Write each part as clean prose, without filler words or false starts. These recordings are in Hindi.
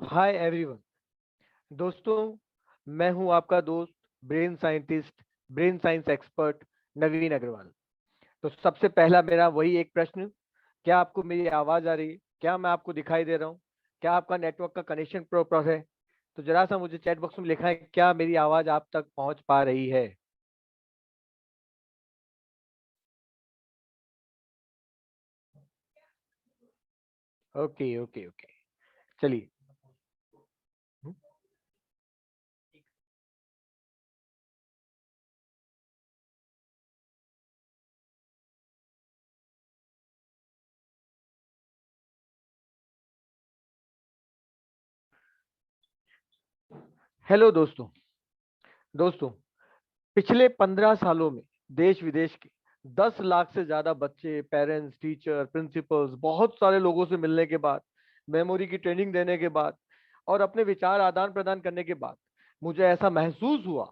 Hi everyone. दोस्तों, मैं हूं आपका दोस्त, brain scientist, brain science expert Naveen Agarwal. तो सबसे पहला मेरा वही एक प्रश्न, क्या आपको मेरी आवाज आ रही है? क्या मैं आपको दिखाई दे रहा हूं? क्या आपका नेटवर्क का कनेक्शन प्रॉपर है? तो जरा सा मुझे चैट बॉक्स में लिखा है, क्या मेरी आवाज आप तक पहुंच पा रही है? ओके ओके ओके, चलिए। हेलो दोस्तों। दोस्तों, पिछले 15 सालों में देश विदेश के 10 लाख से ज्यादा बच्चे, पेरेंट्स, टीचर, प्रिंसिपल्स, बहुत सारे लोगों से मिलने के बाद, मेमोरी की ट्रेनिंग देने के बाद और अपने विचार आदान प्रदान करने के बाद मुझे ऐसा महसूस हुआ,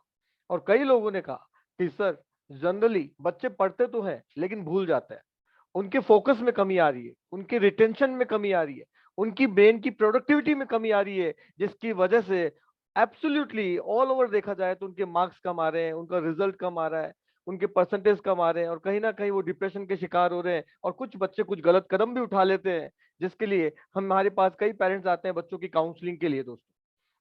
और कई लोगों ने कहा कि सर, जनरली बच्चे पढ़ते तो हैं लेकिन भूल जाते हैं। उनके फोकस में कमी आ रही है, उनके रिटेंशन में कमी आ रही है, उनकी ब्रेन की प्रोडक्टिविटी में कमी आ रही है, जिसकी वजह से एब्सोल्युटली ऑल ओवर देखा जाए तो उनके मार्क्स कम आ रहे हैं, उनका रिजल्ट कम आ रहा है, उनके परसेंटेज कम आ रहे हैं, और कहीं ना कहीं वो डिप्रेशन के शिकार हो रहे हैं, और कुछ बच्चे कुछ गलत कदम भी उठा लेते हैं, जिसके लिए हमारे पास कई पेरेंट्स आते हैं बच्चों की काउंसलिंग के लिए दोस्तों।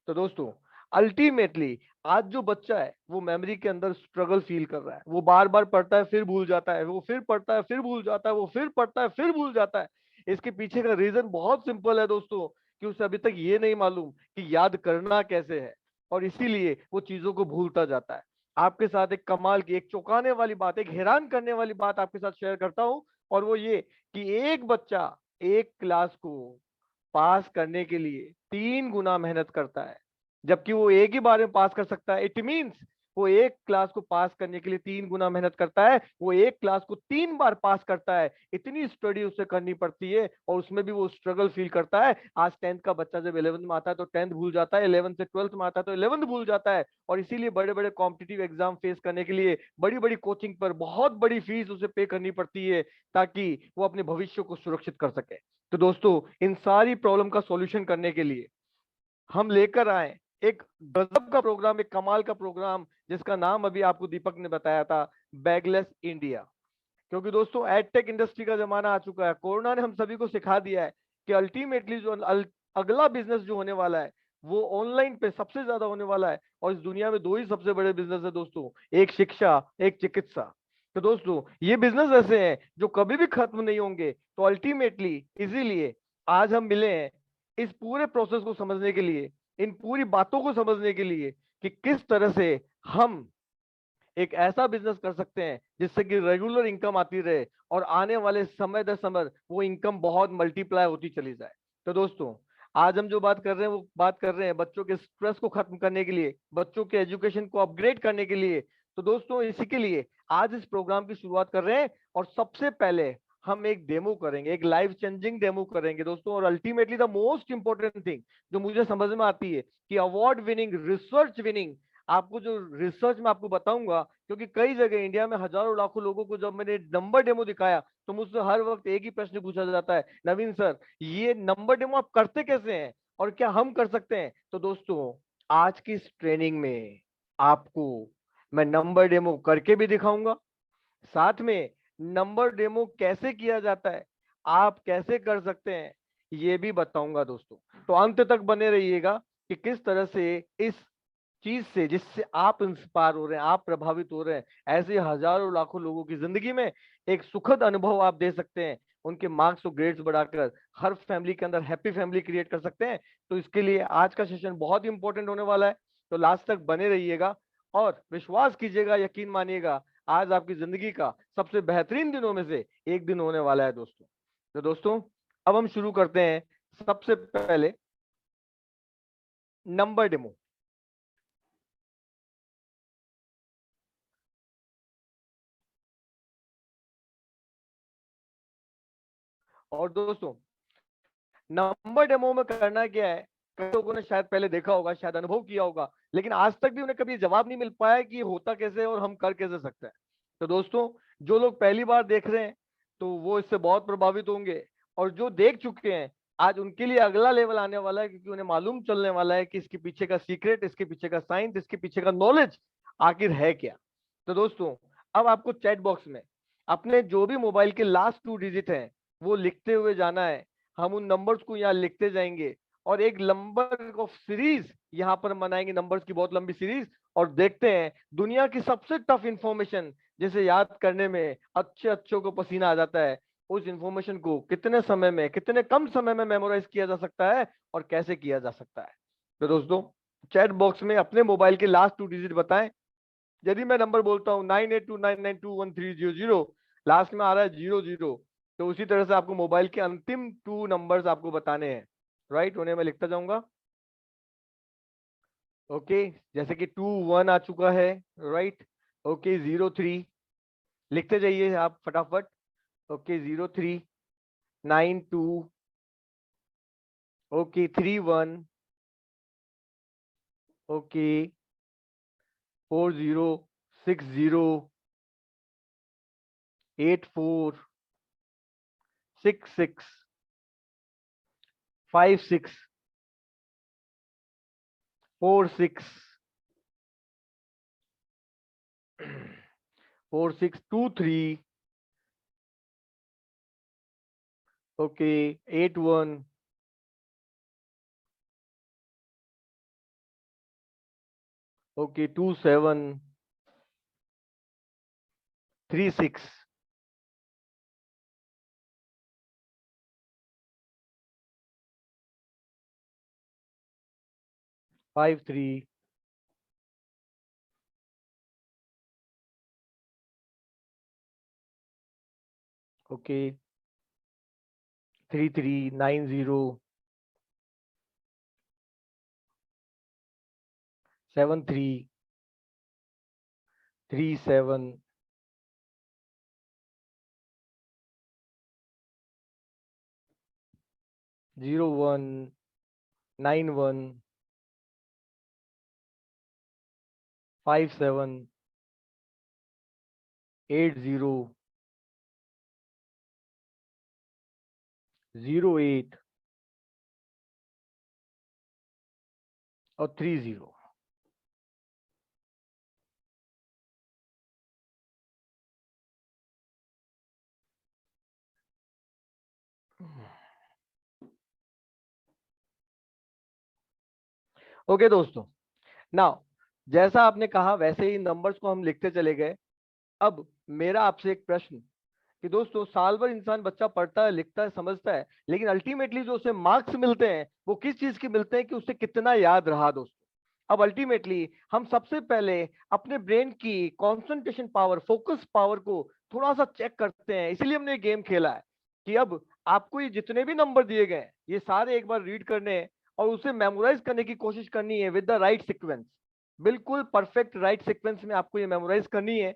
तो दोस्तों, अल्टीमेटली आज जो बच्चा है वो मेमोरी के अंदर स्ट्रगल फील कर रहा है। वो बार बार पढ़ता है फिर भूल जाता है, वो फिर पढ़ता है फिर भूल जाता है, वो फिर पढ़ता है फिर भूल जाता है। इसके पीछे का रीजन बहुत सिंपल है दोस्तों, कि उसे अभी तक ये नहीं मालूम कि याद करना कैसे है, और इसीलिए वो चीजों को भूलता जाता है। आपके साथ एक कमाल की, एक चौंकाने वाली बात, एक हैरान करने वाली बात आपके साथ शेयर करता हूं, और वो ये कि एक बच्चा एक क्लास को पास करने के लिए 3 गुना मेहनत करता है, जबकि वो एक ही बार में पास कर सकता है। इट मीन्स वो एक क्लास को पास करने के लिए 3 गुना मेहनत करता है, वो एक क्लास को 3 बार पास करता है। इतनी स्टडी उसे करनी पड़ती है, और उसमें भी वो स्ट्रगल फील करता है। आज 10th का बच्चा जब 11th में आता है तो 10th भूल जाता है, 11th से 12th में आता है तो 11th भूल जाता है, और इसीलिए बड़े बड़े कॉम्पिटिटिव एग्जाम फेस करने के लिए बड़ी बड़ी कोचिंग पर बहुत बड़ी फीस उसे पे करनी पड़ती है, ताकि वो अपने भविष्य को सुरक्षित कर सके। तो दोस्तों, इन सारी प्रॉब्लम का सॉल्यूशन करने के लिए हम लेकर आए एक गजब का प्रोग्राम, एक कमाल का प्रोग्राम, जिसका नाम अभी आपको दीपक ने बताया था, बैगलेस इंडिया। क्योंकि दोस्तों, एडटेक इंडस्ट्री का जमाना आ चुका है। कोरोना ने हम सभी को सिखा दिया है कि अल्टीमेटली जो अगला बिजनेस जो होने वाला है वो ऑनलाइन पे सबसे ज्यादा होने वाला है, और इस दुनिया में दो ही सबसे बड़े बिजनेस है दोस्तों, एक शिक्षा, एक चिकित्सा। तो दोस्तों, ये बिजनेस ऐसे हैं जो कभी भी खत्म नहीं होंगे। तो अल्टीमेटली इसीलिए आज हम मिले हैं, इस पूरे प्रोसेस को समझने के लिए, इन पूरी बातों को समझने के लिए, कि किस तरह से हम एक ऐसा बिजनेस कर सकते हैं जिससे कि रेगुलर इनकम आती रहे, और आने वाले समय दर समय वो इनकम बहुत मल्टीप्लाई होती चली जाए। तो दोस्तों, आज हम जो बात कर रहे हैं वो बात कर रहे हैं बच्चों के स्ट्रेस को खत्म करने के लिए, बच्चों के एजुकेशन को अपग्रेड करने के लिए। तो दोस्तों, इसी के लिए आज इस प्रोग्राम की शुरुआत कर रहे हैं, और सबसे पहले हम एक डेमो करेंगे, एक लाइफ चेंजिंग डेमो करेंगे दोस्तों। और ultimately the most important thing जो मुझे समझ में आती है, कि अवार्ड विनिंग, रिसर्च विनिंग, आपको जो रिसर्च में आपको बताऊंगा, क्योंकि कई जगह इंडिया में हजारों लाखों लोगों को जब मैंने नंबर डेमो दिखाया तो मुझसे हर वक्त एक ही प्रश्न पूछा जाता है, नवीन सर, ये नंबर डेमो आप करते कैसे हैं, और क्या हम कर सकते हैं? तो दोस्तों, आज की इस ट्रेनिंग में आपको मैं नंबर डेमो करके भी दिखाऊंगा, साथ में नंबर डेमो कैसे किया जाता है, आप कैसे कर सकते हैं, ये भी बताऊंगा दोस्तों। तो अंत तक बने रहिएगा, कि किस तरह से इस चीज से, जिससे आप इंस्पायर हो रहे हैं, आप प्रभावित हो रहे हैं, ऐसे हजारों लाखों लोगों की जिंदगी में एक सुखद अनुभव आप दे सकते हैं, उनके मार्क्स और ग्रेड्स बढ़ाकर हर फैमिली के अंदर हैप्पी फैमिली क्रिएट कर सकते हैं। तो इसके लिए आज का सेशन बहुत ही इंपॉर्टेंट होने वाला है। तो लास्ट तक बने रहिएगा, और विश्वास कीजिएगा, यकीन मानिएगा, आज आपकी जिंदगी का सबसे बेहतरीन दिनों में से एक दिन होने वाला है दोस्तों। तो दोस्तों, अब हम शुरू करते हैं सबसे पहले नंबर डेमो। और दोस्तों, नंबर डेमो में करना क्या है, कई लोगों ने शायद पहले देखा होगा, शायद अनुभव किया होगा, लेकिन आज तक भी उन्हें कभी जवाब नहीं मिल पाया कि ये होता कैसे है और हम कर कैसे सकते हैं। तो दोस्तों, जो लोग पहली बार देख रहे हैं तो वो इससे बहुत प्रभावित होंगे, और जो देख चुके हैं आज उनके लिए अगला लेवल आने वाला है, क्योंकि उन्हें मालूम चलने वाला है कि इसके पीछे का सीक्रेट, इसके पीछे का साइंस, इसके पीछे का नॉलेज आखिर है क्या। तो दोस्तों, अब आपको चैट बॉक्स में अपने जो भी मोबाइल के लास्ट 2 डिजिट हैं वो लिखते हुए जाना है। हम उन नंबर्स को यहाँ लिखते जाएंगे और एक नंबर ऑफ सीरीज यहाँ पर बनाएंगे, नंबर्स की बहुत लंबी सीरीज, और देखते हैं दुनिया की सबसे टफ इंफॉर्मेशन जिसे याद करने में अच्छे अच्छों को पसीना आ जाता है, उस इंफॉर्मेशन को कितने समय में, कितने कम समय में मेमोराइज किया जा सकता है और कैसे किया जा सकता है। तो दोस्तों, चैट बॉक्स में अपने मोबाइल के लास्ट 2 डिजिट बताएं। यदि मैं नंबर बोलता हूँ 9829921300, लास्ट में आ रहा है 00, तो उसी तरह से आपको मोबाइल के अंतिम 2 नंबर्स आपको बताने हैं। राइट, उन्हें मैं लिखता जाऊंगा। ओके, जैसे कि 21 आ चुका है। राइट, ओके 03 लिखते जाइए आप फटाफट। Okay 0392, okay 31, okay 4060, 8466, 56, 46, 4623, okay 81, okay 2736, 53, okay 3390, 7337, 0191, 57, 80, 08 और 30। ओके दोस्तों, नाउ जैसा आपने कहा वैसे ही नंबर्स को हम लिखते चले गए। अब मेरा आपसे एक प्रश्न कि दोस्तों, साल भर इंसान बच्चा पढ़ता है, लिखता है, समझता है, लेकिन अल्टीमेटली जो उसे मार्क्स मिलते हैं वो किस चीज के मिलते हैं कि उसे कितना याद रहा दोस्तों। अब अल्टीमेटली हम सबसे पहले अपने ब्रेन की कंसंट्रेशन पावर, फोकस पावर को थोड़ा सा चेक करते हैं। इसीलिए हमने ये गेम खेला है कि अब आपको ये जितने भी नंबर दिए गए हैं ये सारे एक बार रीड करने हैं और उसे मेमोराइज करने की कोशिश करनी है विद द राइट सीक्वेंस। बिल्कुल परफेक्ट राइट सीक्वेंस में आपको ये मेमोराइज करनी है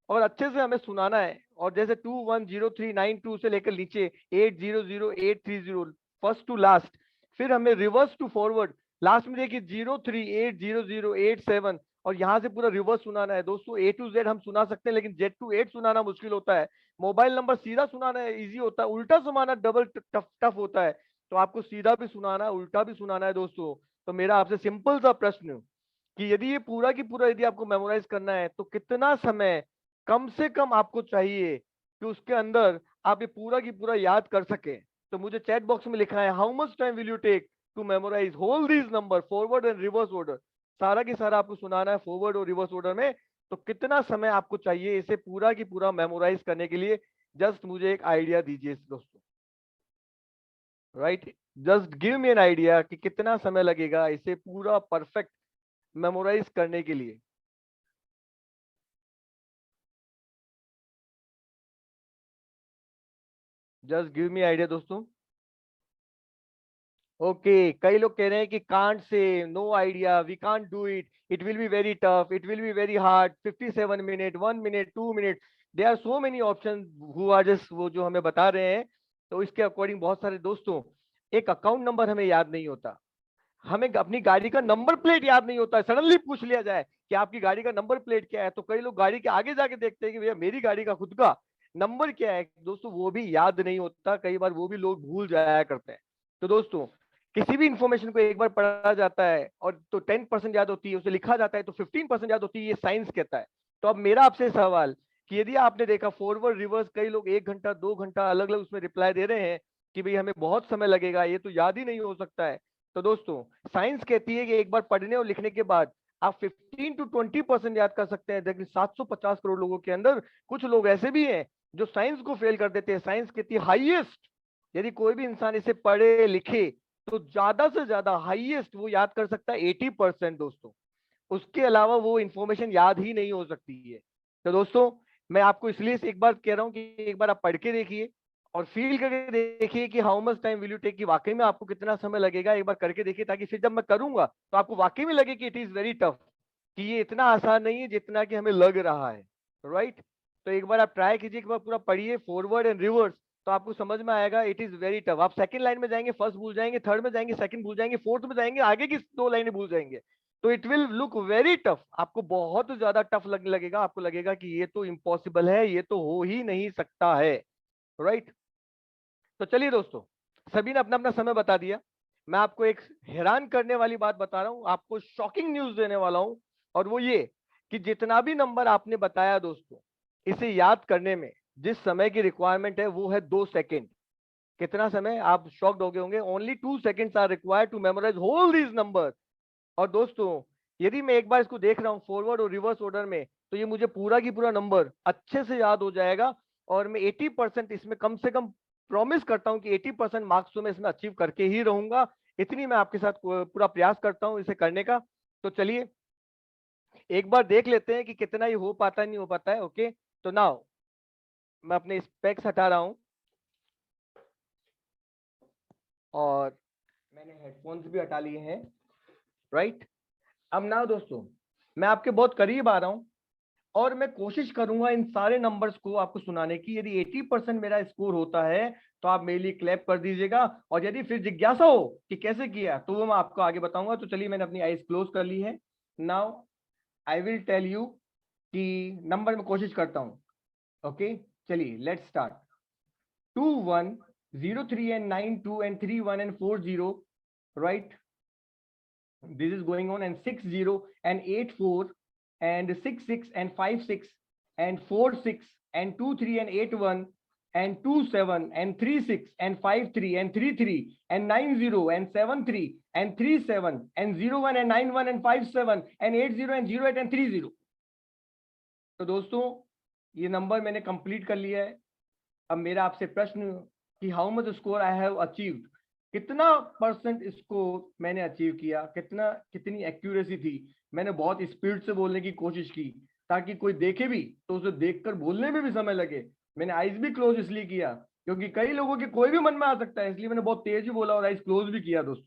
और अच्छे से हमें सुनाना है। और जैसे 210392 से लेकर नीचे 800830, फर्स्ट टू लास्ट, फिर हमें रिवर्स टू फॉरवर्ड, लास्ट में देखिए 03800887, और यहाँ से पूरा रिवर्स सुनाना है दोस्तों। ए टू जेड हम सुना सकते हैं, लेकिन जेड टू एट सुनाना मुश्किल होता है। मोबाइल नंबर सीधा सुनाना इजी होता है, उल्टा सुनाना डबल टफ टफ होता है। तो आपको सीधा भी सुनाना है, उल्टा भी सुनाना है दोस्तों। तो मेरा आपसे सिंपल सा प्रश्न कि यदि ये पूरा की पूरा यदि आपको मेमोराइज करना है तो कितना समय कम से कम आपको चाहिए कि उसके अंदर आप ये पूरा की पूरा याद कर सके। तो मुझे चैट बॉक्स में लिखा है, how much time will you take to memorise whole these number forward and reverse order. सारा की सारा आपको सुनाना है फॉरवर्ड और रिवर्स ऑर्डर में। तो कितना समय आपको चाहिए इसे पूरा की पूरा मेमोराइज करने के लिए? जस्ट मुझे एक आइडिया दीजिए दोस्तों। Right, just give me an idea कि कितना समय लगेगा इसे पूरा परफेक्ट मेमोराइज करने के लिए। जस्ट गिव मी आइडिया दोस्तों। ओके, कई लोग कह रहे हैं कि can't say, no idea, we can't do it, it will be very tough, it will be very hard, 57 minute, 1 minute, 2 minute, they are so many option who are just, वो जो हमें बता रहे हैं। तो इसके अकॉर्डिंग बहुत सारे दोस्तों, एक अकाउंट नंबर हमें याद नहीं होता, हमें अपनी गाड़ी का नंबर प्लेट याद नहीं होता है। सडनली पूछ लिया जाए कि आपकी गाड़ी का नंबर प्लेट क्या है, तो कई लोग गाड़ी के आगे जाके देखते हैं कि भैया मेरी गाड़ी का खुद का नंबर क्या है दोस्तों, वो भी याद नहीं होता, कई बार वो भी लोग भूल जाया करते हैं। तो दोस्तों किसी भी इंफॉर्मेशन को एक बार पढ़ा जाता है और तो 10% याद होती है, उसे लिखा जाता है तो 15% याद होती है, ये साइंस कहता है। तो अब मेरा आपसे सवाल कि यदि आपने देखा फॉरवर्ड रिवर्स कई लोग 1 घंटा 2 घंटा अलग अलग उसमें रिप्लाई दे रहे हैं कि भाई हमें बहुत समय लगेगा, ये तो याद ही नहीं हो सकता है। तो दोस्तों साइंस कहती है कि एक बार पढ़ने और लिखने के बाद आप 15 to 20% याद कर सकते हैं, लेकिन 750 करोड़ लोगों के अंदर कुछ लोग ऐसे भी हैं जो साइंस को फेल कर देते हैं। साइंस कहती है हाईएस्ट, यदि कोई भी इंसान इसे पढ़े लिखे तो ज्यादा से ज्यादा हाईएस्ट वो याद कर सकता है 80% दोस्तों। उसके अलावा वो इंफॉर्मेशन याद ही नहीं हो सकती है। तो दोस्तों मैं आपको इसलिए एक बार कह रहा हूं कि एक बार आप पढ़ के देखिए और फील करके देखिए कि how much time will you take, कि वाकई में आपको कितना समय लगेगा। एक बार करके देखिए ताकि फिर जब मैं करूंगा तो आपको वाकई में लगे कि इट इज वेरी टफ, कि ये इतना आसान नहीं है जितना कि हमें लग रहा है। राइट? तो एक बार आप ट्राई कीजिए, एक बार पूरा पढ़िए फॉरवर्ड एंड रिवर्स, तो आपको समझ में आएगा इट इज वेरी टफ। आप सेकंड लाइन में जाएंगे फर्स्ट भूल जाएंगे, थर्ड में जाएंगे सेकंड भूल जाएंगे, फोर्थ में जाएंगे आगे की 2 लाइनें भूल जाएंगे। तो it will look very tough, आपको बहुत ज्यादा टफ लगने लगेगा, आपको लगेगा कि ये तो इम्पॉसिबल है, ये तो हो ही नहीं सकता है। राइट? तो चलिए दोस्तों, सभी ने अपना अपना समय बता दिया। मैं आपको एक हैरान करने वाली बात बता रहा हूं, आपको शॉकिंग न्यूज देने वाला हूं, और वो ये कि जितना भी नंबर आपने बताया दोस्तों, इसे याद करने में जिस समय की रिक्वायरमेंट है वो है 2 सेकेंड। कितना समय? आप शॉक्ड हो गए होंगे, only 2 seconds are required to memorise whole these number. और दोस्तों यदि मैं एक बार इसको देख रहा हूँ फॉरवर्ड और रिवर्स ऑर्डर में, तो ये मुझे पूरा की पूरा नंबर अच्छे से याद हो जाएगा। और मैं 80% इसमें कम से कम प्रॉमिस करता हूँ कि 80% मार्क्स तो मैं इसमें अचीव करके ही रहूंगा। इतनी मैं आपके साथ पूरा प्रयास करता हूँ इसे करने का। तो चलिए एक बार देख लेते हैं कि कितना ही हो पाता है नहीं हो पाता है। ओके, तो नाउ मैं अपने स्पेक्स हटा रहा हूँ और मैंने हेडफोन्स भी हटा लिए हैं। राइट? अब ना दोस्तों मैं आपके बहुत करीब आ रहा हूं और मैं कोशिश करूंगा इन सारे नंबर्स को आपको सुनाने की। यदि 80% मेरा स्कोर होता है तो आप मेरे लिए क्लैप कर दीजिएगा, और यदि फिर जिज्ञासा हो कि कैसे किया तो वो मैं आपको आगे बताऊंगा। तो चलिए मैंने अपनी आईज क्लोज कर ली है। Now I will tell you कि नंबर में कोशिश करता हूं। ओके, चलिए let's start. 2103 and 92 and 31 and 40, right? This is going on, and 60 and 84 and 66 and 56 and 46 and 23 and 81 and 27 and 36 and 53 and 33 and 90 and 73 and 37 and 01 and 91 and 57 and 80 and 08 and 30। तो दोस्तों ये नंबर मैंने कंप्लीट कर लिया है। अब मेरा आपसे प्रश्न कि how much score I have achieved, कितना परसेंट स्कोर मैंने अचीव किया, कितनी एक्यूरेसी थी। मैंने बहुत स्पीड से बोलने की कोशिश की ताकि कोई देखे भी तो उसे देखकर बोलने में भी समय लगे। मैंने आईज भी क्लोज इसलिए किया क्योंकि कई लोगों के कोई भी मन में आ सकता है, इसलिए मैंने बहुत तेज भी बोला और आईज क्लोज भी किया दोस्तों।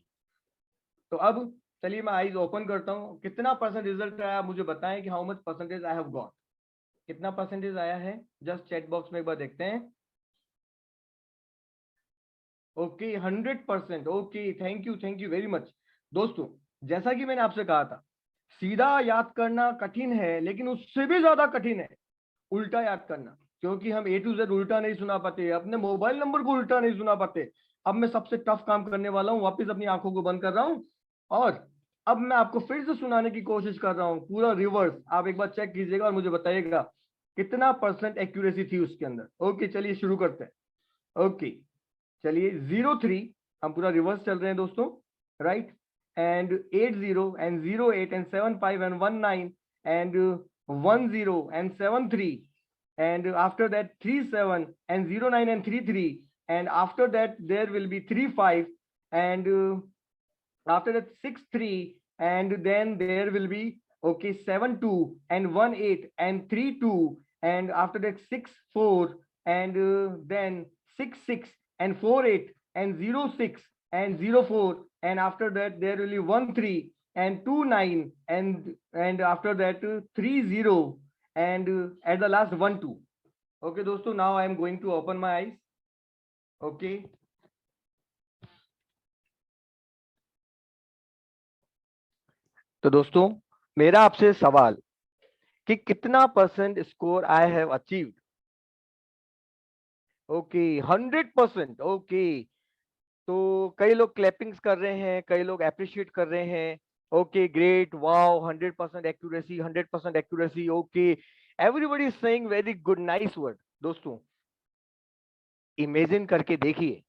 तो अब चलिए मैं आईज ओपन करता हूँ। कितना परसेंट रिजल्ट आया मुझे बताएं कि how much percentage I have got. कितना परसेंटेज आया है जस्ट चैट बॉक्स में एक बार देखते हैं। Okay 100%। Okay, thank you very much. दोस्तों जैसा कि मैंने आपसे कहा था, सीधा याद करना कठिन है, लेकिन उससे भी ज्यादा कठिन है उल्टा याद करना, क्योंकि हम ए टू जेड उल्टा नहीं सुना पाते, अपने मोबाइल नंबर को उल्टा नहीं सुना पाते। अब मैं सबसे टफ काम करने वाला हूं, वापस अपनी आंखों को बंद कर रहा हूं और अब मैं आपको फिर से सुनाने की कोशिश कर रहा हूं पूरा रिवर्स। आप एक बार चेक कीजिएगा और मुझे बताइएगा कितना परसेंट एक्यूरेसी थी उसके अंदर। ओके चलिए शुरू करते हैं। ओके चलिए 03 हम पूरा रिवर्स चल रहे हैं दोस्तों। Right? And 80 and 08 and 75 and 19 and 10 and 73 and after that 37 and 09 and 33, and after that there will be 35 and after that 63, and then there will be okay 72 and 18 and 32, and after that 64 and then 66 and 48 and 06 and 04, and after that there will be 13 and 29 and after that 30 and at the last 12। okay दोस्तों, now I am going to open my eyes। okay तो दोस्तों मेरा आपसे सवाल कि कितना percent score I have achieved. Okay 100%। Okay तो कई लोग क्लैपिंग्स कर रहे हैं, कई लोग अप्रिशिएट कर रहे हैं। Okay great, wow, 100% accuracy, 100% accuracy, okay, everybody is saying very good, nice word. दोस्तों इमेजिन करके देखिए,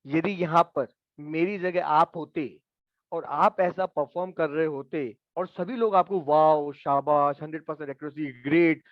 यदि यहाँ पर मेरी जगह आप होते और आप ऐसा परफॉर्म कर रहे होते और सभी लोग आपको वाओ, शाबाश, 100% accuracy, great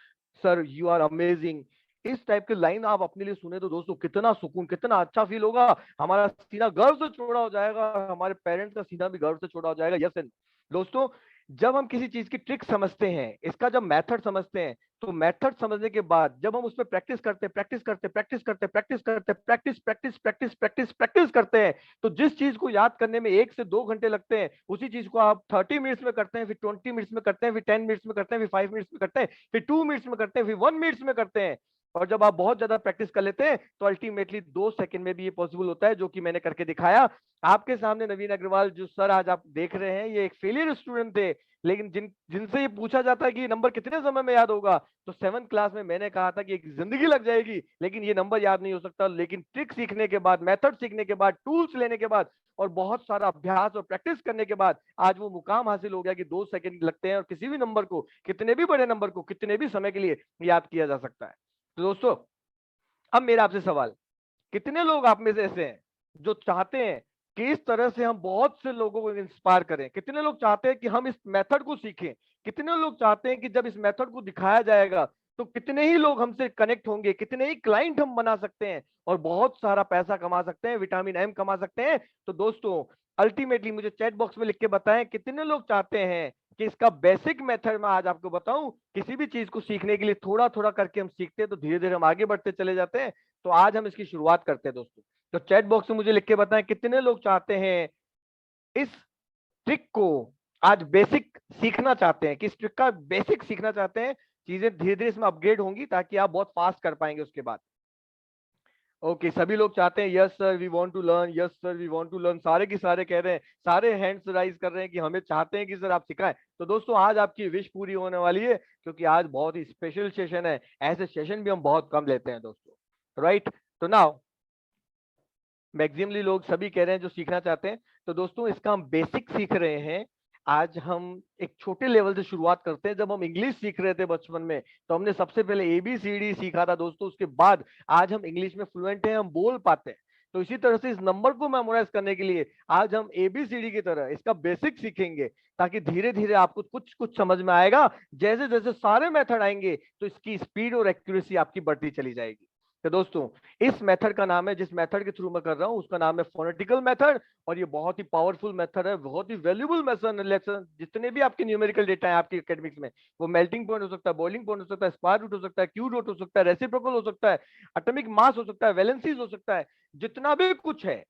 sir, you are amazing, इस टाइप के लाइन आप अपने लिए सुने तो दोस्तों कितना सुकून, कितना अच्छा फील होगा। हमारा सीना गर्व से चौड़ा हो जाएगा, हमारे पेरेंट्स का सीना भी गर्व से चौड़ा हो जाएगा। यस एंड दोस्तों, जब हम किसी चीज की ट्रिक समझते हैं, इसका जब मेथड समझते हैं, तो मेथड समझने के बाद जब हम उस पर प्रैक्टिस करते प्रैक्टिस करते प्रैक्टिस करते प्रैक्टिस करते practice practice practice practice practice करते हैं, तो जिस चीज को याद करने में 1 से 2 घंटे लगते हैं, उसी चीज को आप 30 मिनट्स में करते हैं, फिर 20 मिनट्स में करते हैं, फिर 10 मिनट्स में करते हैं, फिर 5 मिनट्स में करते हैं, फिर 2 मिनट्स में करते हैं, फिर 1 मिनट्स में करते हैं। और जब आप बहुत ज्यादा प्रैक्टिस कर लेते हैं तो अल्टीमेटली 2 सेकंड में भी ये पॉसिबल होता है, जो कि मैंने करके दिखाया। आपके सामने नवीन अग्रवाल, जो सर आज आप देख रहे हैं, ये एक फेलियर स्टूडेंट थे, लेकिन जिनसे ये पूछा जाता है कि ये नंबर कितने समय में याद होगा, तो 7th क्लास में मैंने कहा था कि एक जिंदगी लग जाएगी लेकिन ये नंबर याद नहीं हो सकता। लेकिन ट्रिक सीखने के बाद, मेथड सीखने के बाद, टूल्स लेने के बाद और बहुत सारा अभ्यास और प्रैक्टिस करने के बाद आज वो मुकाम हासिल हो गया कि 2 सेकंड लगते हैं और किसी भी नंबर को, कितने भी बड़े नंबर को, कितने भी समय के लिए याद किया जा सकता है। तो दोस्तों अब मेरा आपसे सवाल, कितने लोग आप में से ऐसे हैं जो चाहते हैं कि इस तरह से हम बहुत से लोगों को इंस्पायर करें? कितने लोग चाहते हैं कि हम इस मेथड को सीखें? कितने लोग चाहते हैं कि जब इस मेथड को दिखाया जाएगा तो कितने ही लोग हमसे कनेक्ट होंगे, कितने ही क्लाइंट हम बना सकते हैं और बहुत सारा पैसा कमा सकते हैं, विटामिन एम कमा सकते हैं? तो दोस्तों अल्टीमेटली मुझे चैट बॉक्स में लिख के बताएं कितने लोग चाहते हैं कि इसका बेसिक मेथड मैं आज आपको बताऊं। किसी भी चीज को सीखने के लिए थोड़ा थोड़ा करके हम सीखते हैं तो धीरे धीरे हम आगे बढ़ते चले जाते हैं। तो आज हम इसकी शुरुआत करते हैं दोस्तों। तो चैट बॉक्स में मुझे लिख के बताएं कितने लोग चाहते हैं इस ट्रिक को आज बेसिक सीखना चाहते हैं, कि इस ट्रिक का बेसिक सीखना चाहते हैं। चीजें धीरे धीरे इसमें अपग्रेड होंगी ताकि आप बहुत फास्ट कर पाएंगे उसके बाद। ओके सभी लोग चाहते हैं, yes sir we want to learn, yes sir we want to learn, सारे की सारे कह रहे हैं, सारे हैंड्स राइज कर रहे हैं कि हमें चाहते हैं कि सर आप सिखाएं। तो दोस्तों आज आपकी विश पूरी होने वाली है, क्योंकि आज बहुत ही स्पेशल सेशन है। ऐसे सेशन भी हम बहुत कम लेते हैं दोस्तों, राइट? तो नाउ मैक्सिमली लोग सभी कह रहे हैं जो सीखना चाहते हैं। तो दोस्तों इसका हम बेसिक सीख रहे हैं। आज हम एक छोटे लेवल से शुरुआत करते हैं। जब हम इंग्लिश सीख रहे थे बचपन में तो हमने सबसे पहले ABCD सीखा था दोस्तों, उसके बाद आज हम इंग्लिश में फ्लुएंट हैं, हम बोल पाते हैं। तो इसी तरह से इस नंबर को मेमोराइज करने के लिए आज हम ABCD की तरह इसका बेसिक सीखेंगे, ताकि धीरे धीरे आपको कुछ कुछ समझ में आएगा। जैसे जैसे सारे मेथड आएंगे तो इसकी स्पीड और एक्यूरेसी आपकी बढ़ती चली जाएगी। तो दोस्तों इस मेथड का नाम है, जिस मेथड के थ्रू मैं कर रहा हूं उसका नाम है फोनेटिकल मेथड, और ये बहुत ही पावरफुल मेथड है, बहुत ही वैल्यूबल मेथड। जितने भी आपके न्यूमेरिकल डेटा है आपके एकेडमिक्स में, वो मेल्टिंग पॉइंट हो सकता है, बॉइलिंग पॉइंट हो सकता है, स्क्वायर रूट हो सकता है, क्यू रूट हो सकता है, रेसिप्रोकल हो सकता है, एटॉमिक मास हो सकता है, वैलेंसीज हो सकता है, जितना भी कुछ है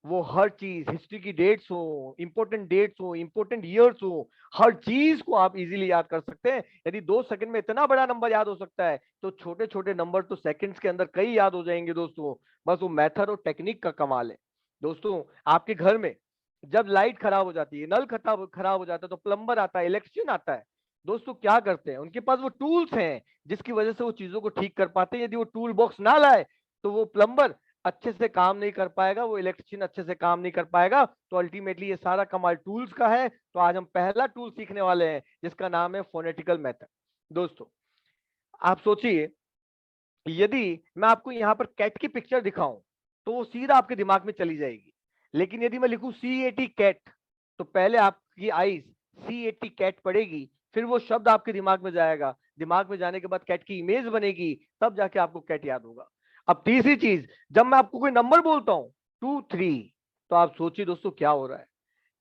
वो हर चीज, हिस्ट्री की डेट्स हो, इंपॉर्टेंट ईयर्स हो, हर चीज को आप इजीली याद कर सकते हैं। यदि 2 सेकंड में इतना बड़ा नंबर याद हो सकता है तो छोटे छोटे नंबर तो सेकंड्स के अंदर कई याद हो जाएंगे दोस्तों। बस वो मेथड और टेक्निक का कमाल है। दोस्तों आपके घर में जब लाइट खराब हो जाती है, नल खराब खराब हो जाता है, तो प्लम्बर आता है, इलेक्ट्रिशियन आता है। दोस्तों क्या करते हैं, उनके पास वो टूल्स हैं जिसकी वजह से वो चीजों को ठीक कर पाते हैं। यदि वो टूल बॉक्स ना लाए तो वो प्लम्बर अच्छे से काम नहीं कर पाएगा, वो इलेक्ट्रिशियन अच्छे से काम नहीं कर पाएगा। तो अल्टीमेटली ये सारा कमाल टूल्स का है। तो आज हम पहला टूल सीखने वाले हैं जिसका नाम है फोनेटिकल मेथड। दोस्तों आप सोचिए, यदि मैं आपको यहाँ पर कैट की पिक्चर दिखाऊं तो वो सीधा आपके दिमाग में चली जाएगी। लेकिन यदि मैं लिखूं C80 कैट, तो पहले आपकी आईज C80 कैट पड़ेगी, फिर वो शब्द आपके दिमाग में जाएगा, दिमाग में जाने के बाद कैट की इमेज बनेगी, तब जाके आपको कैट याद होगा। अब तीसरी चीज, जब मैं आपको कोई नंबर बोलता हूं 2 3, तो आप सोचिए दोस्तों क्या हो रहा है।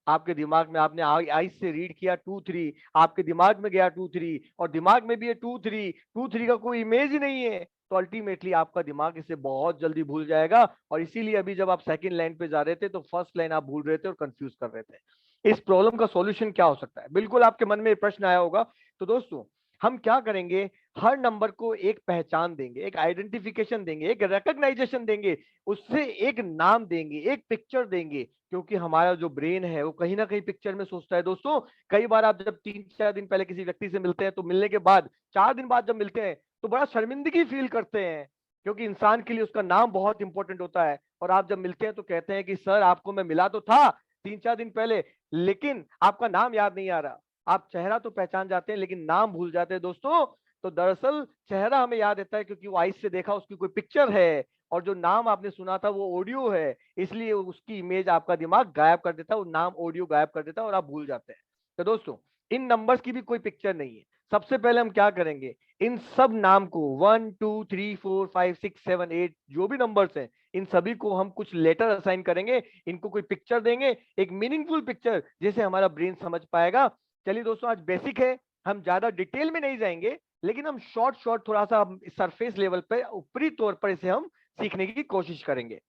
आपके दिमाग में आपने आइस से रीड किया 2 3, आपके दिमाग में गया 2 3, और दिमाग में भी है 2 3 का कोई इमेज ही नहीं है। तो अल्टीमेटली आपका दिमाग इसे बहुत जल्दी भूल जाएगा। और इसीलिए अभी जब आप सेकंड लाइन पे जा रहे थे तो फर्स्ट लाइन आप भूल रहे थे और कंफ्यूज कर रहे थे। इस प्रॉब्लम का सॉल्यूशन क्या हो सकता है, बिल्कुल आपके मन में प्रश्न आया होगा। तो दोस्तों हम क्या करेंगे, हर नंबर को एक पहचान देंगे, एक आइडेंटिफिकेशन देंगे, एक रिकग्नाइजेशन देंगे, उससे एक नाम देंगे, एक पिक्चर देंगे। क्योंकि हमारा जो ब्रेन है वो कहीं ना कहीं पिक्चर में सोचता है दोस्तों। कई बार आप जब 3 4 दिन पहले किसी व्यक्ति से मिलते हैं तो मिलने के बाद 4 दिन बाद जब मिलते हैं तो बड़ा शर्मिंदगी फील करते हैं क्योंकि इंसान के लिए उसका नाम बहुत इंपॉर्टेंट होता है। और आप जब मिलते हैं तो कहते हैं कि सर आपको मैं मिला तो था 3-4 दिन पहले, लेकिन आपका नाम याद नहीं आ रहा। आप चेहरा तो पहचान जाते हैं लेकिन नाम भूल जाते हैं दोस्तों। तो दरअसल चेहरा हमें याद रहता है क्योंकि वो आइस से देखा, उसकी कोई पिक्चर है, और जो नाम आपने सुना था वो ऑडियो है, इसलिए उसकी इमेज आपका दिमाग गायब कर देता है, वो नाम ऑडियो गायब कर देता है और आप भूल जाते हैं। तो दोस्तों इन नंबर्स की भी कोई पिक्चर नहीं है। सबसे पहले हम क्या करेंगे, इन सब नाम को 1 2 3 4 5 6 7 8 जो भी नंबर्स हैं, इन सभी को हम कुछ लेटर असाइन करेंगे, इनको कोई पिक्चर देंगे, एक मीनिंगफुल पिक्चर जिसे हमारा ब्रेन समझ पाएगा। चलिए दोस्तों आज बेसिक है, हम ज्यादा डिटेल में नहीं जाएंगे, लेकिन हम शॉर्ट शॉर्ट थोड़ा सा सरफेस लेवल पे ऊपरी तौर पर इसे हम सीखने की कोशिश करेंगे।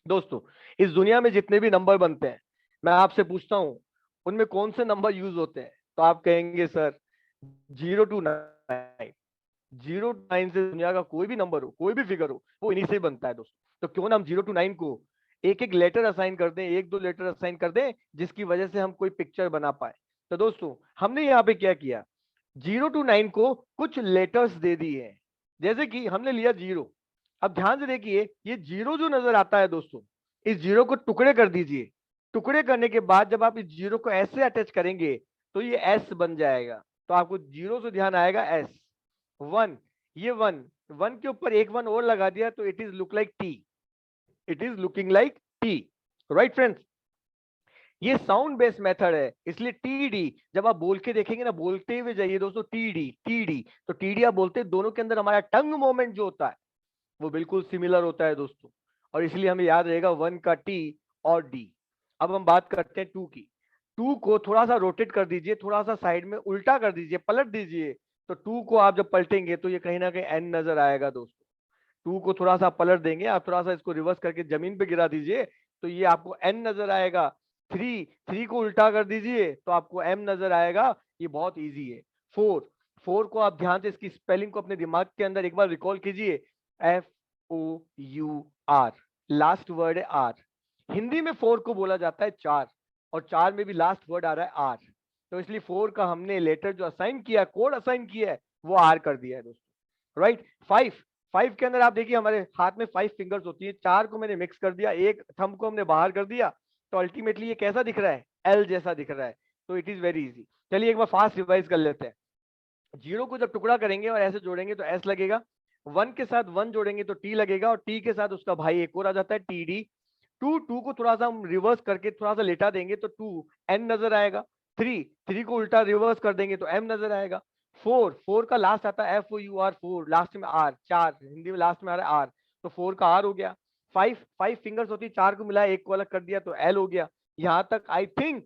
दोस्तों इस दुनिया में जितने भी नंबर बनते हैं, मैं आपसे पूछता हूं उनमें कौन से नंबर यूज होते हैं, तो आप कहेंगे सर 0 to 9। 0 to 9 से दुनिया का कोई भी नंबर हो, कोई भी फिगर हो, वो इन्हीं से ही बनता है दोस्तों। तो क्यों ना हम 0 to 9 को एक एक लेटर असाइन कर दें, एक दो लेटर असाइन कर दें, जिसकी वजह से हम कोई पिक्चर बना पाए। तो दोस्तों हमने यहाँ पे क्या किया, 0 to 9 को कुछ लेटर्स दे दिए हैं। जैसे कि हमने लिया 0। अब ध्यान से देखिए, ये 0 जो नजर आता है दोस्तों, इस 0 को टुकड़े कर दीजिए। टुकड़े करने के बाद जब आप इस 0 को ऐसे अटैच करेंगे तो ये एस बन जाएगा। तो आपको 0 से ध्यान आएगा एस। 1, ये 1, 1 के ऊपर एक 1 और लगा दिया तो it is look like T, it is looking like T. Right friends, ये साउंड बेस्ड मेथड है, इसलिए टीडी जब आप बोल के देखेंगे ना, बोलते हुए जाइए दोस्तों, टीडी टीडी। तो टीडी आप बोलते हैं, दोनों के अंदर हमारा टंग मूवमेंट जो होता है वो बिल्कुल सिमिलर होता है दोस्तों, और इसलिए हमें याद रहेगा 1 का टी और डी। अब हम बात करते हैं 2 की। 2 को थोड़ा सा रोटेट कर दीजिए, थोड़ा सा साइड में उल्टा कर दीजिए, पलट दीजिए। तो 2 को आप जब पलटेंगे तो ये कहीं ना कहीं एन नजर आएगा दोस्तों। 2 को थोड़ा सा पलट देंगे, आप थोड़ा सा इसको रिवर्स करके जमीन पे गिरा दीजिए तो ये आपको एन नजर आएगा। 3 को उल्टा कर दीजिए तो आपको एम नजर आएगा। ये बहुत इजी है। 4 को आप ध्यान से इसकी स्पेलिंग को अपने दिमाग के अंदर एक बार रिकॉल कीजिए, FOUR, लास्ट वर्ड है आर। हिंदी में 4 को बोला जाता है चार, और चार में भी लास्ट वर्ड आ रहा है आर। तो इसलिए 4 का हमने लेटर जो असाइन किया, कोड असाइन किया है, वो आर कर दिया है दोस्तों। राइट। 5 के अंदर आप देखिए हमारे हाथ में 5 फिंगर्स होती है, 4 को मैंने मिक्स कर दिया, एक थंब को हमने बाहर कर दिया, तो अल्टीमेटली ये कैसा दिख रहा है, एल जैसा दिख रहा है। तो इट इज वेरी इजी। चलिए एक बार फास्ट रिवाइज कर लेते हैं। 0 को जब टुकड़ा करेंगे और ऐसे जोड़ेंगे तो एस लगेगा, 1 के साथ 1 जोड़ेंगे तो टी लगेगा, और टी के साथ उसका भाई एक और आ जाता है टीडी। 2 को थोड़ा सा हम रिवर्स करके थोड़ा सा लेटा देंगे तो 2 एन नजर आएगा। 3 को उल्टा रिवर्स कर देंगे तो एम नजर आएगा। 4 का लास्ट आता है FOUR, 4 लास्ट में आर, चार हिंदी में लास्ट में आ रहा है आर, तो 4 का आर हो गया। 5 फिंगर्स होती है, 4 को मिलाया, एक को अलग कर दिया तो एल हो गया। यहां तक आई थिंक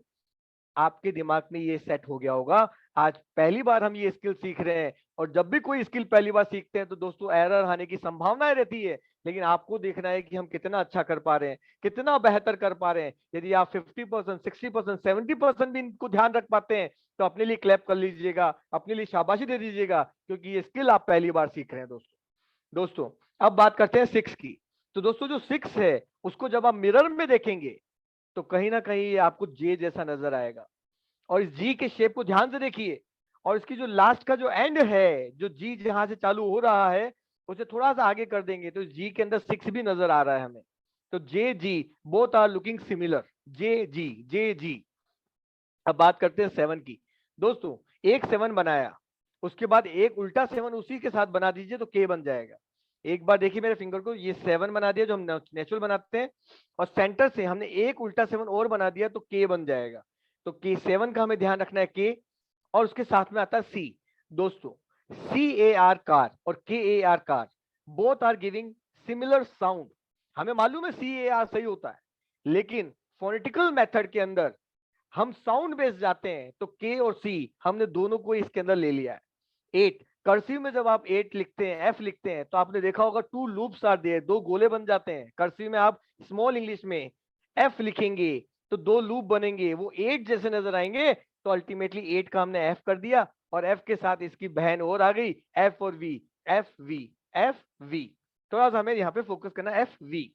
आपके दिमाग में ये सेट हो गया होगा। आज पहली बार हम ये स्किल सीख रहे हैं, और जब भी कोई स्किल पहली बार सीखते हैं तो दोस्तों एरर आने की संभावना रहती है, लेकिन आपको देखना है कि हम कितना अच्छा कर पा रहे हैं, कितना बेहतर कर पा रहे हैं। यदि आप 50%, 60%, 70% भी इनको ध्यान रख पाते हैं तो अपने लिए क्लैप कर लीजिएगा, अपने लिए शाबाशी दे दीजिएगा, क्योंकि ये स्किल आप पहली बार सीख रहे हैं दोस्तों। दोस्तों अब बात करते हैं 6 की। तो दोस्तों जो 6 है उसको जब आप मिरर में देखेंगे तो कहीं ना कहीं ये आपको जे जैसा नजर आएगा, और इस जी के शेप को ध्यान से देखिए, और इसकी जो लास्ट का जो एंड है, जो जी जहां से चालू हो रहा है उसे थोड़ा सा आगे कर देंगे तो जी के अंदर 6 भी नजर आ रहा है हमें। तो जे जी बोथ आर लुकिंग सिमिलर, जे जी। अब बात करते हैं 7 की। दोस्तों एक 7 बनाया, उसके बाद एक उल्टा 7 उसी के साथ बना दीजिए तो के बन जाएगा। एक बार देखिए मेरे फिंगर को, ये 7 बना दिया जो हम नेचुरल बनाते हैं, और सेंटर से हमने एक उल्टा 7 और बना दिया तो के बन जाएगा। तो के 7 का हमें ध्यान रखना है के, और उसके साथ में आता है सी। दोस्तों CAR कार और KAR car, both are giving similar sound. हमें मालूम है CAR सही होता है, लेकिन फोनेटिकल मेथड के अंदर हम साउंड बेस जाते हैं तो के और सी हमने दोनों को इसके अंदर ले लिया है। 8 कर्सिव में जब आप 8 लिखते हैं, एफ लिखते हैं, तो आपने देखा होगा 2 लूप्स आर देयर, 2 गोले बन जाते हैं। कर्सिव में आप स्मॉल इंग्लिश में एफ लिखेंगे तो 2 लूप बनेंगे, वो 8 जैसे नजर आएंगे। तो अल्टीमेटली 8 का हमने एफ कर दिया, और एफ के साथ इसकी बहन और आ गई एफ और वी, एफ वी। थोड़ा सा हमें यहाँ पे फोकस करना, FV।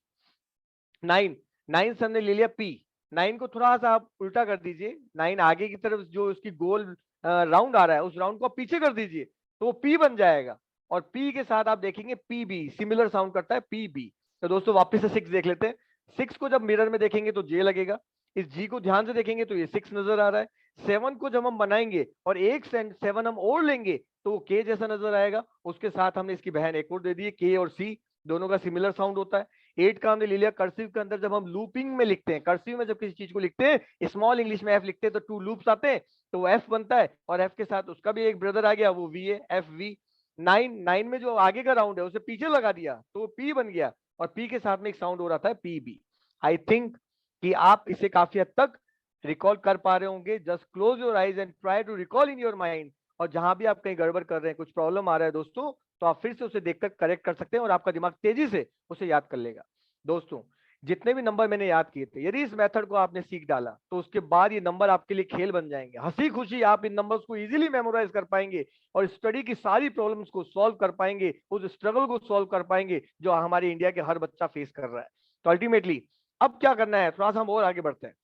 9 से हमने ले लिया पी। 9 को थोड़ा सा आप उल्टा कर दीजिए, 9 आगे की तरफ जो उसकी गोल राउंड आ रहा है उस राउंड को आप पीछे कर दीजिए तो वो पी बन जाएगा। और पी के साथ आप देखेंगे पीबी, सिमिलर साउंड करता है पीबी। तो दोस्तों वापस से 6 देख लेते हैं। 6 को जब मिरर में देखेंगे तो जे लगेगा, इस जी को ध्यान से देखेंगे तो ये 6 नजर आ रहा है। 7 को जब हम बनाएंगे और एक 7 हम और लेंगे तो वो के जैसा नजर आएगा। उसके साथ हमने इसकी बहन एक और दे दी है, के और सी दोनों का सिमिलर साउंड होता है। 8 का हमने ले लिया कर्सिव के अंदर, जब हम लूपिंग में लिखते हैं, कर्सिव में जब किसी चीज को लिखते हैं, स्मॉल इंग्लिश में एफ लिखते हैं तो 2 लूप्स आते हैं, तो वो एफ बनता है, और एफ के साथ उसका भी एक ब्रदर आ गया, वो वी है, एफ वी। 9 में जो आगे का राउंड है उसे पीछे लगा दिया तो वो पी बन गया, और पी के साथ में एक साउंड हो रहा था पी बी। आई थिंक कि आप इसे काफी हद तक रिकॉल कर पा रहे होंगे। Just close your eyes and try to recall in your mind. और जहां भी आप कहीं गड़बड़ कर रहे हैं, कुछ प्रॉब्लम आ रहा है दोस्तों, तो आप फिर से उसे देखकर करेक्ट कर सकते हैं और आपका दिमाग तेजी से उसे याद कर लेगा। दोस्तों जितने भी नंबर मैंने याद किए थे, यदि इस मेथड को आपने सीख डाला तो उसके बाद ये नंबर आपके लिए खेल बन जाएंगे। हंसी खुशी आप इन नंबर्स को इजीली मेमोराइज कर पाएंगे और स्टडी की सारी प्रॉब्लम्स को सॉल्व कर पाएंगे, उस स्ट्रगल को सॉल्व कर पाएंगे जो हमारे इंडिया के हर बच्चा फेस कर रहा है। तो अल्टीमेटली अब क्या करना है, थोड़ा सा हम और आगे बढ़ते हैं।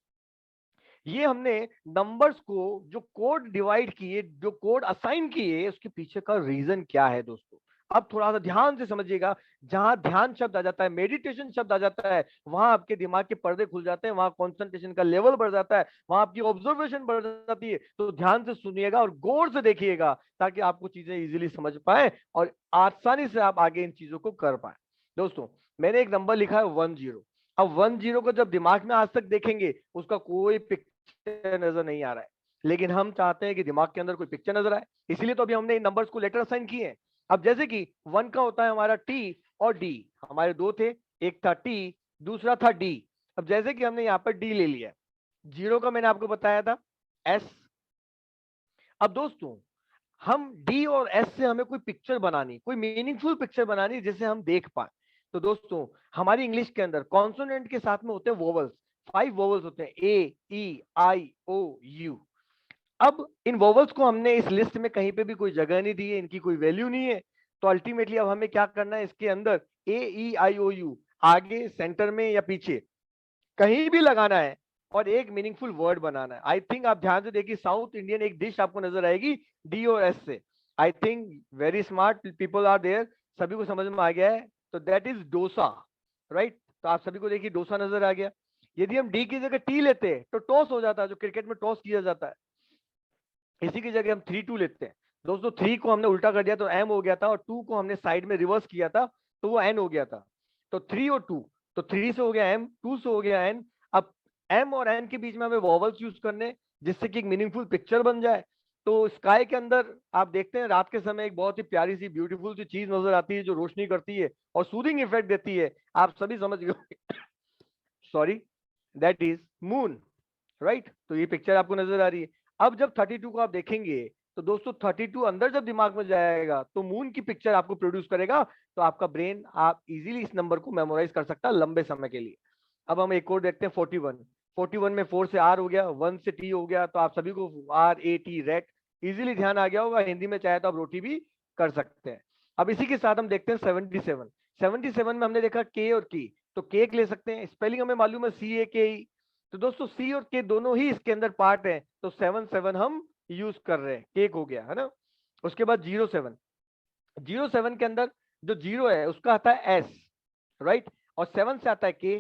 ये हमने नंबर्स को जो कोड डिवाइड किए, जो कोड असाइन किए, उसके पीछे का रीजन क्या है दोस्तों। अब थोड़ा सा ध्यान से समझिएगा। जहां ध्यान शब्द आ जाता है, मेडिटेशन शब्द आ जाता है, वहां आपके दिमाग के पर्दे खुल जाते हैं, वहां कंसंट्रेशन का लेवल बढ़ जाता है, वहां आपकी ऑब्जर्वेशन बढ़ जाती है। तो ध्यान से सुनिएगा और गौर से देखिएगा ताकि आपको चीजें इजीली समझ पाए और आसानी से आप आगे इन चीजों को कर पाए। दोस्तों मैंने एक नंबर लिखा है 10। अब 10 को जब दिमाग में आज तक देखेंगे उसका कोई पिक्चर नजर नहीं आ रहा है, लेकिन हम चाहते हैं कि दिमाग के अंदर कोई पिक्चर नजर आए, इसीलिए तो अभी हमने इन नंबर्स को लेटर असाइन किए हैं। अब जैसे कि 1 का होता है हमारा टी और डी, हमारे दो थे, एक था टी, दूसरा था डी। अब जैसे कि हमने यहाँ पर डी ले लिया, 0 का मैंने आपको बताया था एस। अब दोस्तों हम डी और एस से हमें कोई पिक्चर बनानी, कोई मीनिंगफुल पिक्चर बनानी जिसे हम देख पाए। तो दोस्तों हमारी इंग्लिश के अंदर कॉन्सोनेंट के साथ में होते हैं वोवल्स, 5 वोवल्स होते हैं, ए ई आई ओ यू। अब इन वोवल्स को हमने इस लिस्ट में कहीं पे भी कोई जगह नहीं दी है, इनकी कोई वैल्यू नहीं है। तो अल्टीमेटली अब हमें क्या करना है, इसके अंदर ए ई आई ओ यू आगे, सेंटर में या पीछे कहीं भी लगाना है और एक मीनिंगफुल वर्ड बनाना है। आई थिंक आप ध्यान से देखिए, साउथ इंडियन एक डिश आपको नजर आएगी डी और एस से। I think very smart people are there, सभी को समझ में आ गया है। तो दैट इज डोसा, राइट। तो आप सभी को देखिए डोसा नजर आ गया। यदि हम डी की जगह टी लेते हैं तो टॉस हो जाता है, जो क्रिकेट में टॉस किया जाता है। इसी की जगह हम 3-2 लेते हैं। दोस्तों 3 को हमने उल्टा कर दिया तो एम हो गया था, और 2 को हमने साइड में रिवर्स किया था तो वो एन हो गया था। तो 3 और 2, तो 3 से हो गया एम, 2 से हो गया एन। अब एम और एन के बीच में हमें वॉवल्स यूज करने, जिससे कि एक मीनिंगफुल पिक्चर बन जाए। तो स्काई के अंदर आप देखते हैं रात के समय एक बहुत ही प्यारी सी ब्यूटीफुल सी चीज नजर आती है जो रोशनी करती है और सूदिंग इफेक्ट देती है। आप सभी समझ गए, sorry, that is moon, right. तो ये पिक्चर आपको नजर आ रही है। अब जब 32 को आप देखेंगे तो दोस्तों 32 अंदर जब दिमाग में जाएगा तो मून की पिक्चर आपको प्रोड्यूस करेगा। तो आपका ब्रेन आप इजीली इस नंबर को मेमोराइज कर सकता है लंबे समय के लिए। अब हम एक और देखते हैं 41। 41 में 4 से आर हो गया, 1 से टी हो गया, तो आप सभी को R A T rate easily ध्यान आ गया होगा। हिंदी में चाहे तो आप रोटी भी कर सकते हैं। अब इसी के साथ हम देखते हैं 77। 77 में हमने देखा के और की, तो केक ले सकते हैं, स्पेलिंग हमें मालूम है सी ए के ई। तो दोस्तों सी और के दोनों ही इसके अंदर पार्ट है, तो 7 हम यूज कर रहे हैं, केक हो गया है ना। उसके बाद 07, 07 के अंदर जो 0 है उसका आता है एस, राइट, और 7 से आता है के,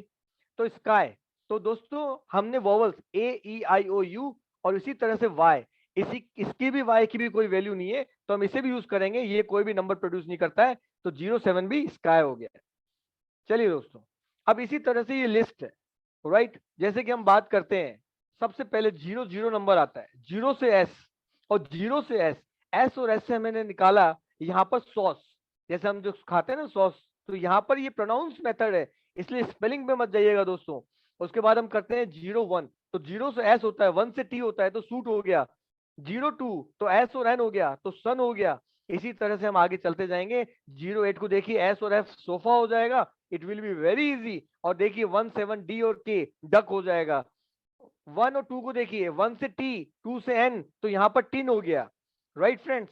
तो स्काई। तो दोस्तों हमने vowels A E I O you और इसी तरह से वाई, इसकी भी वाई की भी कोई वैल्यू नहीं है तो हम इसे भी यूज करेंगे, ये कोई भी नंबर प्रोड्यूस नहीं करता है। तो 07 भी स्काई हो गया। चलिए दोस्तों अब इसी तरह से ये लिस्ट है, राइट। जैसे कि हम बात करते हैं, सबसे पहले 0 नंबर आता है, 0 से एस, और 0 से एस, एस और एस से मैंने निकाला यहाँ पर सॉस, जैसे हम जो खाते हैं ना सॉस, तो यहाँ पर ये प्रोनाउंस मेथड है, इसलिए स्पेलिंग पे मत जाइएगा दोस्तों। उसके बाद हम करते हैं 01, तो 0 से एस होता है, 1 से टी होता है तो सूट हो गया, 02 तो एस और एन हो गया तो सन हो गया। इसी तरह से हम आगे चलते जाएंगे। 08 को देखिए एस और एफ सोफा हो जाएगा, it will be very easy. और देखिए 17 डी और के डक हो जाएगा। 1 और 2 को देखिए, 1 से टी, 2 से एन, तो यहाँ पर टिन हो गया, राइट फ्रेंड्स।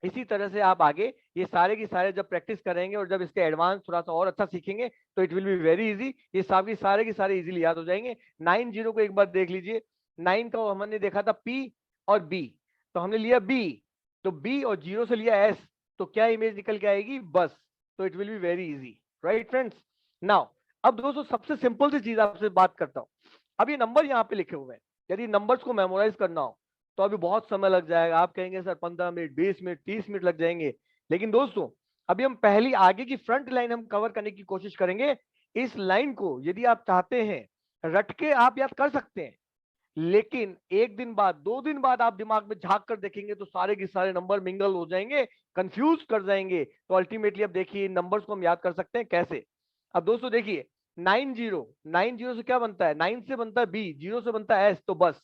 इसी तरह से आप आगे ये सारे की सारे जब प्रैक्टिस करेंगे और जब इसके एडवांस थोड़ा सा और अच्छा सीखेंगे तो it will be very easy, ये सारे के सारे इजीली याद हो जाएंगे। 90 को एक बार देख लीजिए, 9 का हमने देखा था पी और बी, तो हमने लिया बी, तो बी और 0 से लिया एस, तो क्या इमेज निकल के आएगी? बस। तो it will be very easy, right friends. Now अब दोस्तों सबसे सिंपल सी चीज आपसे बात करता हूं। अब ये नंबर यहाँ पे लिखे हुए हैं, यदि नंबर्स को मेमोराइज करना हो तो अभी बहुत समय लग जाएगा। आप कहेंगे सर 15 मिनट, 20 मिनट, 30 मिनट लग जाएंगे। लेकिन दोस्तों अभी हम पहली आगे की फ्रंट लाइन हम कवर करने की कोशिश करेंगे। इस लाइन को यदि आप चाहते हैं रट के आप याद कर सकते हैं, लेकिन एक दिन बाद, 2 दिन बाद आप दिमाग में झांक कर देखेंगे तो सारे के सारे नंबर मिंगल हो जाएंगे, कंफ्यूज कर जाएंगे। तो अल्टीमेटली अब देखिए नंबर्स को हम याद कर सकते हैं कैसे। अब दोस्तों देखिए 90 से क्या बनता है? 9 से बनता है बी, 0 से बनता है एस, तो बस।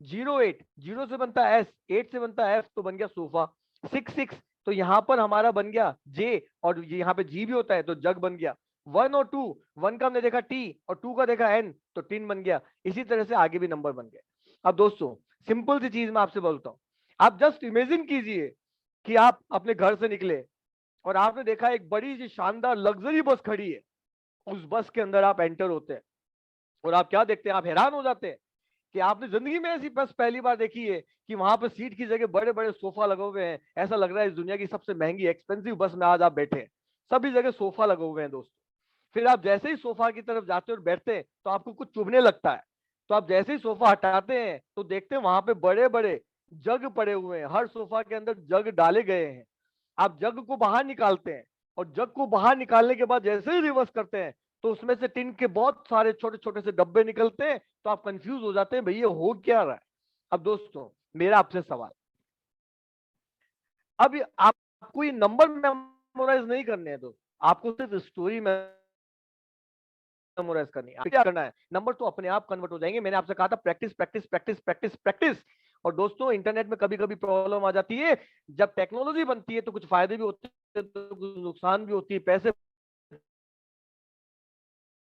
08, 0 से बनता है एस, 8 से बनता है एफ, तो बन गया सोफा। 66, तो यहां पर हमारा बन गया जे, और यहाँ पे जी भी होता है तो जग बन गया। 1 और 2, 1 का हमने देखा टी और 2 का देखा एन, तो टिन बन गया। इसी तरह से आगे भी नंबर बन गए। अब दोस्तों सिंपल सी चीज मैं आपसे बोलता हूं, आप जस्ट इमेजिन कीजिए कि आप अपने घर से निकले और आपने देखा एक बड़ी सी शानदार लग्जरी बस खड़ी है। उस बस के अंदर आप एंटर होते हैं और आप क्या देखते हैं? आप हैरान हो जाते हैं कि आपने जिंदगी में ऐसी बस पहली बार देखी है कि वहां पर सीट की जगह बड़े बड़े सोफा लगे हुए हैं। ऐसा लग रहा है इस दुनिया की सबसे महंगी एक्सपेंसिव बस में आज आप बैठे हैं। सभी जगह सोफा लगे हुए हैं दोस्तों। फिर आप जैसे ही सोफा की तरफ जाते और बैठते हैं तो आपको कुछ चुभने लगता है। तो आप जैसे ही सोफा हटाते हैं तो देखते हैं वहां पे बड़े बड़े जग पड़े हुए हैं। हर सोफा के अंदर जग डाले गए हैं। आप जग को बाहर निकालते हैं और जग को बाहर निकालने के बाद जैसे ही रिवर्स करते हैं तो उसमें से टिन के बहुत सारे छोटे छोटे से डब्बे निकलते हैं। तो आप कंफ्यूज हो जाते हैं भैया हो क्या रहा है। अब दोस्तों मेरा आपसे सवाल, अब आपको ये नंबर मेमोराइज नहीं करने हैं दोस्तों, आपको सिर्फ स्टोरी मेमोराइज करनी है। क्या करना है? नंबर तो अपने आप कन्वर्ट हो जाएंगे। मैंने आपसे कहा था practice practice practice practice practice. और दोस्तों इंटरनेट में कभी कभी प्रॉब्लम आ जाती है। जब टेक्नोलॉजी बनती है तो कुछ फायदे भी होते हैं तो कुछ नुकसान भी होती है। पैसे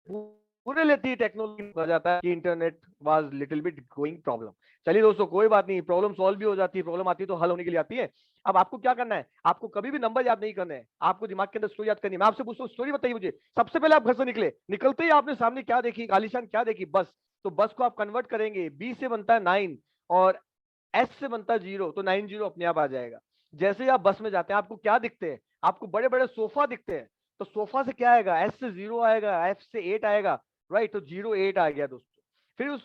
पूरे लेती है टेक्नोलॉजी, हो जाता है कि internet was little bit going problem. चलिए दोस्तों कोई बात नहीं, प्रॉब्लम सॉल्व भी हो जाती है। प्रॉब्लम आती है तो हल होने के लिए आती है। अब आपको क्या करना है? आपको कभी भी नंबर याद नहीं करना है, आपको दिमाग के अंदर स्टोरी याद करनी है। मैं आपसे पूछता हूँ स्टोरी बताइए मुझे। सबसे पहले आप घर से निकले, निकलते ही आपने सामने क्या देखी? आलीशान क्या देखी? बस। तो बस को आप कन्वर्ट करेंगे, बी से बनता है 9 और एस से बनता है 0, तो 90 अपने आप आ जाएगा। जैसे ही आप बस में जाते हैं आपको क्या दिखते हैं? आपको बड़े बड़े सोफा दिखते हैं। तो सोफा से क्या आएगा? एस से 0 आएगा, एफ से 8 आएगा, राइट। तो 08 आ गया दोस्तों। फिर उस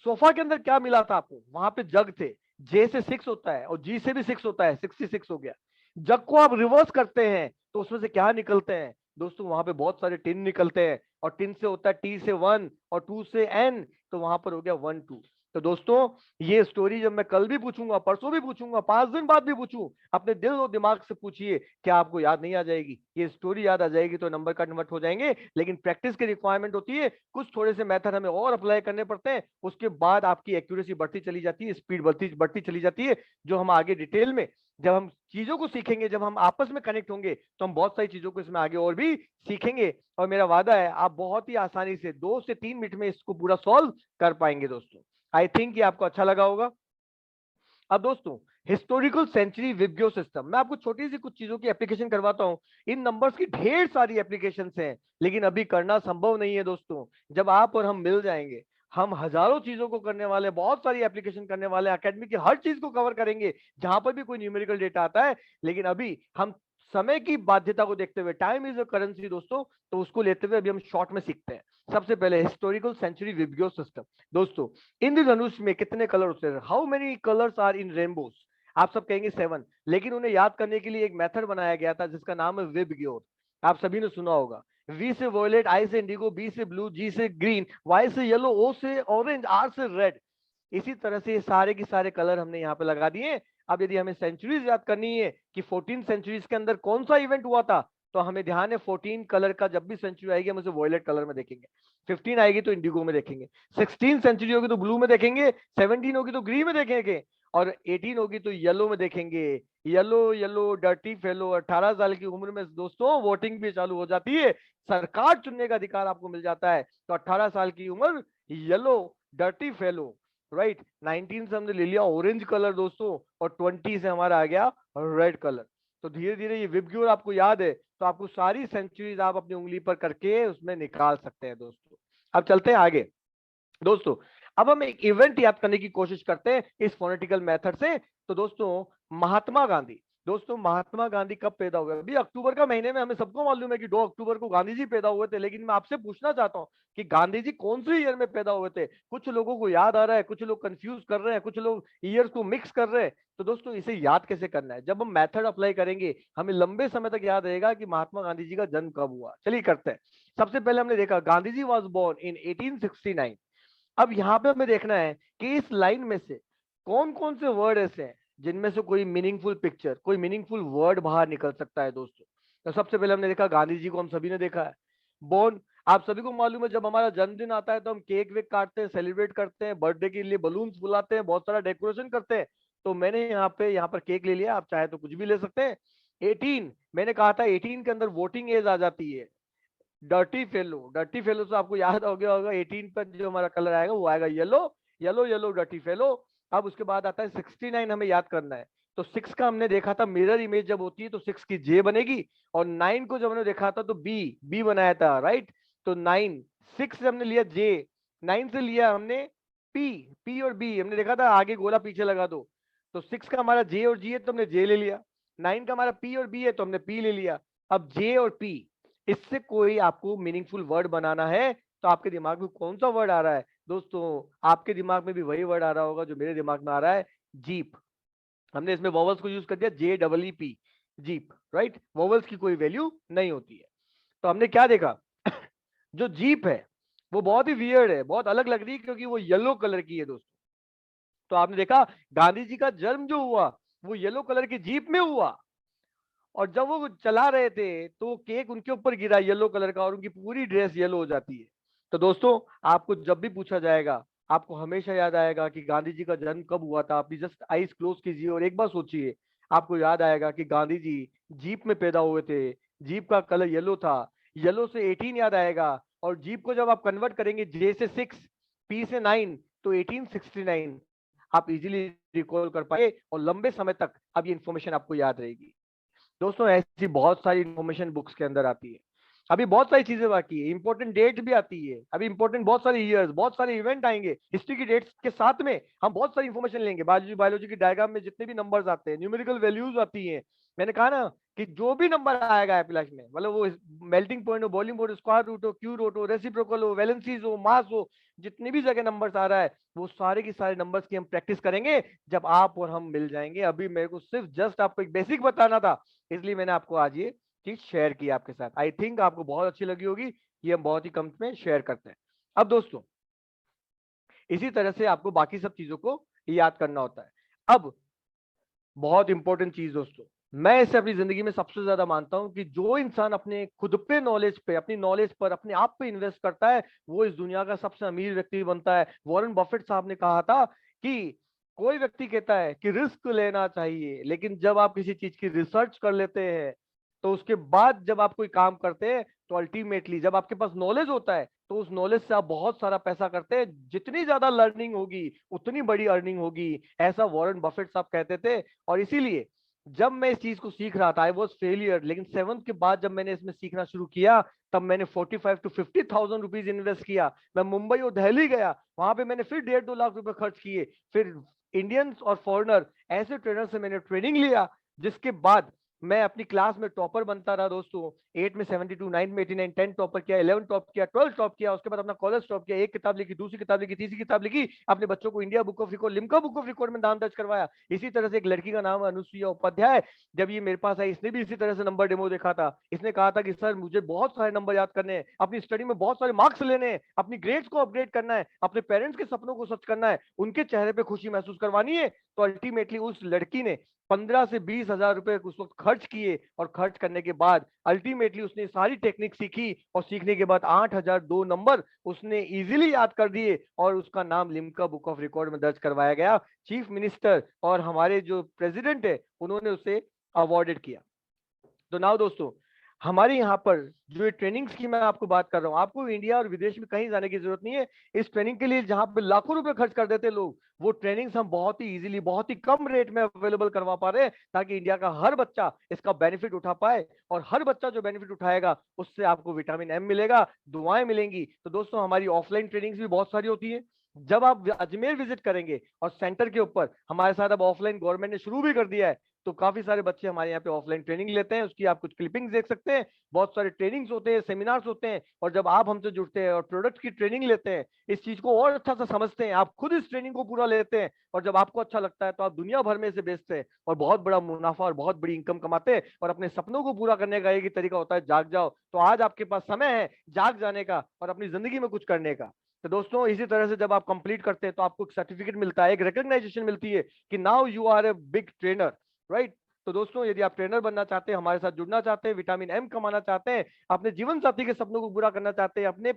सोफा के अंदर क्या मिला था आपको? वहां पे जग थे। जे से 6 होता है और जी से भी 6 होता है, 66 हो गया। जग को आप रिवर्स करते हैं तो उसमें से क्या निकलते हैं दोस्तों? वहां पे बहुत सारे टिन निकलते हैं और टिन से होता है टी से 1 और 2 से एन, तो वहां पर हो गया 1 2। तो दोस्तों ये स्टोरी जब मैं कल भी पूछूंगा, परसों भी पूछूंगा, 5 दिन बाद भी पूछूं, अपने दिल और दिमाग से पूछिए, क्या आपको याद नहीं आ जाएगी? ये स्टोरी याद आ जाएगी तो नंबर कन्वर्ट हो जाएंगे। लेकिन प्रैक्टिस की रिक्वायरमेंट होती है, कुछ थोड़े से मेथड हमें और अप्लाई करने पड़ते हैं। उसके बाद आपकी एक्यूरेसी बढ़ती चली जाती है, स्पीड बढ़ती बढ़ती चली जाती है। जो हम आगे डिटेल में जब हम चीजों को सीखेंगे, जब हम आपस में कनेक्ट होंगे तो हम बहुत सारी चीजों को इसमें आगे और भी सीखेंगे। और मेरा वादा है आप बहुत ही आसानी से 2 से 3 मिनट में इसको पूरा सॉल्व कर पाएंगे दोस्तों। आई थिंक ये आपको अच्छा लगा होगा। अब दोस्तों हिस्टोरिकल सेंचुरी विब्गियो सिस्टम, मैं आपको छोटी सी कुछ चीजों की एप्लीकेशन करवाता हूं। इन नंबर्स की ढेर सारी एप्लीकेशंस हैं, लेकिन अभी करना संभव नहीं है दोस्तों। जब आप और हम मिल जाएंगे, हम हजारों चीजों को करने वाले, बहुत सारी एप्लीकेशन करने वाले, एकेडमी की हर चीज को कवर करेंगे जहां पर भी कोई न्यूमेरिकल डेटा आता है। लेकिन अभी हम समय की बाध्यता को देखते हुए, टाइम इज अ करेंसी दोस्तों, तो उसको लेते हुए अभी हम शॉर्ट में सीखते हैं। सबसे पहले हिस्टोरिकल सेंचुरी विब्गियो सिस्टम। दोस्तों इंद्रधनुष में कितने कलर होते हैं? How many colours are in rainbows? आप सब कहेंगे 7, लेकिन उन्हें याद करने के लिए एक मेथड बनाया गया था जिसका नाम है विबग्योर। आप सभी ने सुना होगा। वी से वॉयलेट, आई से इंडिगो, बी से ब्लू, जी से ग्रीन, वाई से येलो, ओ से ऑरेंज, आर से रेड। इसी तरह से सारे के सारे कलर हमने यहाँ पे लगा दिए। अब यदि हमें सेंचुरीज याद करनी है कि 14 सेंचुरीज के अंदर कौन सा इवेंट हुआ था, तो हमें ध्यान है 14 कलर का जब भी सेंचुरी आएगी हम उसे वॉयलेट कलर में देखेंगे, 15 आएगी तो इंडिगो में देखेंगे, 16 सेंचुरी होगी तो ब्लू में देखेंगे, 17 होगी तो ग्रीन में देखेंगे, और 18 होगी तो येलो में देखेंगे। Yellow yellow dirty fellow. 18 साल की उम्र में दोस्तों वोटिंग भी चालू हो जाती है, सरकार चुनने का अधिकार आपको मिल जाता है। तो 18 साल की उम्र येलो डर्टी फेलो, राइट। 19 से हमने ले लिया ऑरेंज कलर दोस्तों, और 20 से हमारा आ गया रेड कलर। तो धीरे धीरे ये विबग्योर आपको याद है तो आपको सारी सेंचुरीज आप अपनी उंगली पर करके उसमें निकाल सकते हैं दोस्तों। अब चलते हैं आगे दोस्तों। अब हम एक इवेंट याद करने की कोशिश करते हैं इस फोनेटिकल मेथड से। तो दोस्तों महात्मा गांधी, दोस्तों महात्मा गांधी कब पैदा हुए? अभी अक्टूबर का महीने में हमें सबको मालूम है कि 2 अक्टूबर को गांधी जी पैदा हुए थे, लेकिन मैं आपसे पूछना चाहता हूँ कि गांधी जी कौन से ईयर में पैदा हुए थे? कुछ लोगों को याद आ रहा है, कुछ लोग कंफ्यूज कर रहे हैं, कुछ लोग ईयर्स को मिक्स कर रहे हैं। तो दोस्तों इसे याद कैसे करना है? जब हम मेथड अप्लाई करेंगे हमें लंबे समय तक याद रहेगा कि महात्मा गांधी जी का जन्म कब हुआ। चलिए करते हैं। सबसे पहले हमने देखा Gandhi ji was born in 1869। अब यहाँ पे हमें देखना है कि इस लाइन में से कौन कौन से वर्ड ऐसे हैं जिनमें से कोई मीनिंगफुल पिक्चर, कोई मीनिंगफुल वर्ड बाहर निकल सकता है दोस्तों। तो सबसे पहले हमने देखा गांधी जी को, हम सभी ने देखा है। बोर्न, आप सभी को मालूम है जब हमारा जन्मदिन आता है तो हम केक वेक काटते हैं, सेलिब्रेट करते हैं, बर्थडे के लिए बलून्स बुलाते हैं, बहुत सारा डेकोरेशन करते हैं। तो मैंने यहाँ पर केक ले लिया, आप चाहे तो कुछ भी ले सकते हैं। 18, मैंने कहा था 18 के अंदर वोटिंग एज आ जाती है। डर्टी फेलो, डर्टी फेलो से आपको याद हो गया होगा 18 पर जो हमारा कलर आएगा वो आएगा yellow, yellow yellow dirty fellow. अब उसके बाद आता है 69, हमें याद करना है। तो 6 का हमने देखा था मिरर इमेज जब होती है तो 6 की जे बनेगी, और 9 को जब हमने देखा था तो बी, बी बनाया था, राइट। तो 9, 6 से हमने लिया जे, 9 से लिया हमने पी, पी और बी हमने देखा था आगे गोला पीछे लगा दो। तो 6 का हमारा जे और जी है तो हमने जे ले लिया, 9 का हमारा पी और बी है तो हमने पी ले लिया। अब जे और पी, इससे कोई आपको मीनिंगफुल वर्ड बनाना है तो आपके दिमाग में कौन सा वर्ड आ रहा है? दोस्तों आपके दिमाग में भी वही वर्ड आ रहा होगा जो मेरे दिमाग में आ रहा है, जीप। हमने इसमें वॉवल्स को यूज कर दिया, J double E P, jeep, right. Vowels की कोई वैल्यू नहीं होती है। तो हमने क्या देखा? जो जीप है वो बहुत ही वियर्ड है, बहुत अलग लग रही है क्योंकि वो येलो कलर की है दोस्तों। तो आपने देखा गांधी जी का जन्म जो हुआ वो येलो कलर की जीप में हुआ, और जब वो चला रहे थे तो केक उनके ऊपर गिरा येलो कलर का और उनकी पूरी ड्रेस येलो हो जाती है। तो दोस्तों आपको जब भी पूछा जाएगा आपको हमेशा याद आएगा कि गांधी जी का जन्म कब हुआ था। आप जस्ट आईज क्लोज कीजिए और एक बार सोचिए, आपको याद आएगा कि गांधी जी जीप में पैदा हुए थे, जीप का कलर येलो था, येलो से 18 याद आएगा, और जीप को जब आप कन्वर्ट करेंगे जे से 6, पी से 9, तो 1869 आप इजीली रिकॉल कर पाए और लंबे समय तक अब ये इंफॉर्मेशन आपको याद रहेगी। दोस्तों ऐसी बहुत सारी इंफॉर्मेशन बुक्स के अंदर आती है। अभी बहुत सारी चीजें बाकी है, इंपॉर्टेंट डेट भी आती है, अभी इंपॉर्टेंट बहुत सारे ईयर्स, बहुत सारे इवेंट आएंगे हिस्ट्री की डेट्स के साथ में, हम बहुत सारी इंफॉर्मेशन लेंगे। बायोलॉजी, बायोलॉजी की डायग्राम में जितने भी नंबर्स आते हैं, न्यूमेरिकल वैल्यूज आती हैं। मैंने कहा ना कि जो भी नंबर आएगा एप्लाश में, मतलब वो मेल्टिंग पॉइंट हो, बॉइलिंग पॉइंट, स्क्वायर रूट हो, क्यू रूट हो, रेसिप्रोकल हो, वैलेंसीज हो, मास हो, जितनी भी जगह नंबर्स आ रहा है वो सारे की सारे नंबर्स की हम प्रैक्टिस करेंगे जब आप और हम मिल जाएंगे। अभी मेरे को सिर्फ जस्ट आपको एक बेसिक बताना था, इसलिए मैंने आपको आज ये चीज शेयर की आपके साथ। आई थिंक आपको बहुत अच्छी लगी होगी, ये हम बहुत ही कम में शेयर करते हैं। अब दोस्तों इसी तरह से आपको बाकी सब चीजों को याद करना होता है। अब बहुत इंपॉर्टेंट चीज दोस्तों, मैं इसे अपनी जिंदगी में सबसे ज्यादा मानता हूं कि जो इंसान अपने खुद पे नॉलेज पे, अपनी नॉलेज पर, अपने आप पे इन्वेस्ट करता है वो इस दुनिया का सबसे अमीर व्यक्ति बनता है। वॉरेन बफेट साहब ने कहा था कि कोई व्यक्ति कहता है कि रिस्क लेना चाहिए, लेकिन जब आप किसी चीज की रिसर्च कर लेते हैं तो उसके बाद जब आप कोई काम करते हैं तो अल्टीमेटली जब आपके पास नॉलेज होता है तो उस नॉलेज से आप बहुत सारा पैसा करते हैं। जितनी ज्यादा लर्निंग होगी उतनी बड़ी अर्निंग होगी, ऐसा वॉरेन बफेट साहब कहते थे। और इसीलिए जब मैं इस चीज को सीख रहा था आई वॉज फेलियर, लेकिन 7th के बाद जब मैंने इसमें सीखना शुरू किया तब मैंने 45 to 50,000 रुपीज इन्वेस्ट किया। मैं मुंबई और दिल्ली गया, वहां पे मैंने फिर 1.5-2 लाख रुपए खर्च किए। फिर इंडियंस और फॉरेनर ऐसे ट्रेनर से मैंने ट्रेनिंग लिया, जिसके बाद मैं अपनी क्लास में टॉपर बनता रहा दोस्तों। 8 में 72, 9 में 89, 10 टॉपर किया, 11 टॉप किया, 12 टॉप किया, उसके बाद अपना कॉलेज टॉप किया, एक किताब लिखी, दूसरी किताब लिखी, तीसरी किताब लिखी, अपने बच्चों को India book of record, Limca book of record में नाम दर्ज करवाया। इसी तरह से एक लड़की का नाम है अनुसुईया उपाध्याय, जब ये मेरे पास आई इसने भी इसी तरह से नंबर डेमो देखा था। इसने कहा था कि सर मुझे बहुत सारे नंबर याद करने हैं, अपनी स्टडी में बहुत सारे मार्क्स लेने हैं, अपनी ग्रेड्स को अपग्रेड करना है, अपने पेरेंट्स के सपनों को सच करना है, उनके चेहरे पे खुशी महसूस करवानी है। तो अल्टीमेटली उस लड़की ने 15 से 20 हजार रुपए उस वक्त खर्च किए, और खर्च करने के बाद अल्टीमेटली उसने सारी टेक्निक सीखी, और सीखने के बाद 8,002 नंबर उसने इजीली याद कर दिए, और उसका नाम लिम्का बुक ऑफ रिकॉर्ड में दर्ज करवाया गया। चीफ मिनिस्टर और हमारे जो प्रेसिडेंट है उन्होंने उसे अवॉर्डेड किया। तो नाउ दोस्तों हमारे यहाँ पर जो ये ट्रेनिंग्स की मैं आपको बात कर रहा हूँ, आपको इंडिया और विदेश में कहीं जाने की जरूरत नहीं है। इस ट्रेनिंग के लिए जहां पे लाखों रुपए खर्च कर देते लोग, वो ट्रेनिंग्स हम बहुत ही इजीली, बहुत ही कम रेट में अवेलेबल करवा पा रहे हैं, ताकि इंडिया का हर बच्चा इसका बेनिफिट उठा पाए। और हर बच्चा जो बेनिफिट उठाएगा उससे आपको विटामिन एम मिलेगा, दुआएं मिलेंगी। तो दोस्तों हमारी ऑफलाइन ट्रेनिंग्स भी बहुत सारी होती है। जब आप अजमेर विजिट करेंगे और सेंटर के ऊपर हमारे साथ अब ऑफलाइन गवर्नमेंट ने शुरू भी कर दिया है, तो काफी सारे बच्चे हमारे यहाँ पे ऑफलाइन ट्रेनिंग लेते हैं, उसकी आप कुछ क्लिपिंग्स देख सकते हैं। बहुत सारे ट्रेनिंग्स होते हैं, सेमिनार्स होते हैं, और जब आप हमसे जुड़ते हैं और प्रोडक्ट की ट्रेनिंग लेते हैं, इस चीज को और अच्छा से समझते हैं, आप खुद इस ट्रेनिंग को पूरा लेते हैं, और जब आपको अच्छा लगता है तो आप दुनिया भर में इसे बेचते हैं और बहुत बड़ा मुनाफा और बहुत बड़ी इनकम कमाते हैं, और अपने सपनों को पूरा करने का एक ही तरीका होता है, जाग जाओ। तो आज आपके पास समय है जाग जाने का और अपनी जिंदगी में कुछ करने का। तो दोस्तों, इसी तरह से जब आप कंप्लीट करते हैं तो आपको एक सर्टिफिकेट मिलता है, एक रिकग्नाइजेशन मिलती है कि now you are a big trainer, right. तो दोस्तों, यदि आप ट्रेनर बनना चाहते हैं, हमारे साथ जुड़ना चाहते हैं, विटामिन एम कमाना चाहते हैं, अपने जीवन साथी के सपनों को पूरा करना चाहते हैं, अपने